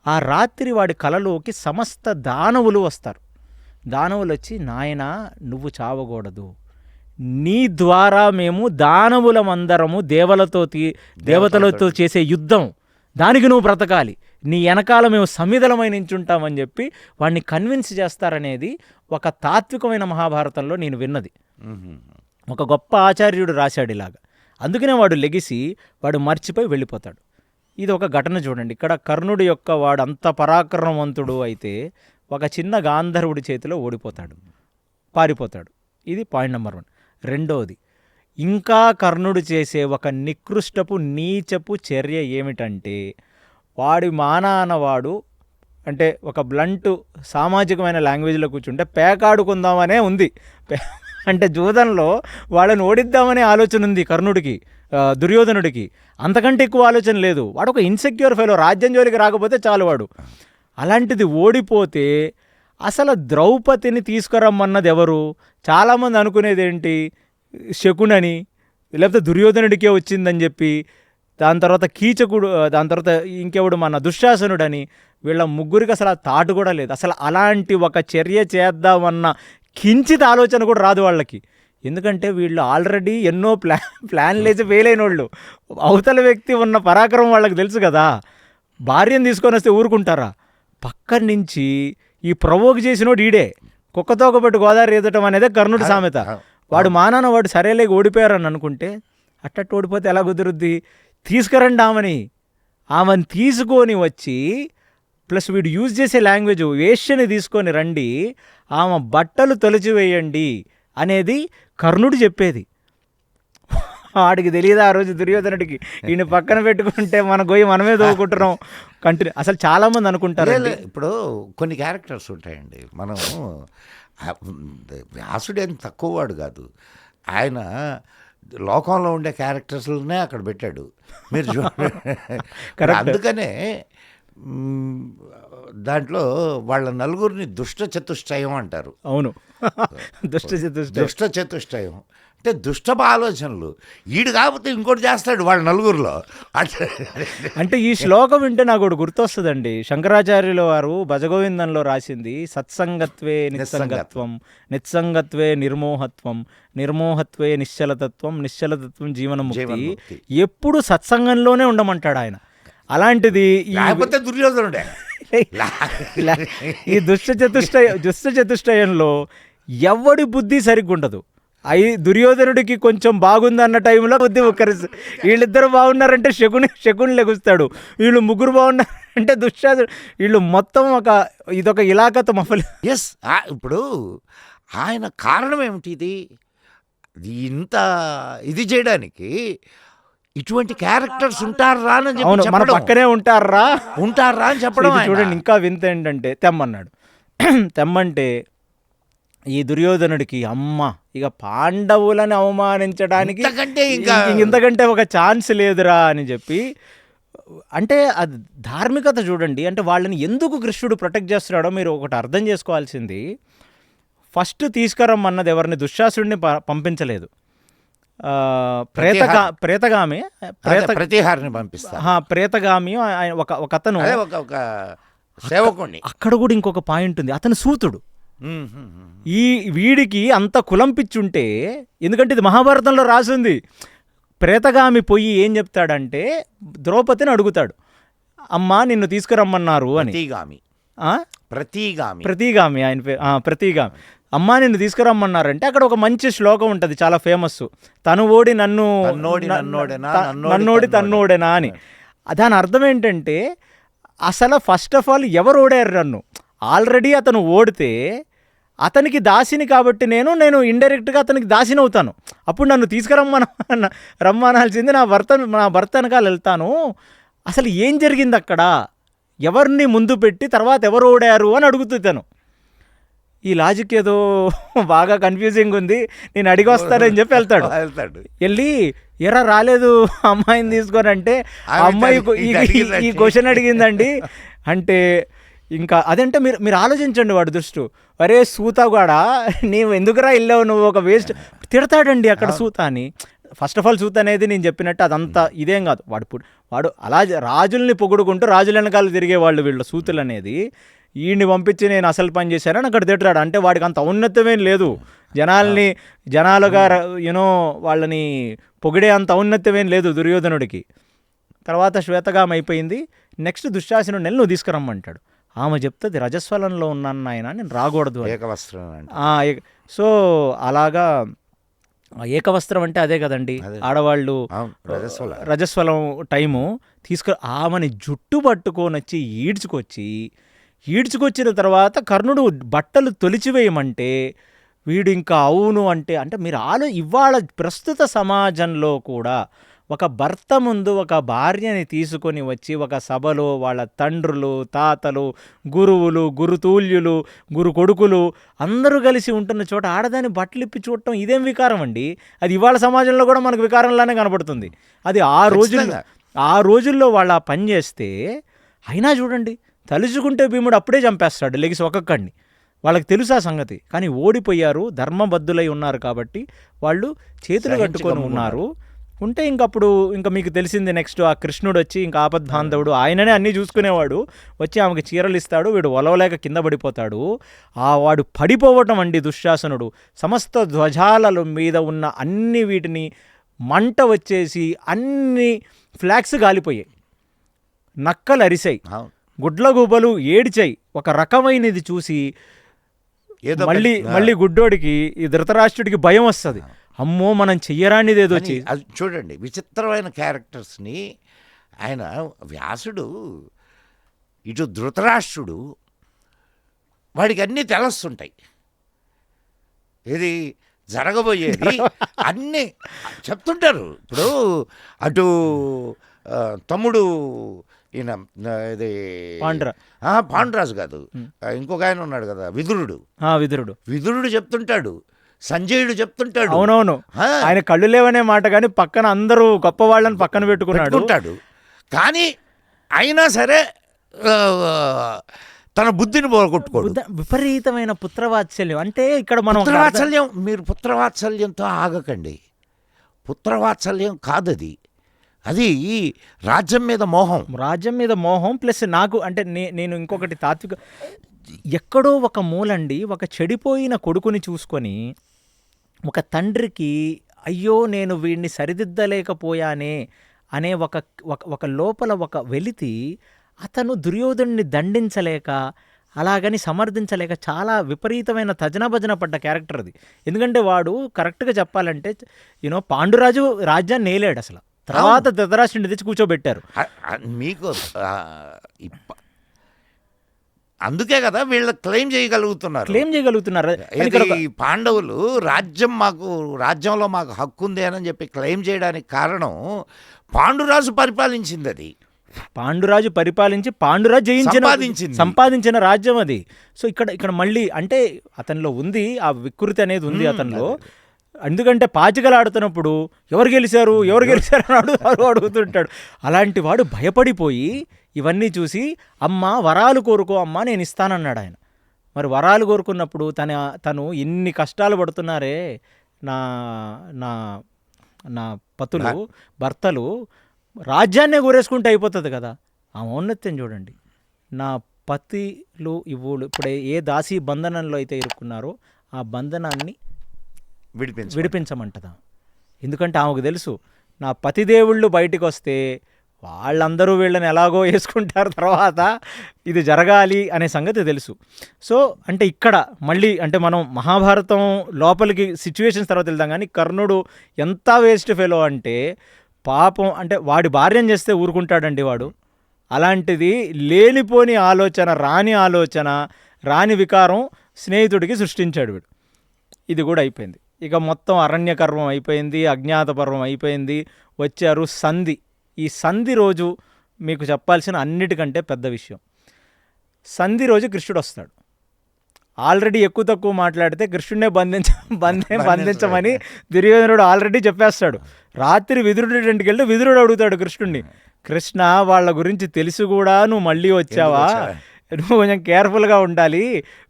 ఆ రాత్రి వాడి కలలోకి సమస్త దానవులు వస్తారు. దానవులు వచ్చి, నాయనా నువ్వు చావకూడదు, నీ ద్వారా మేము దానవులమందరము దేవతలతో చేసే యుద్ధం, దానికి నువ్వు బ్రతకాలి, నీ వెనకాల మేము సమిధలమై నించుంటామని చెప్పి వాడిని కన్విన్స్ చేస్తారనేది ఒక తాత్వికమైన మహాభారతంలో నేను విన్నది. ఒక గొప్ప ఆచార్యుడు రాశాడు ఇలాగా. అందుకనే వాడు లెగిసి వాడు మర్చిపోయి వెళ్ళిపోతాడు. ఇది ఒక ఘటన చూడండి. ఇక్కడ కర్ణుడి యొక్క వాడు అంత పరాక్రమవంతుడు అయితే ఒక చిన్న గాంధర్వుడి చేతిలో ఓడిపోతాడు, పారిపోతాడు. ఇది పాయింట్ నెంబర్ 1. రెండవది, ఇంకా కర్ణుడు చేసే ఒక నికృష్టపు నీచపు చర్య ఏమిటంటే, వాడి మానానవాడు అంటే ఒక బ్లంట్ సామాజికమైన లాంగ్వేజ్లో కూర్చుంటే పేకాడుకుందామనే ఉంది. అంటే జూదంలో వాళ్ళని ఓడిద్దామనే ఆలోచన ఉంది కర్ణుడికి, దుర్యోధనుడికి. అంతకంటే ఎక్కువ ఆలోచన లేదు. వాడు ఒక ఇన్సెక్యూర్ ఫెలో, రాజ్యం జోలికి రాకపోతే చాలు వాడు. అలాంటిది ఓడిపోతే అసలు ద్రౌపదిని తీసుకురమ్మన్నది ఎవరు? చాలామంది అనుకునేది ఏంటి, శకునని, లేకపోతే దుర్యోధనుడికే వచ్చిందని చెప్పి, దాని తర్వాత కీచకుడు, దాని తర్వాత ఇంకెవడు మన దుశ్శాసనుడని. వీళ్ళ ముగ్గురికి అసలు ఆ తాటు కూడా లేదు. అసలు అలాంటి ఒక చర్య చేద్దామన్న కించిత ఆలోచన కూడా రాదు వాళ్ళకి. ఎందుకంటే వీళ్ళు ఆల్రెడీ ఎన్నో ప్లాన్లు వేసి ఫెయిల్ అయిన వాళ్ళు. అవతల వ్యక్తి ఉన్న పరాక్రమం వాళ్ళకి తెలుసు కదా. భార్యను తీసుకొని వస్తే ఊరుకుంటారా? పక్కన నుంచి ఈ ప్రవోక్ చేసినోడు ఈడే. కుక్కతోక పెట్టి గోదావరి ఎదటం అనేదే కర్ణుడి సామెత. వాడు మానాన వాడు సరేలే ఓడిపోయారని అనుకుంటే అట్టట్టు ఓడిపోతే ఎలా కుదురుద్ది? తీసుకురండి ఆమెను తీసుకొని వచ్చి, ప్లస్ వీడు యూజ్ చేసే లాంగ్వేజ్, వేష్యని తీసుకొని రండి, ఆమె బట్టలు తొలచివేయండి అనేది కర్ణుడు చెప్పేది. వాడికి తెలియదు ఆ రోజు దుర్యోధనుడికి, ఈయన పక్కన పెట్టుకుంటే మన గొయ్యి మనమే దోకుంటున్నాం కంటిన్యూ. అసలు చాలామంది అనుకుంటారు. ఇప్పుడు కొన్ని క్యారెక్టర్స్ ఉంటాయండి. మనం వ్యాసుడు ఏం తక్కువ వాడు కాదు. ఆయన లోకంలో ఉండే క్యారెక్టర్స్నే అక్కడ పెట్టాడు. మీరు చూడండి. అందుకనే దాంట్లో వాళ్ళ నలుగురిని దుష్ట చతుష్టయం అంటారు. అవును, దుష్ట చతుష్టయం అంటే దుష్టపు ఆలోచనలు. ఈడు కాకపోతే ఇంకోటి చేస్తాడు వాళ్ళ నలుగురిలో. అంటే ఈ శ్లోకం వింటే నాకు ఒకటి గుర్తొస్తుందండి. శంకరాచార్యుల వారు భజగోవిందంలో రాసింది, సత్సంగత్వే నిస్సంగత్వం, నిస్సంగత్వే నిర్మోహత్వం, నిర్మోహత్వే నిశ్చలతత్వం, నిశ్చలతత్వం జీవనముక్తి. ఎప్పుడు సత్సంగంలోనే ఉండమంటాడు ఆయన. అలాంటిది దుర్యోధనుడే. ఈ దుష్ట చతుష్టయంలో ఎవడి బుద్ధి సరిగ్గా ఉండదు. దుర్యోధనుడికి కొంచెం బాగుందన్న టైంలో బుద్ధి ఒక్కరిస్తు. వీళ్ళిద్దరు బాగున్నారంటే శకుని లెగుస్తాడు. వీళ్ళు ముగ్గురు బాగున్నారంటే దుశ్శాసనుడు. వీళ్ళు మొత్తం ఇదొక ఇలాకతో మఫలి. ఎస్. ఇప్పుడు ఆయన కారణం ఏమిటి? ఇంత ఇది చేయడానికి ఇటువంటి క్యారెక్టర్స్ ఉంటారా అని చెప్పి, మన పక్కనే ఉంటారా అని చెప్పడం. చూడండి, ఇంకా వింత ఏంటంటే తెమ్మన్నాడు. తెమ్మంటే ఈ దుర్యోధనుడికి అమ్మ ఇక పాండవులను అవమానించడానికి ఇంతకంటే ఒక ఛాన్స్ లేదురా అని చెప్పి. అంటే అది ధార్మికత చూడండి. అంటే వాళ్ళని ఎందుకు కృష్ణుడు ప్రొటెక్ట్ చేస్తున్నాడో మీరు ఒకటి అర్థం చేసుకోవాల్సింది. ఫస్ట్ తీసుకురమ్మన్నది ఎవరిని? దుశ్శాసుడిని పంపించలేదు. ప్రేతగామి ప్రతిహారిని పంపిస్తా. ప్రేతగామి ఒక అతను, అక్కడ కూడా ఇంకొక పాయింట్ ఉంది. అతను సూతుడు. ఈ వీడికి అంత కులం పిచ్చుంటే, ఎందుకంటే ఇది మహాభారతంలో రాసింది. ప్రేతగామి పోయి ఏం చెప్తాడంటే ద్రౌపదిని అడుగుతాడు, అమ్మా నిన్ను తీసుకురమ్మన్నారు అని. ప్రతిగామి ఆయన పేరు. ప్రతిగామి. అమ్మా నిన్ను తీసుకురమ్మన్నారంటే అక్కడ ఒక మంచి శ్లోకం ఉంటుంది, చాలా ఫేమస్. తను ఓడి నన్నోడి తన్నోడేనా అని. దాని అర్థం ఏంటంటే అసలు ఫస్ట్ ఆఫ్ ఆల్ ఎవరు ఓడారు నన్ను? ఆల్రెడీ అతను ఓడితే అతనికి దాసిని కాబట్టి నేను ఇండైరెక్ట్గా అతనికి దాసిని అవుతాను. అప్పుడు నన్ను రమ్మనాల్సింది నా భర్త వెనకాల వెళ్తాను. అసలు ఏం జరిగింది అక్కడ, ఎవరిని ముందు పెట్టి తర్వాత ఎవరు ఓడారు అని అడుగుతుంది తను. ఈ లాజిక్ ఏదో బాగా కన్ఫ్యూజింగ్ ఉంది, నేను అడిగి వస్తానని చెప్పి వెళ్తాడు. వెళ్ళి ఎరా రాలేదు అమ్మాయిని తీసుకొని అంటే ఆ అమ్మాయి ఈ క్వశ్చన్ అడిగిందండి అంటే ఇంకా అదంటే మీరు ఆలోచించండి వాడు దృష్టి. అరే సూత కూడా నీవు ఎందుకురా వెళ్ళావు, నువ్వు ఒక వేస్ట్ తిడతాడండి అక్కడ సూత అని. ఫస్ట్ ఆఫ్ ఆల్ సూత అనేది నేను చెప్పినట్టు అదంతా ఇదేం కాదు. వాడు అలా రాజుల్ని పొగుడుకుంటూ రాజుల వెనకాల తిరిగేవాళ్ళు వీళ్ళు సూతులు అనేది. ఈయన్ని పంపించి నేను అసలు పని చేశానని అక్కడ తిట్టాడు. అంటే వాడికి అంత ఔన్నత్యమేం లేదు, జనాలుగా వాళ్ళని పొగిడే అంత ఔన్నత్యమేం లేదు దుర్యోధనుడికి. తర్వాత శ్వేతగామ అయిపోయింది. నెక్స్ట్ దుశ్శాసనుడి నెల నువ్వు తీసుకురమ్మంటాడు. ఆమె చెప్తుంది రజస్వలంలో ఉన్నాను నాయన, నేను రాకూడదు. సో అలాగా ఏకవస్త్రం అంటే అదే కదండి, ఆడవాళ్ళు రజస్వలం టైము ఆమెని జుట్టు పట్టుకొని వచ్చి ఈడ్చుకొచ్చిన తర్వాత కర్ణుడు బట్టలు తొలిచివేయమంటే వీడు ఇంకా అవును అంటే మీరు ఇవాళ ప్రస్తుత సమాజంలో కూడా ఒక భర్త ముందు ఒక భార్యని తీసుకొని వచ్చి ఒక సభలో వాళ్ళ తండ్రులు, తాతలు, గురువులు, గురుతూల్యులు, గురు కొడుకులు అందరూ కలిసి ఉంటున్న చోట ఆడదాన్ని బట్టలు ఇప్పి చూడటం ఇదేం వికారం అండి. అది ఇవాళ సమాజంలో కూడా మనకు వికారంలానే కనబడుతుంది. అది ఆ రోజుల్లో వాళ్ళు ఆ పని చేస్తే అయినా చూడండి, తలుచుకుంటే భీముడు అప్పుడే చంపేస్తాడు లెగిసి ఒక్కొక్కడిని. వాళ్ళకి తెలుసు ఆ సంగతి, కానీ ఓడిపోయారు, ధర్మబద్ధులై ఉన్నారు కాబట్టి వాళ్ళు చేతులు కట్టుకొని ఉన్నారు. ఉంటే ఇంకప్పుడు మీకు తెలిసింది నెక్స్ట్ ఆ కృష్ణుడు వచ్చి ఇంకా ఆపద్బాంధవుడు, ఆయననే అన్నీ చూసుకునేవాడు, వచ్చి ఆమెకి చీరలు ఇస్తాడు. వీడు ఒలవలేక కింద పడిపోతాడు. వాడు పడిపోవటం అండి దుశ్శాసనుడు. సమస్త ధ్వజాల మీద ఉన్న అన్ని వీటిని మంట వచ్చేసి అన్ని ఫ్లాగ్స్ గాలిపోయాయి, నక్కలు అరిసాయి, గుడ్లగూబలు ఏడిచాయి. ఒక రకమైనది చూసి మళ్ళీ గుడ్డోడికి ఈ ధృతరాష్ట్రుడికి భయం వస్తుంది. అమ్మో మనం చెయ్యరానిది ఏదో అది చూడండి, విచిత్రమైన క్యారెక్టర్స్ని ఆయన వ్యాసుడు, ఇటు ధృతరాష్ట్రుడు, వాడికి అన్నీ తెలుస్తుంటాయి. ఇది జరగబోయేది అన్నీ చెప్తుంటారు. ఇప్పుడు అటు తమ్ముడు ఈయన ఇది పాండురాజు కాదు, ఇంకొక ఆయన ఉన్నాడు కదా విదురుడు చెప్తుంటాడు, సంజయుడు చెప్తుంటాడు. అవునవును, ఆయన కళ్ళు లేవనే మాట, కానీ పక్కన అందరూ గొప్ప వాళ్ళని పక్కన పెట్టుకుంటాడు. కానీ అయినా సరే తన బుద్ధిని పోగొట్టుకోడు. విపరీతమైన పుత్రవాత్సల్యం. అంటే ఇక్కడ మనం మీరు పుత్రవాత్సల్యంతో ఆగకండి. పుత్రవాత్సల్యం కాదది, అది రాజ్యం మీద మోహం ప్లస్ నాకు అంటే నేను ఇంకొకటి తాత్విక, ఎక్కడో ఒక మూలండి ఒక చెడిపోయిన కొడుకుని చూసుకొని ఒక తండ్రికి అయ్యో నేను వీడిని సరిదిద్దలేకపోయానే అనే ఒక లోపల ఒక వెలితి, అతను దుర్యోధనుడిని దండించలేక అలాగని సమర్థించలేక చాలా విపరీతమైన తజనభజన పడ్డ క్యారెక్టర్ అది. ఎందుకంటే వాడు కరెక్ట్గా చెప్పాలంటే పాండురాజు రాజ్యాన్ని నేలాడు అసలు, తర్వాత ధృతరాష్ట్రుడిని తెచ్చి కూర్చోబెట్టారు. మీకు అందుకే కదా వీళ్ళు క్లెయిమ్ చేయగలుగుతున్నారు. ఈ పాండవులు రాజ్యంలో మాకు హక్కు ఉంది అని చెప్పి క్లెయిమ్ చేయడానికి కారణం పాండురాజు పరిపాలించింది. అది పాండురాజు పరిపాలించి పాండురాజు సంపాదించిన రాజ్యం అది. సో ఇక్కడ మళ్ళీ అంటే అతనిలో ఉంది ఆ వికృతి అనేది ఉంది అతనిలో. ఎందుకంటే పాచికలాడుతున్నప్పుడు ఎవరు గెలిచారు అని అడుగుతుంటాడు. అలాంటి వాడు భయపడిపోయి ఇవన్నీ చూసి అమ్మ వరాలు కోరుకో అమ్మ నేను ఇస్తానన్నాడు ఆయన. మరి వరాలు కోరుకున్నప్పుడు తను ఇన్ని కష్టాలు పడుతున్నారే నా నా నా పతులు భర్తలు, రాజ్యాన్నే కోరేసుకుంటే అయిపోతుంది కదా. ఆ ఔన్నత్యం చూడండి. నా పతిలు ఇప్పుడు ఏ దాసీ బంధనంలో అయితే ఇరుక్కున్నారో ఆ బంధనాన్ని విడిపించమంటదా. ఎందుకంటే ఆమెకు తెలుసు నా పతిదేవుళ్ళు బయటికి వస్తే వాళ్ళందరూ వీళ్ళని ఎలాగో వేసుకుంటారు, తర్వాత ఇది జరగాలి అనే సంగతి తెలుసు. సో అంటే ఇక్కడ మళ్ళీ అంటే మనం మహాభారతం లోపలికి సిచ్యువేషన్స్ తర్వాత వెళ్దాం, కానీ కర్ణుడు ఎంత వేస్ట్ ఫెలో అంటే పాపం, అంటే వాడి భార్యను చేస్తే ఊరుకుంటాడండి వాడు. అలాంటిది లేనిపోని ఆలోచన, రాని వికారం స్నేహితుడికి సృష్టించాడు వీడు. ఇది కూడా అయిపోయింది. ఇక మొత్తం అరణ్యకర్వం అయిపోయింది, అజ్ఞాత పర్వం అయిపోయింది. వచ్చారు సంధి. ఈ సంధి రోజు మీకు చెప్పాల్సిన అన్నిటికంటే పెద్ద విషయం. సంధి రోజు కృష్ణుడు వస్తాడు. ఆల్రెడీ ఎక్కువ తక్కువ మాట్లాడితే కృష్ణుడినే బంధించమని దుర్యోధనుడు ఆల్రెడీ చెప్పేస్తాడు. రాత్రి విదురుడి ఇంటికి వెళ్తే విదురుడు అడుగుతాడు కృష్ణుడిని, కృష్ణ వాళ్ళ గురించి తెలిసి కూడా నువ్వు మళ్ళీ వచ్చావా, నువ్వు కొంచెం కేర్ఫుల్గా ఉండాలి,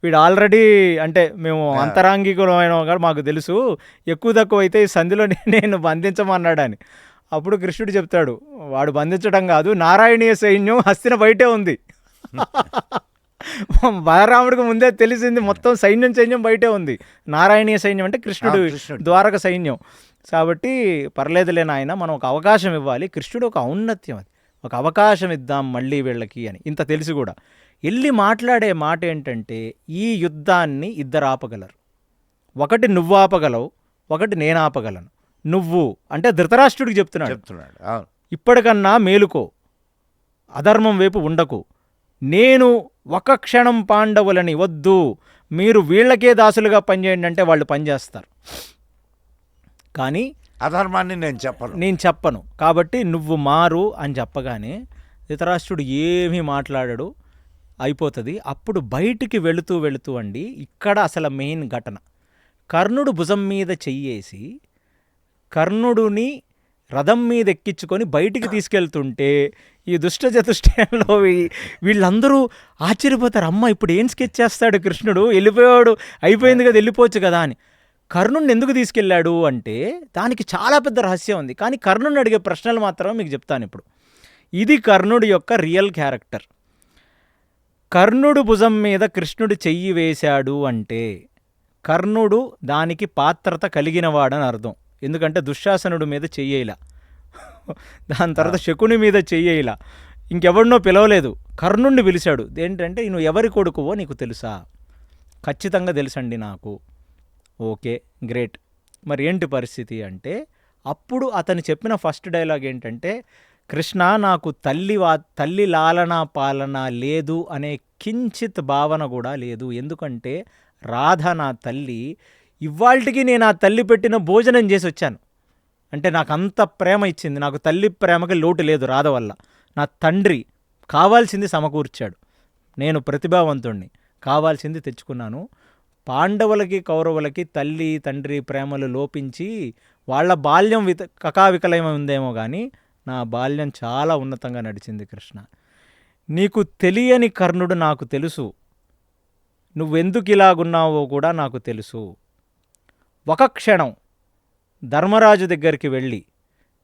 వీడు ఆల్రెడీ అంటే మేము అంతరాంగికులమైన కూడా మాకు తెలుసు, ఎక్కువ తక్కువ అయితే ఈ సంధిలో నేను బంధించమన్నాడని. అప్పుడు కృష్ణుడు చెప్తాడు, వాడు బంధించడం కాదు, నారాయణీయ సైన్యం హస్తిన బయటే ఉంది. బలరాముడికి ముందే తెలిసింది, మొత్తం సైన్యం బయటే ఉంది. నారాయణీయ సైన్యం అంటే కృష్ణుడు ద్వారక సైన్యం. కాబట్టి పర్లేదులే నాయన, మనం ఒక అవకాశం ఇవ్వాలి, కృష్ణుడు ఒక ఔన్నత్యం, అది ఒక అవకాశం ఇద్దాం మళ్ళీ వీళ్ళకి అని. ఇంత తెలిసి కూడా వెళ్ళి మాట్లాడే మాట ఏంటంటే, ఈ యుద్ధాన్ని ఇద్దరు ఆపగలరు, ఒకటి నువ్వు ఆపగలవు, ఒకటి నేను ఆపగలను. నువ్వు అంటే ధృతరాష్ట్రుడికి చెప్తున్నాడు, ఇప్పటికన్నా మేలుకో, అధర్మం వైపు ఉండకు, నేను ఒక క్షణం పాండవులని వద్దు, మీరు వీళ్ళకే దాసులుగా పనిచేయండి అంటే వాళ్ళు పనిచేస్తారు, కానీ అధర్మాన్ని నేను చెప్పను, కాబట్టి నువ్వు మారు అని చెప్పగానే ధృతరాష్ట్రుడు ఏమీ మాట్లాడాడు, అయిపోతుంది. అప్పుడు బయటికి వెళుతూ అండి, ఇక్కడ అసలు మెయిన్ ఘటన, కర్ణుడు భుజం మీద చెయ్యేసి కర్ణుడిని రథం మీద ఎక్కించుకొని బయటికి తీసుకెళ్తుంటే ఈ దుష్ట చతుష్టయంలో వీళ్ళందరూ ఆశ్చర్యపోతారు, అమ్మ ఇప్పుడు ఏం స్కెచ్ చేస్తాడు కృష్ణుడు, వెళ్ళిపోయాడు, అయిపోయింది కదా, వెళ్ళిపోవచ్చు కదా అని. కర్ణుడిని ఎందుకు తీసుకెళ్ళాడు అంటే దానికి చాలా పెద్ద రహస్యం ఉంది, కానీ కర్ణుడిని అడిగే ప్రశ్నలు మాత్రం మీకు చెప్తాను ఇప్పుడు. ఇది కర్ణుడి యొక్క రియల్ క్యారెక్టర్. కర్ణుడు భుజం మీద కృష్ణుడు చెయ్యి వేశాడు అంటే కర్ణుడు దానికి పాత్రత కలిగినవాడని అర్థం. ఎందుకంటే దుశ్శాసనుడి మీద చెయ్యేలా, దాని తర్వాత శకుని మీద చెయ్యేలా, ఇంకెవరినో పిలవలేదు, కర్ణుడిని పిలిచాడు. ఏంటంటే నువ్వు ఎవరి కొడుకువో నీకు తెలుసా? ఖచ్చితంగా తెలుసండి నాకు. Okay, great. మరి ఏంటి పరిస్థితి అంటే అప్పుడు అతను చెప్పిన ఫస్ట్ డైలాగ్ ఏంటంటే, కృష్ణ నాకు తల్లి లాలన పాలన లేదు అనే కించిత్ భావన కూడా లేదు, ఎందుకంటే రాధ నా తల్లి, ఇవాళకి నేను ఆ తల్లి పెట్టిన భోజనం చేసి వచ్చాను, అంటే నాకు అంత ప్రేమ ఇచ్చింది, నాకు తల్లి ప్రేమకి లోటు లేదు రాధ వల్ల. నా తండ్రి కావాల్సింది సమకూర్చాడు, నేను ప్రతిభావంతుణ్ణి, కావాల్సింది తెచ్చుకున్నాను. పాండవులకి కౌరవులకి తల్లి తండ్రి ప్రేమలు లోపించి వాళ్ళ బాల్యం కకావికలమై ఉందేమో కానీ నా బాల్యం చాలా ఉన్నతంగా నడిచింది కృష్ణ. నీకు తెలియని కర్ణుడు నాకు తెలుసు, నువ్వెందుకు ఇలాగున్నావో కూడా నాకు తెలుసు. ఒక క్షణం ధర్మరాజు దగ్గరికి వెళ్ళి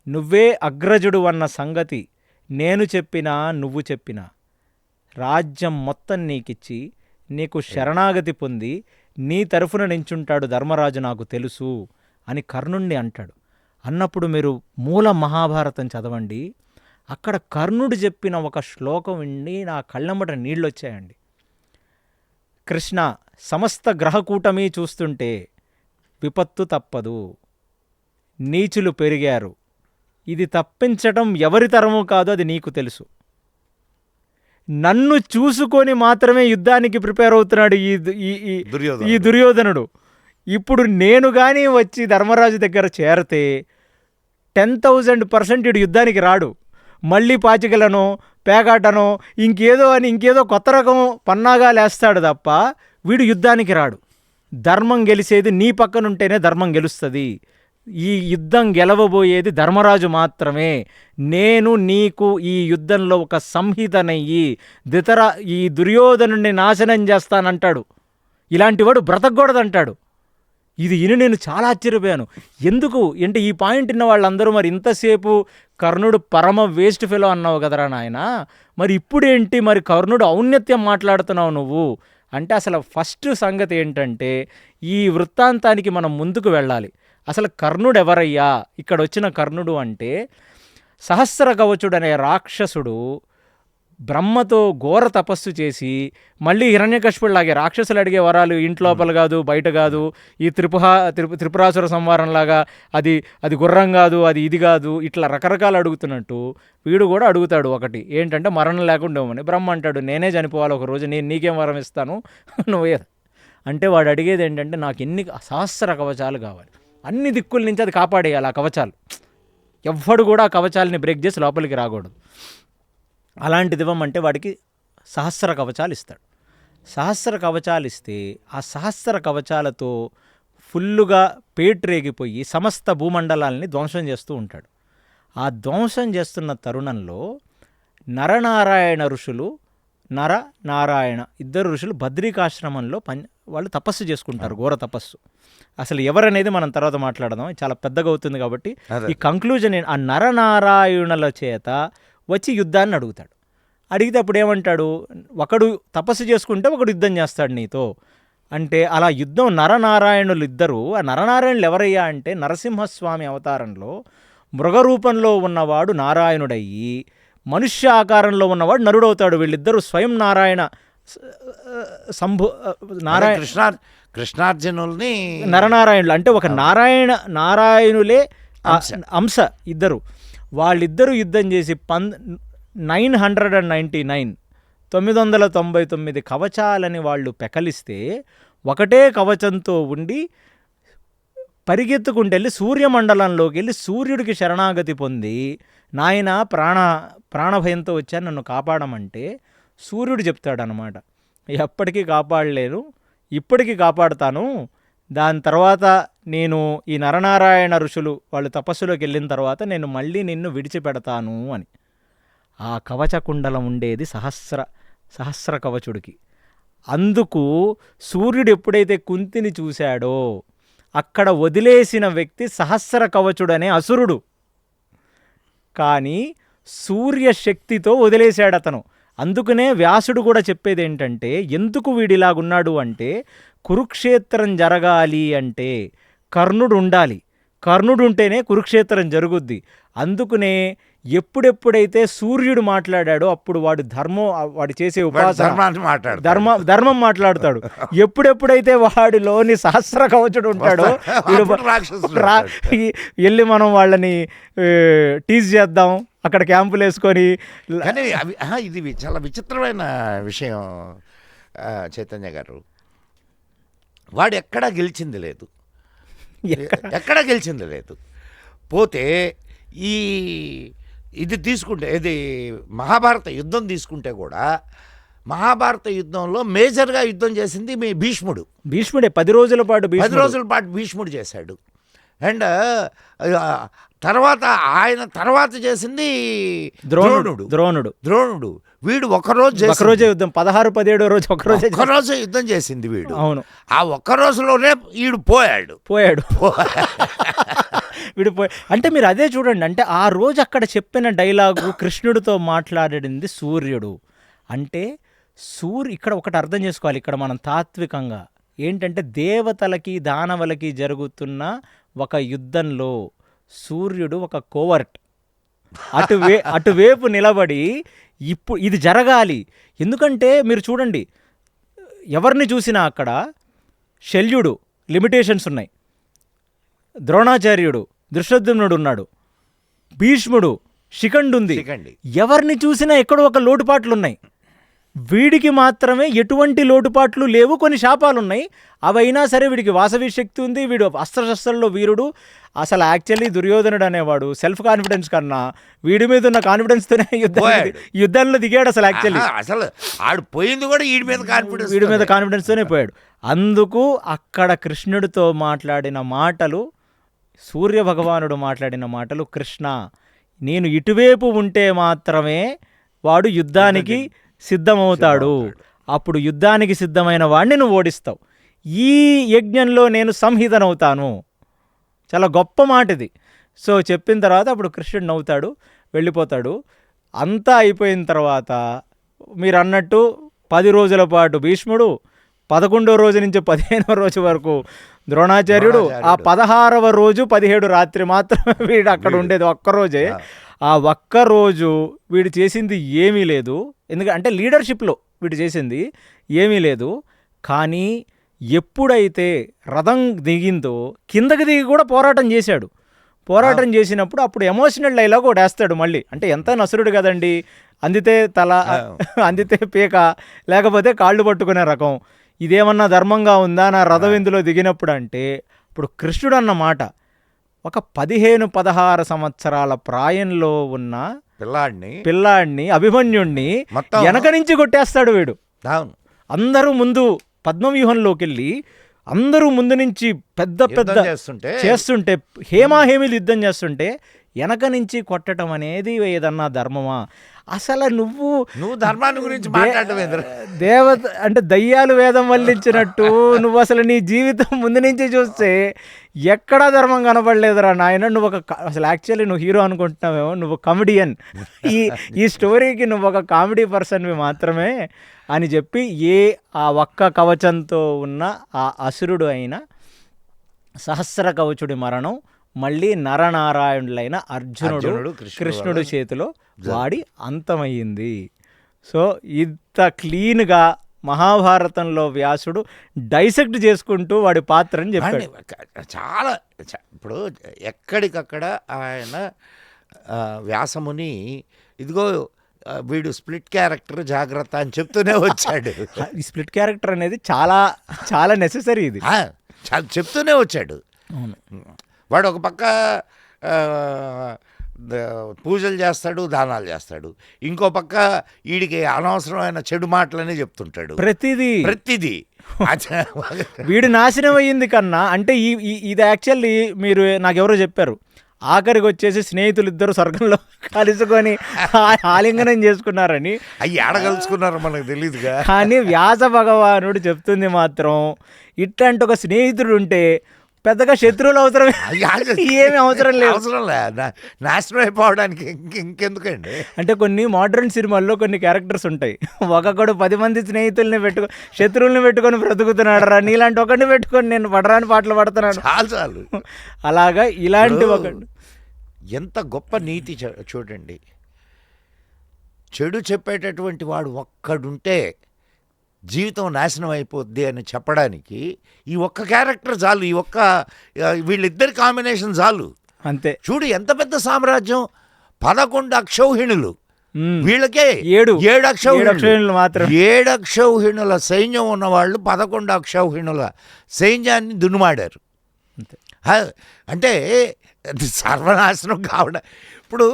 నువ్వే అగ్రజుడు అన్న సంగతి నేను చెప్పినా నువ్వు చెప్పినా రాజ్యం మొత్తం నీకిచ్చి నీకు శరణాగతి పొంది నీ తరఫున నించుంటాడు ధర్మరాజు నాకు తెలుసు అని కర్ణుణ్ణి అంటాడు. అన్నప్పుడు మీరు మూల మహాభారతం చదవండి, అక్కడ కర్ణుడు చెప్పిన ఒక శ్లోకం విండి నా కళ్ళమ్మట నీళ్ళొచ్చాయండి. కృష్ణ, సమస్త గ్రహకూటమి చూస్తుంటే విపత్తు తప్పదు, నీచులు పెరిగారు, ఇది తప్పించటం ఎవరి తరమూ కాదు, అది నీకు తెలుసు. నన్ను చూసుకొని మాత్రమే యుద్ధానికి ప్రిపేర్ అవుతున్నాడు ఈ దుర్యోధనుడు. ఇప్పుడు నేను కానీ వచ్చి ధర్మరాజు దగ్గర చేరితే 10,000% ఇడు యుద్ధానికి రాడు, మళ్ళీ పాచికలను పేకాటను ఇంకేదో కొత్త రకం పన్నాగాలు వేస్తాడు తప్ప వీడు యుద్ధానికి రాడు. ధర్మం గెలిచేది నీ పక్కనుంటేనే ధర్మం గెలుస్తుంది. ఈ యుద్ధం గెలవబోయేది ధర్మరాజు మాత్రమే. నేను నీకు ఈ యుద్ధంలో ఒక సంహితనయ్యి ఈ దుర్యోధనుడిని నాశనం చేస్తానంటాడు. ఇలాంటివాడు బ్రతకూడదంటాడు. ఇది ఇని నేను చాలా ఆశ్చర్యపోయాను. ఎందుకు అంటే ఈ పాయింట్ ఉన్న వాళ్ళందరూ మరి ఇంతసేపు కర్ణుడు పరమ వేస్ట్ ఫెలో అన్నావు కదరా నాయన, మరి ఇప్పుడేంటి మరి కర్ణుడు ఔన్నత్యం మాట్లాడుతున్నావు నువ్వు అంటే అసలు ఫస్ట్ సంగతి ఏంటంటే ఈ వృత్తాంతానికి మనం ముందుకు వెళ్ళాలి. అసలు కర్ణుడు ఎవరయ్యా? ఇక్కడ వచ్చిన కర్ణుడు అంటే సహస్ర కవచుడు అనే రాక్షసుడు బ్రహ్మతో ఘోర తపస్సు చేసి మళ్ళీ హిరణ్యకశిపుడిలాగే రాక్షసులు అడిగే వరాలు ఇంట్లోపల కాదు బయట కాదు, ఈ త్రిపురాసుర సంహారంలాగా అది గుర్రం కాదు అది ఇది కాదు ఇట్లా రకరకాలు అడుగుతున్నట్టు వీడు కూడా అడుగుతాడు. ఒకటి ఏంటంటే మరణం లేకుండా ఇవ్వమని. బ్రహ్మ అంటాడు నేనే చనిపోవాలి ఒకరోజు, నేను నీకేం వరం ఇస్తాను నువ్వే. అంటే వాడు అడిగేది ఏంటంటే నాకు ఎన్ని సహస్ర కవచాలు కావాలి, అన్ని దిక్కుల నుంచి అది కాపాడేయాలి ఆ కవచాలు, ఎవ్వడు కూడా ఆ కవచాలని బ్రేక్ చేసి లోపలికి రాకూడదు. అలాంటిది ఇవ్వమంటే వాడికి సహస్ర కవచాలు ఇస్తాడు. సహస్ర కవచాలు ఇస్తే ఆ సహస్ర కవచాలతో ఫుల్లుగా పేట్రేగిపోయి సమస్త భూమండలాల్ని ధ్వంసం చేస్తూ ఉంటాడు. ఆ ధ్వంసం చేస్తున్న తరుణంలో నరనారాయణ ఋషులు, నారాయణ ఇద్దరు ఋషులు బద్రికాశ్రమంలో వాళ్ళు తపస్సు చేసుకుంటారు, ఘోర తపస్సు. అసలు ఎవరనేది మనం తర్వాత మాట్లాడదాం, చాలా పెద్దగా అవుతుంది కాబట్టి. ఈ కంక్లూజన్ ఆ నరనారాయణుల చేత వచ్చి యుద్ధాన్ని అడుగుతాడు. అడిగితే అప్పుడు ఏమంటాడు, ఒకడు తపస్సు చేసుకుంటే ఒకడు యుద్ధం చేస్తాడు నీతో అంటే, అలా యుద్ధం నరనారాయణులు ఇద్దరు. ఆ నరనారాయణులు ఎవరయ్యా అంటే నరసింహస్వామి అవతారంలో మృగరూపంలో ఉన్నవాడు నారాయణుడయ్యి మనుష్య ఆకారంలో ఉన్నవాడు నరుడవుతాడు. వీళ్ళిద్దరూ స్వయం నారాయణ కృష్ణార్జునుల్ని నరనారాయణులు అంటే ఒక నారాయణులే అంశ ఇద్దరు. వాళ్ళిద్దరూ యుద్ధం చేసి 999 కవచాలని వాళ్ళు పెకలిస్తే ఒకటే కవచంతో ఉండి పరిగెత్తుకుంటెళ్ళి సూర్యమండలంలోకి వెళ్ళి సూర్యుడికి శరణాగతి పొంది, నాయన ప్రాణభయంతో వచ్చాను నన్ను కాపాడమంటే సూర్యుడు చెప్తాడనమాట, ఎప్పటికీ కాపాడలేను, ఇప్పటికీ కాపాడుతాను, దాని తర్వాత నేను ఈ నరనారాయణ ఋషులు వాళ్ళు తపస్సులోకి వెళ్ళిన తర్వాత నేను మళ్ళీ నిన్ను విడిచిపెడతాను అని. ఆ కవచకుండలం ఉండేది సహస్ర కవచుడికి. అందుకు సూర్యుడు ఎప్పుడైతే కుంతిని చూశాడో అక్కడ వదిలేసిన వ్యక్తి సహస్ర కవచుడనే అసురుడు, కానీ సూర్యశక్తితో వదిలేశాడు అతను. అందుకనే వ్యాసుడు కూడా చెప్పేది ఏంటంటే, ఎందుకు వీడిలాగున్నాడు అంటే, కురుక్షేత్రం జరగాలి అంటే కర్ణుడు ఉండాలి, కర్ణుడు ఉంటేనే కురుక్షేత్రం జరుగుద్ది. అందుకనే ఎప్పుడెప్పుడైతే సూర్యుడు మాట్లాడాడో అప్పుడు వాడు చేసే ఉపాసన ధర్మం మాట్లాడతాడు. ఎప్పుడెప్పుడైతే వాడిలోని సహస్ర కవచుడు ఉంటాడో వెళ్ళి మనం వాళ్ళని టీజ్ చేద్దాం, అక్కడ క్యాంపులు వేసుకొని. కానీ ఇది చాలా విచిత్రమైన విషయం చైతన్య గారు. వాడు ఎక్కడా గెలిచింది లేదు. పోతే ఇది తీసుకుంటే, ఇది మహాభారత యుద్ధం తీసుకుంటే కూడా మహాభారత యుద్ధంలో మేజర్గా యుద్ధం చేసింది భీష్ముడే. 10 రోజుల పాటు భీష్ముడు చేశాడు. అండ్ ఆయన తర్వాత చేసింది ద్రోణుడు. వీడు ఒకరోజే యుద్ధం, 16-17 రోజు ఒక్కరోజే యుద్ధం చేసింది వీడు. అవును, ఆ ఒక్క రోజులోనే వీడు పోయాడు. అంటే మీరు అదే చూడండి, అంటే ఆ రోజు అక్కడ చెప్పిన డైలాగు కృష్ణుడితో మాట్లాడింది సూర్యుడు. అంటే ఇక్కడ ఒకటి అర్థం చేసుకోవాలి, ఇక్కడ మనం తాత్వికంగా ఏంటంటే దేవతలకి దానవులకి జరుగుతున్న ఒక యుద్ధంలో సూర్యుడు ఒక కోవర్ట్, అటువైపు నిలబడి ఇప్పుడు ఇది జరగాలి. ఎందుకంటే మీరు చూడండి, ఎవరిని చూసినా అక్కడ శల్యుడు లిమిటేషన్స్ ఉన్నాయి, ద్రోణాచార్యుడు దృష్టద్యుమ్నుడు ఉన్నాడు, భీష్ముడు శిఖండు ఉంది, ఎవరిని చూసినా ఎక్కడో ఒక లోటుపాట్లు ఉన్నాయి. వీడికి మాత్రమే ఎటువంటి లోటుపాట్లు లేవు, కొన్ని శాపాలు ఉన్నాయి. అవైనా సరే వీడికి వాసవి శక్తి ఉంది, వీడు అస్త్రశస్త్రంలో వీరుడు. అసలు యాక్చువల్లీ దుర్యోధనుడు అనేవాడు సెల్ఫ్ కాన్ఫిడెన్స్ కన్నా వీడి మీద ఉన్న కాన్ఫిడెన్స్తోనే యుద్ధంలో దిగాడు. అసలు ఆడు పోయింది కూడా వీడి మీద కాన్ఫిడెన్స్తోనే పోయాడు. అందుకు అక్కడ కృష్ణుడితో మాట్లాడిన మాటలు, సూర్య భగవానుడు మాట్లాడిన మాటలు, కృష్ణ నేను ఇటువైపు ఉంటే మాత్రమే వాడు యుద్ధానికి సిద్ధమవుతాడు, అప్పుడు యుద్ధానికి సిద్ధమైన వాడిని నువ్వు ఓడిస్తావు, ఈ యజ్ఞంలో నేను సంహితనవుతాను. చాలా గొప్ప మాట ఇది. సో చెప్పిన తర్వాత అప్పుడు కృష్ణుడు నవ్వుతాడు, వెళ్ళిపోతాడు. అంతా అయిపోయిన తర్వాత మీరు అన్నట్టు 10 రోజుల పాటు భీష్ముడు, 11వ రోజు నుంచి 15వ రోజు వరకు ద్రోణాచార్యుడు, ఆ 16వ రోజు 17 రాత్రి మాత్రమే వీడు అక్కడ ఉండేది, ఒక్కరోజే. ఆ ఒక్కరోజు వీడు చేసింది ఏమీ లేదు, ఎందుకంటే లీడర్షిప్లో వీడు చేసింది ఏమీ లేదు. కానీ ఎప్పుడైతే రథం దిగిందో కిందకి దిగి కూడా పోరాటం చేశాడు. పోరాటం చేసినప్పుడు అప్పుడు ఎమోషనల్ డైలాగ్ ఒకటి వేస్తాడు మళ్ళీ. అంటే ఎంత నసురుడు కదండి, అందితే తల, అందితే పీక, లేకపోతే కాళ్ళు పట్టుకునే రకం. ఇదేమన్నా ధర్మంగా ఉందా నా రథం ఇందులో దిగినప్పుడు అంటే ఇప్పుడు కృష్ణుడు అన్న మాట ఒక 15-16 సంవత్సరాల ప్రాయంలో ఉన్న పిల్లాడిని అభిమన్యుణ్ణి మొత్తం వెనక నుంచి కొట్టేస్తాడు వీడు. అవును, అందరూ ముందు పద్మవ్యూహంలోకి వెళ్ళి అందరూ ముందు నుంచి పెద్ద పెద్ద చేస్తుంటే హేమాహేమిలు యుద్ధం చేస్తుంటే వెనక నుంచి కొట్టడం అనేది ఏదన్నా ధర్మమా? అసలు నువ్వు ధర్మాన్ని గురించి మాట్లాడటం దేవత అంటే దయ్యాలు వేదం వల్లించినట్టు నువ్వు అసలు నీ జీవితం ముందు నుంచి చూస్తే ఎక్కడా ధర్మం కనపడలేదురా నాయన. నువ్వు అసలు యాక్చువల్లీ నువ్వు హీరో అనుకుంటున్నావేమో, నువ్వు కమెడియన్. ఈ స్టోరీకి నువ్వు ఒక కామెడీ పర్సన్వి మాత్రమే అని చెప్పి ఆ ఒక్క కవచంతో ఉన్న ఆ అసురుడు అయిన సహస్ర కవచుడి మరణం మళ్ళీ నరనారాయణులైన అర్జునుడు కృష్ణుడు చేతిలో వాడి అంతమయ్యింది. సో ఇంత క్లీన్గా మహాభారతంలో వ్యాసుడు డైసెక్ట్ చేసుకుంటూ వాడి పాత్రని చెప్పాడు. చాలా ఇప్పుడు ఎక్కడికక్కడ ఆయన వ్యాసముని ఇదిగో వీడు స్ప్లిట్ క్యారెక్టర్ జాగ్రత్త అని చెప్తూనే వచ్చాడు. ఈ స్ప్లిట్ క్యారెక్టర్ అనేది చాలా చాలా నెసెసరీ, ఇది చెప్తూనే వచ్చాడు. వాడు ఒక పక్క పూజలు చేస్తాడు, దానాలు చేస్తాడు, ఇంకో పక్క వీడికి అనవసరమైన చెడు మాటలనే చెప్తుంటాడు ప్రతిదీ. వీడు నాశనం అయ్యింది కన్నా అంటే ఇది యాక్చువల్లీ మీరు నాకెవరో చెప్పారు, ఆఖరికి వచ్చేసి స్నేహితులు ఇద్దరు స్వర్గంలో కలుసుకొని ఆలింగనం చేసుకున్నారని. అవి ఆడగలుసుకున్నారు మనకు తెలియదుగా. కానీ వ్యాస భగవానుడు చెప్తుంది మాత్రం ఇట్లాంటి ఒక స్నేహితుడు ఉంటే పెద్దగా శత్రువులు అవసరం ఏమి అవసరం లేదు, నాశనం అయిపోవడానికి ఇంకెందుకండి. అంటే కొన్ని మోడర్న్ సినిమాల్లో కొన్ని క్యారెక్టర్స్ ఉంటాయి, ఒకడు 10 మంది స్నేహితుల్ని శత్రువుల్ని పెట్టుకొని బ్రతుకుతున్నాడు రా, నీలాంటి ఒకడిని పెట్టుకొని నేను పడరాని పాటలు పడుతున్నాను చాలు. అలాగా ఇలాంటి ఒకడు ఎంత గొప్ప నీతి చూడండి. చెడు చెప్పేటటువంటి వాడు ఒక్కడుంటే జీవితం నాశనం అయిపోద్ది అని చెప్పడానికి ఈ ఒక్క క్యారెక్టర్ చాలు, ఈ ఒక్క వీళ్ళిద్దరి కాంబినేషన్ చాలు అంతే. చూడు ఎంత పెద్ద సామ్రాజ్యం, 11 అక్షౌహిణులు, వీళ్ళకే 7 అక్షౌహిణులు మాత్రం. 7 అక్షౌహిణుల సైన్యం ఉన్నవాళ్ళు 11 అక్షౌహిణుల సైన్యాన్ని దున్నుమాడారు. అంటే సర్వనాశనం కావడం. ఇప్పుడు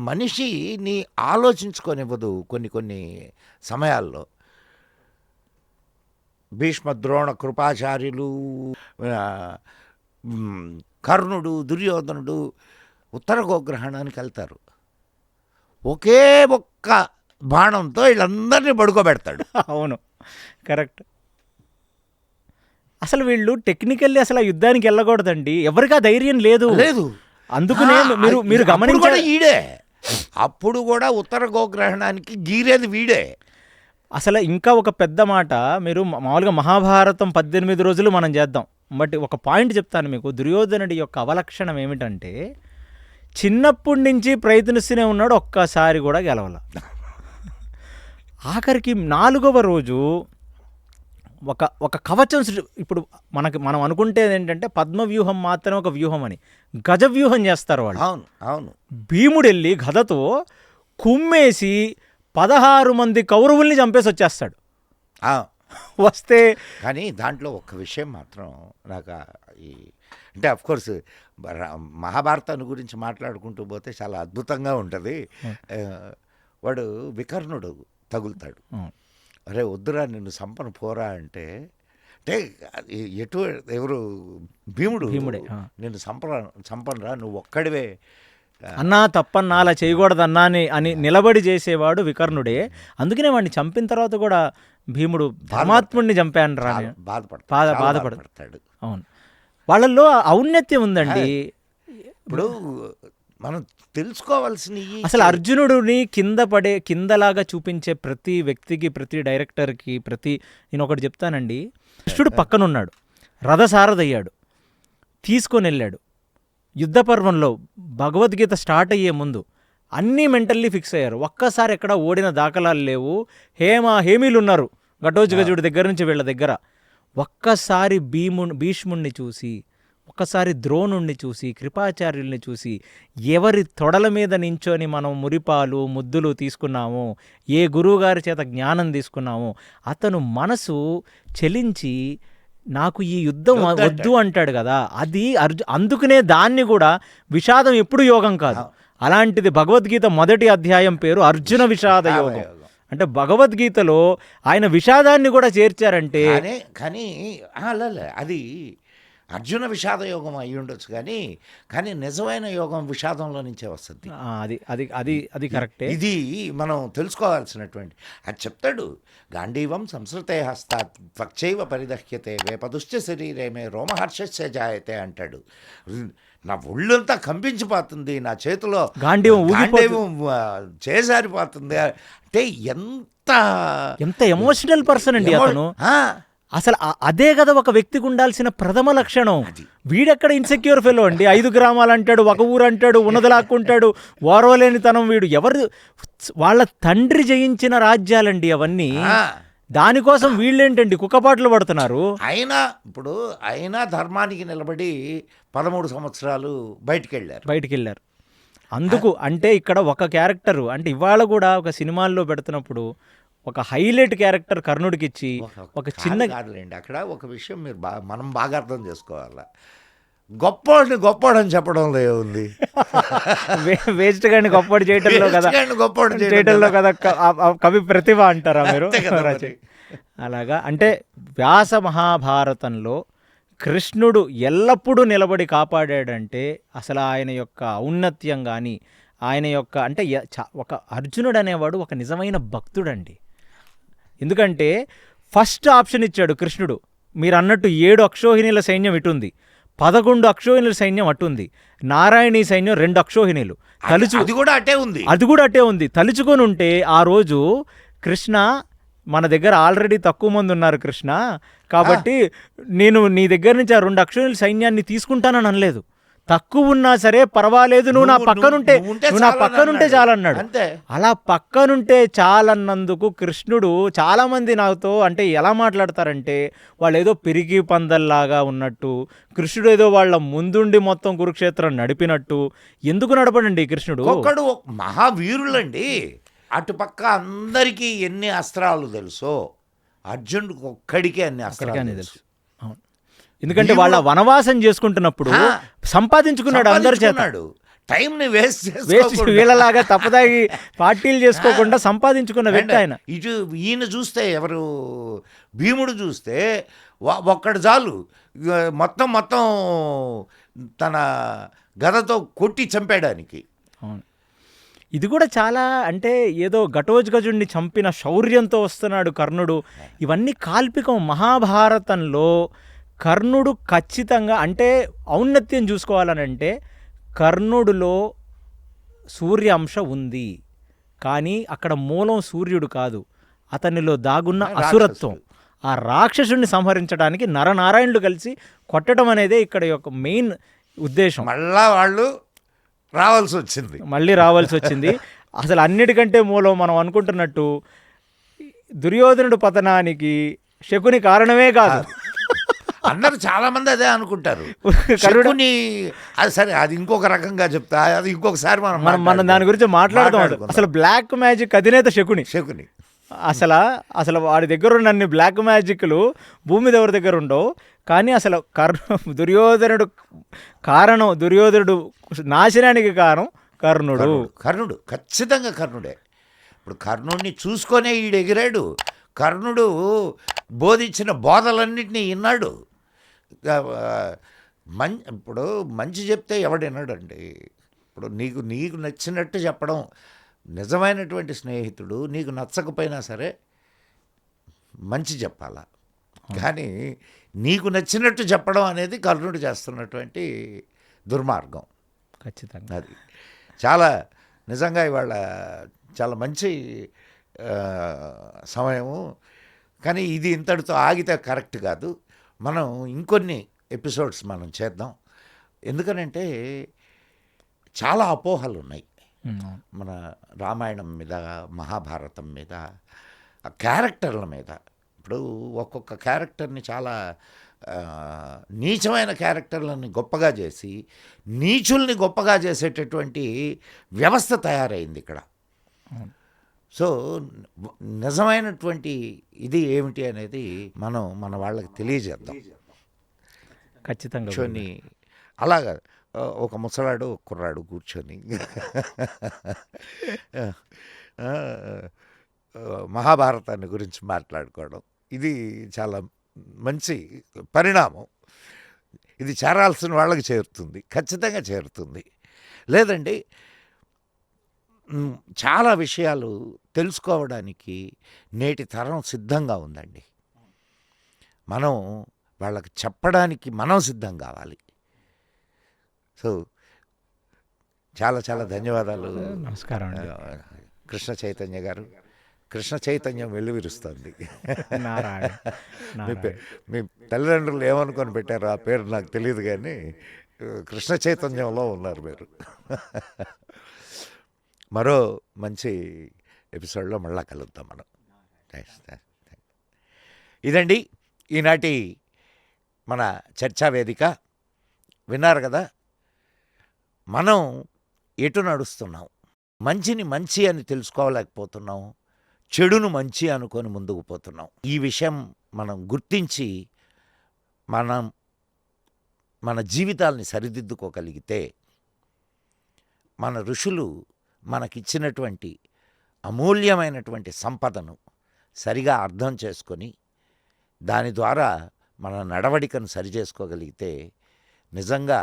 మనిషిని ఆలోచించుకోనివ్వదు కొన్ని సమయాల్లో. భీష్మ, ద్రోణ, కృపాచార్యులు, కర్ణుడు, దుర్యోధనుడు ఉత్తర గోగ్రహణానికి వెళ్తారు. ఒకే ఒక్క బాణంతో వీళ్ళందరినీ పడుకోబెడతాడు. అవును, కరెక్ట్. అసలు వీళ్ళు టెక్నికల్లీ అసలు ఆ యుద్ధానికి వెళ్ళకూడదండి, ఎవరికి ఆ ధైర్యం లేదు. అందుకనే మీరు గమనించారు, ఈడే అప్పుడు కూడా ఉత్తర గోగ్రహణానికి గీరేది వీడే. అసలు ఇంకా ఒక పెద్ద మాట, మీరు మామూలుగా మహాభారతం 18 రోజులు మనం చేద్దాం, బట్ ఒక పాయింట్ చెప్తాను మీకు. దుర్యోధనుడి యొక్క అవలక్షణం ఏమిటంటే చిన్నప్పటి నుంచి ప్రయత్నిస్తూనే ఉన్నాడు, ఒక్కసారి కూడా గెలవాల. ఆఖరికి 4వ రోజు ఒక కవచం. ఇప్పుడు మనం అనుకుంటే ఏంటంటే పద్మవ్యూహం మాత్రమే ఒక వ్యూహం అని, గజవ్యూహం చేస్తారు వాళ్ళు. అవును. భీముడు వెళ్ళి గదతో కుమ్మేసి 16 మంది కౌరవుల్ని చంపేసి వచ్చేస్తాడు. వస్తే కానీ దాంట్లో ఒక్క విషయం మాత్రం నాకు అంటే అఫ్కోర్స్ మహాభారతాన్ని గురించి మాట్లాడుకుంటూ పోతే చాలా అద్భుతంగా ఉంటుంది. వాడు వికర్ణుడు తగులుతాడు, అరే వద్దురా నిన్ను సంపన పోరా అంటే ఎవరు భీముడే నిన్ను సంపనరా, నువ్వు ఒక్కడివే అన్నా తప్పన్నా అలా చేయకూడదన్నా అని నిలబడి చేసేవాడు వికర్ణుడే. అందుకనే వాడిని చంపిన తర్వాత కూడా భీముడు పరమాత్ముడిని చంపాను రా బాధపడతాడు. అవును, వాళ్ళల్లో ఔన్నత్యం ఉందండి. ఇప్పుడు మనం తెలుసుకోవాల్సిన అసలు అర్జునుడిని కిందలాగా చూపించే ప్రతి వ్యక్తికి, ప్రతి డైరెక్టర్కి, నేను ఒకటి చెప్తానండి. కృష్ణుడు పక్కనున్నాడు, రథసారథయ్యాడు, తీసుకొని వెళ్ళాడు. యుద్ధ పర్వంలో భగవద్గీత స్టార్ట్ అయ్యే ముందు అన్నీ మెంటల్లీ ఫిక్స్ అయ్యారు. ఒక్కసారి ఎక్కడ ఓడిన దాఖలాలు లేవు. హేమీలు ఉన్నారు ఘటోత్కచుడి దగ్గర నుంచి వీళ్ళ దగ్గర. ఒక్కసారి భీష్ముణ్ణి చూసి ఒక్కసారి ద్రోణుణ్ణి చూసి, కృపాచార్యుల్ని చూసి, ఎవరి తొడల మీద నించొని మనం మురిపాలు ముద్దులు తీసుకున్నామో, ఏ గురువుగారి చేత జ్ఞానం తీసుకున్నామో అతను మనసు చలించి నాకు ఈ యుద్ధం వద్దు అంటాడు కదా. అది అందుకనే దాన్ని కూడా విషాదం ఎప్పుడు యోగం కాదు. అలాంటిది భగవద్గీత మొదటి అధ్యాయం పేరు అర్జున విషాద యోగం. అంటే భగవద్గీతలో ఆయన విషాదాన్ని కూడా చేర్చారంటే కానీ అది అర్జున విషాద యోగం అయి ఉండొచ్చు, కానీ నిజమైన యోగం విషాదంలో నుంచే వస్తుంది. అది అది అది అది కరెక్టే. ఇది మనం తెలుసుకోవాల్సినటువంటి అది చెప్తాడు. గాంధీవం సంస్కృతే హస్తాత్ పక్షైవ పరిదహ్యతే వేపదుశ్చ శరీరేమే రోమహర్షస్య జాయతే అంటాడు. నా ఒళ్ళంతా కంపించిపోతుంది, నా చేతిలో గాంధీవం చేజారిపోతుంది. అంటే ఎంత ఎమోషనల్ పర్సన్ అండి అతను. అసలు అదే కదా ఒక వ్యక్తికి ఉండాల్సిన ప్రథమ లక్షణం. వీడెక్కడ ఇన్సెక్యూర్ ఫెలో అండి. 5 గ్రామాలు అంటాడు, ఒక ఊరు అంటాడు, ఉన్నదలాక్కుంటాడు, ఓర్వలేనితనం. వీడు వాళ్ళ తండ్రి జయించిన రాజ్యాలండి అవన్నీ. దానికోసం వీళ్ళేంటండి కుక్కపాట్లు పడుతున్నారు. అయినా ధర్మానికి నిలబడి 13 సంవత్సరాలు బయటికెళ్ళారు. అందుకు అంటే ఇక్కడ ఒక క్యారెక్టరు అంటే ఇవాళ కూడా ఒక సినిమాల్లో పెడుతున్నప్పుడు ఒక హైలైట్ క్యారెక్టర్ కర్ణుడికి ఇచ్చి ఒక చిన్న కాదులేండి. అక్కడ ఒక విషయం మనం బాగా అర్థం చేసుకోవాలి. గొప్పోడని చెప్పడంలో ఏముంది? వేస్ట్ గాని గొప్పడు చేయటంలో కదా కవి ప్రతిభ అంటారా మీరు? అలాగా అంటే వ్యాస మహాభారతంలో కృష్ణుడు ఎల్లప్పుడూ నిలబడి కాపాడాడంటే అసలు ఆయన యొక్క ఔన్నత్యం కానీ ఆయన యొక్క అంటే ఒక అర్జునుడు అనేవాడు ఒక నిజమైన భక్తుడండి. ఎందుకంటే ఫస్ట్ ఆప్షన్ ఇచ్చాడు కృష్ణుడు. మీరు అన్నట్టు 7 అక్షోహిణీల సైన్యం ఇటుంది, 11 అక్షోహిణీల సైన్యం అటుంది, నారాయణీ సైన్యం 2 అక్షోహిణీలు అది కూడా అటే ఉంది. తలుచుకొని ఉంటే ఆ రోజు కృష్ణ మన దగ్గర ఆల్రెడీ తక్కువ మంది ఉన్నారు కృష్ణ, కాబట్టి నేను నీ దగ్గర నుంచి ఆ 2 అక్షోహిణీల సైన్యాన్ని తీసుకుంటానని అనలేదు. తక్కువ ఉన్నా సరే పర్వాలేదు, నువ్వు నా పక్కనుంటే చాలన్నాడు. అలా పక్కనుంటే చాలన్నందుకు కృష్ణుడు చాలామంది నాతో అంటే ఎలా మాట్లాడతారంటే వాళ్ళు ఏదో పిరికి పందల్లాగా ఉన్నట్టు, కృష్ణుడు ఏదో వాళ్ళ ముందుండి మొత్తం కురుక్షేత్రం నడిపినట్టు. ఎందుకు నడపడండి కృష్ణుడు? ఒక్కడు మహావీరులండి. అటుపక్క అందరికీ ఎన్ని అస్త్రాలు తెలుసో అర్జునుడికి ఒక్కడికే అన్ని అస్త్రాలు తెలుసు. ఎందుకంటే వాళ్ళ వనవాసం చేసుకుంటున్నప్పుడు సంపాదించుకున్నాడు, అందరి చేత టైంని వేస్ట్ వీళ్ళలాగా తప్పదాగి పార్టీలు చేసుకోకుండా సంపాదించుకున్న వ్యక్తి ఆయన. ఈయన చూస్తే ఎవరు భీముడు చూస్తే ఒక్కడు చాలు మొత్తం తన గదతో కొట్టి చంపేయడానికి. ఇది కూడా చాలా అంటే ఏదో ఘటోత్కచుడిని చంపిన శౌర్యంతో వస్తున్నాడు కర్ణుడు. ఇవన్నీ కాల్పికం. మహాభారతంలో కర్ణుడు ఖచ్చితంగా అంటే ఔన్నత్యం చూసుకోవాలనంటే కర్ణుడిలో సూర్య అంశ ఉంది, కానీ అక్కడ మూలం సూర్యుడు కాదు, అతనిలో దాగున్న అసురత్వం. ఆ రాక్షసుడిని సంహరించడానికి నరనారాయణులు కలిసి కొట్టడం అనేదే ఇక్కడ యొక్క మెయిన్ ఉద్దేశం. మళ్ళీ రావాల్సి వచ్చింది. అసలు అన్నిటికంటే మూలం మనం అనుకుంటున్నట్టు దుర్యోధనుడు పతనానికి శకుని కారణమే కాదు. అందరూ చాలా మంది అదే అనుకుంటారు. అది సరే, అది ఇంకొక రకంగా చెప్తా, అది ఇంకొకసారి మనం దాని గురించి మాట్లాడదాం. అసలు బ్లాక్ మ్యాజిక్ అధినేత శకుని. అసలు వాడి దగ్గర ఉన్న అన్ని బ్లాక్ మ్యాజిక్లు భూమి మీద ఎవరి దగ్గర ఉండవు. కానీ అసలు దుర్యోధనుడు నాశనానికి కారణం కర్ణుడు ఖచ్చితంగా కర్ణుడే. ఇప్పుడు కర్ణుడిని చూసుకొనే ఈడు ఎగిరాడు. కర్ణుడు బోధించిన బోధలన్నింటినీ విన్నాడు. ఇప్పుడు మంచి చెప్తే ఎవడైనాడండి. ఇప్పుడు నీకు నచ్చినట్టు చెప్పడం నిజమైనటువంటి స్నేహితుడు. నీకు నచ్చకపోయినా సరే మంచి చెప్పాలా, కానీ నీకు నచ్చినట్టు చెప్పడం అనేది కర్ణుడు చేస్తున్నటువంటి దుర్మార్గం. ఖచ్చితంగా అది చాలా నిజంగా ఇవాళ చాలా మంచి సమయము. కానీ ఇది ఇంతటితో ఆగితే కరెక్ట్ కాదు. మనం ఇంకొన్ని ఎపిసోడ్స్ మనం చేద్దాం. ఎందుకనంటే చాలా అపోహలు ఉన్నాయి మన రామాయణం మీద, మహాభారతం మీద, ఆ క్యారెక్టర్ల మీద. ఇప్పుడు ఒక్కొక్క క్యారెక్టర్ని చాలా నీచమైన క్యారెక్టర్లని గొప్పగా చేసి నీచుల్ని గొప్పగా చేసేటటువంటి వ్యవస్థ తయారైంది ఇక్కడ. సో నిజమైనటువంటి ఇది ఏమిటి అనేది మనం మన వాళ్ళకి తెలియజేద్దాం. ఖచ్చితంగా కూర్చొని అలాగా ఒక ముసలాడు ఒక కుర్రాడు కూర్చొని ఆ, మహాభారతాన్ని గురించి మాట్లాడుకోవడం ఇది చాలా మంచి పరిణామం. ఇది చేరాల్సిన వాళ్ళకి చేరుతుంది, ఖచ్చితంగా చేరుతుంది. లేదండి చాలా విషయాలు తెలుసుకోవడానికి నేటి తరం సిద్ధంగా ఉందండి. మనం వాళ్ళకి చెప్పడానికి మనం సిద్ధం కావాలి. సో చాలా చాలా ధన్యవాదాలు. నమస్కారం అండి. కృష్ణ చైతన్య గారు. కృష్ణ చైతన్యం వెల్లువిరుస్తుంది. నారాయణ మీ తల్లిదండ్రులు ఏమనుకొని పెట్టారో ఆ పేరు నాకు తెలియదు, కానీ కృష్ణ చైతన్యంలో ఉన్నారు మీరు. మరో మంచి ఎపిసోడ్లో మళ్ళా కలుద్దాం మనం. ఇదండి ఈనాటి మన చర్చా వేదిక. విన్నారు కదా, మనం ఎటు నడుస్తున్నాం? మంచిని మంచి అని తెలుసుకోలేకపోతున్నాం, చెడును మంచి అనుకొని ముందుకు పోతున్నాం. ఈ విషయం మనం గుర్తించి మన జీవితాల్ని సరిదిద్దుకోగలిగితే, మన ఋషులు మనకిచ్చినటువంటి అమూల్యమైనటువంటి సంపదను సరిగా అర్థం చేసుకొని దాని ద్వారా మన నడవడికను సరిచేసుకోగలిగితే నిజంగా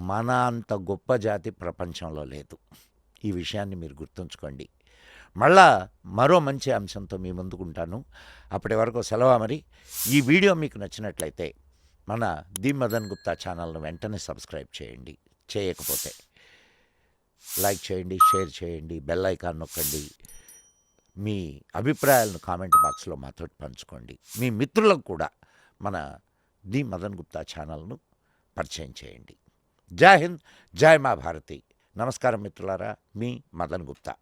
మన అంత గొప్ప జాతి ప్రపంచంలో లేదు. ఈ విషయాన్ని మీరు గుర్తుంచుకోండి. మళ్ళా మరో మంచి అంశంతో మీ ముందుకుంటాను. అప్పటి వరకు సెలవు. మరి ఈ వీడియో మీకు నచ్చినట్లయితే మన ది మదన్ గుప్తా ఛానల్ను వెంటనే సబ్స్క్రైబ్ చేయండి. చేయకపోతే లైక్ చేయండి, షేర్ చేయండి, బెల్ ఐకాన్ నొక్కండి. మీ అభిప్రాయాలను కామెంట్ బాక్స్లో మాతో పంచుకోండి. మీ మిత్రులకు కూడా మన ది మదన్ గుప్తా ఛానల్ను పరిచయం చేయండి. జై హింద్, జై మా భారతి. నమస్కారం మిత్రులారా, మీ మదన్ గుప్తా.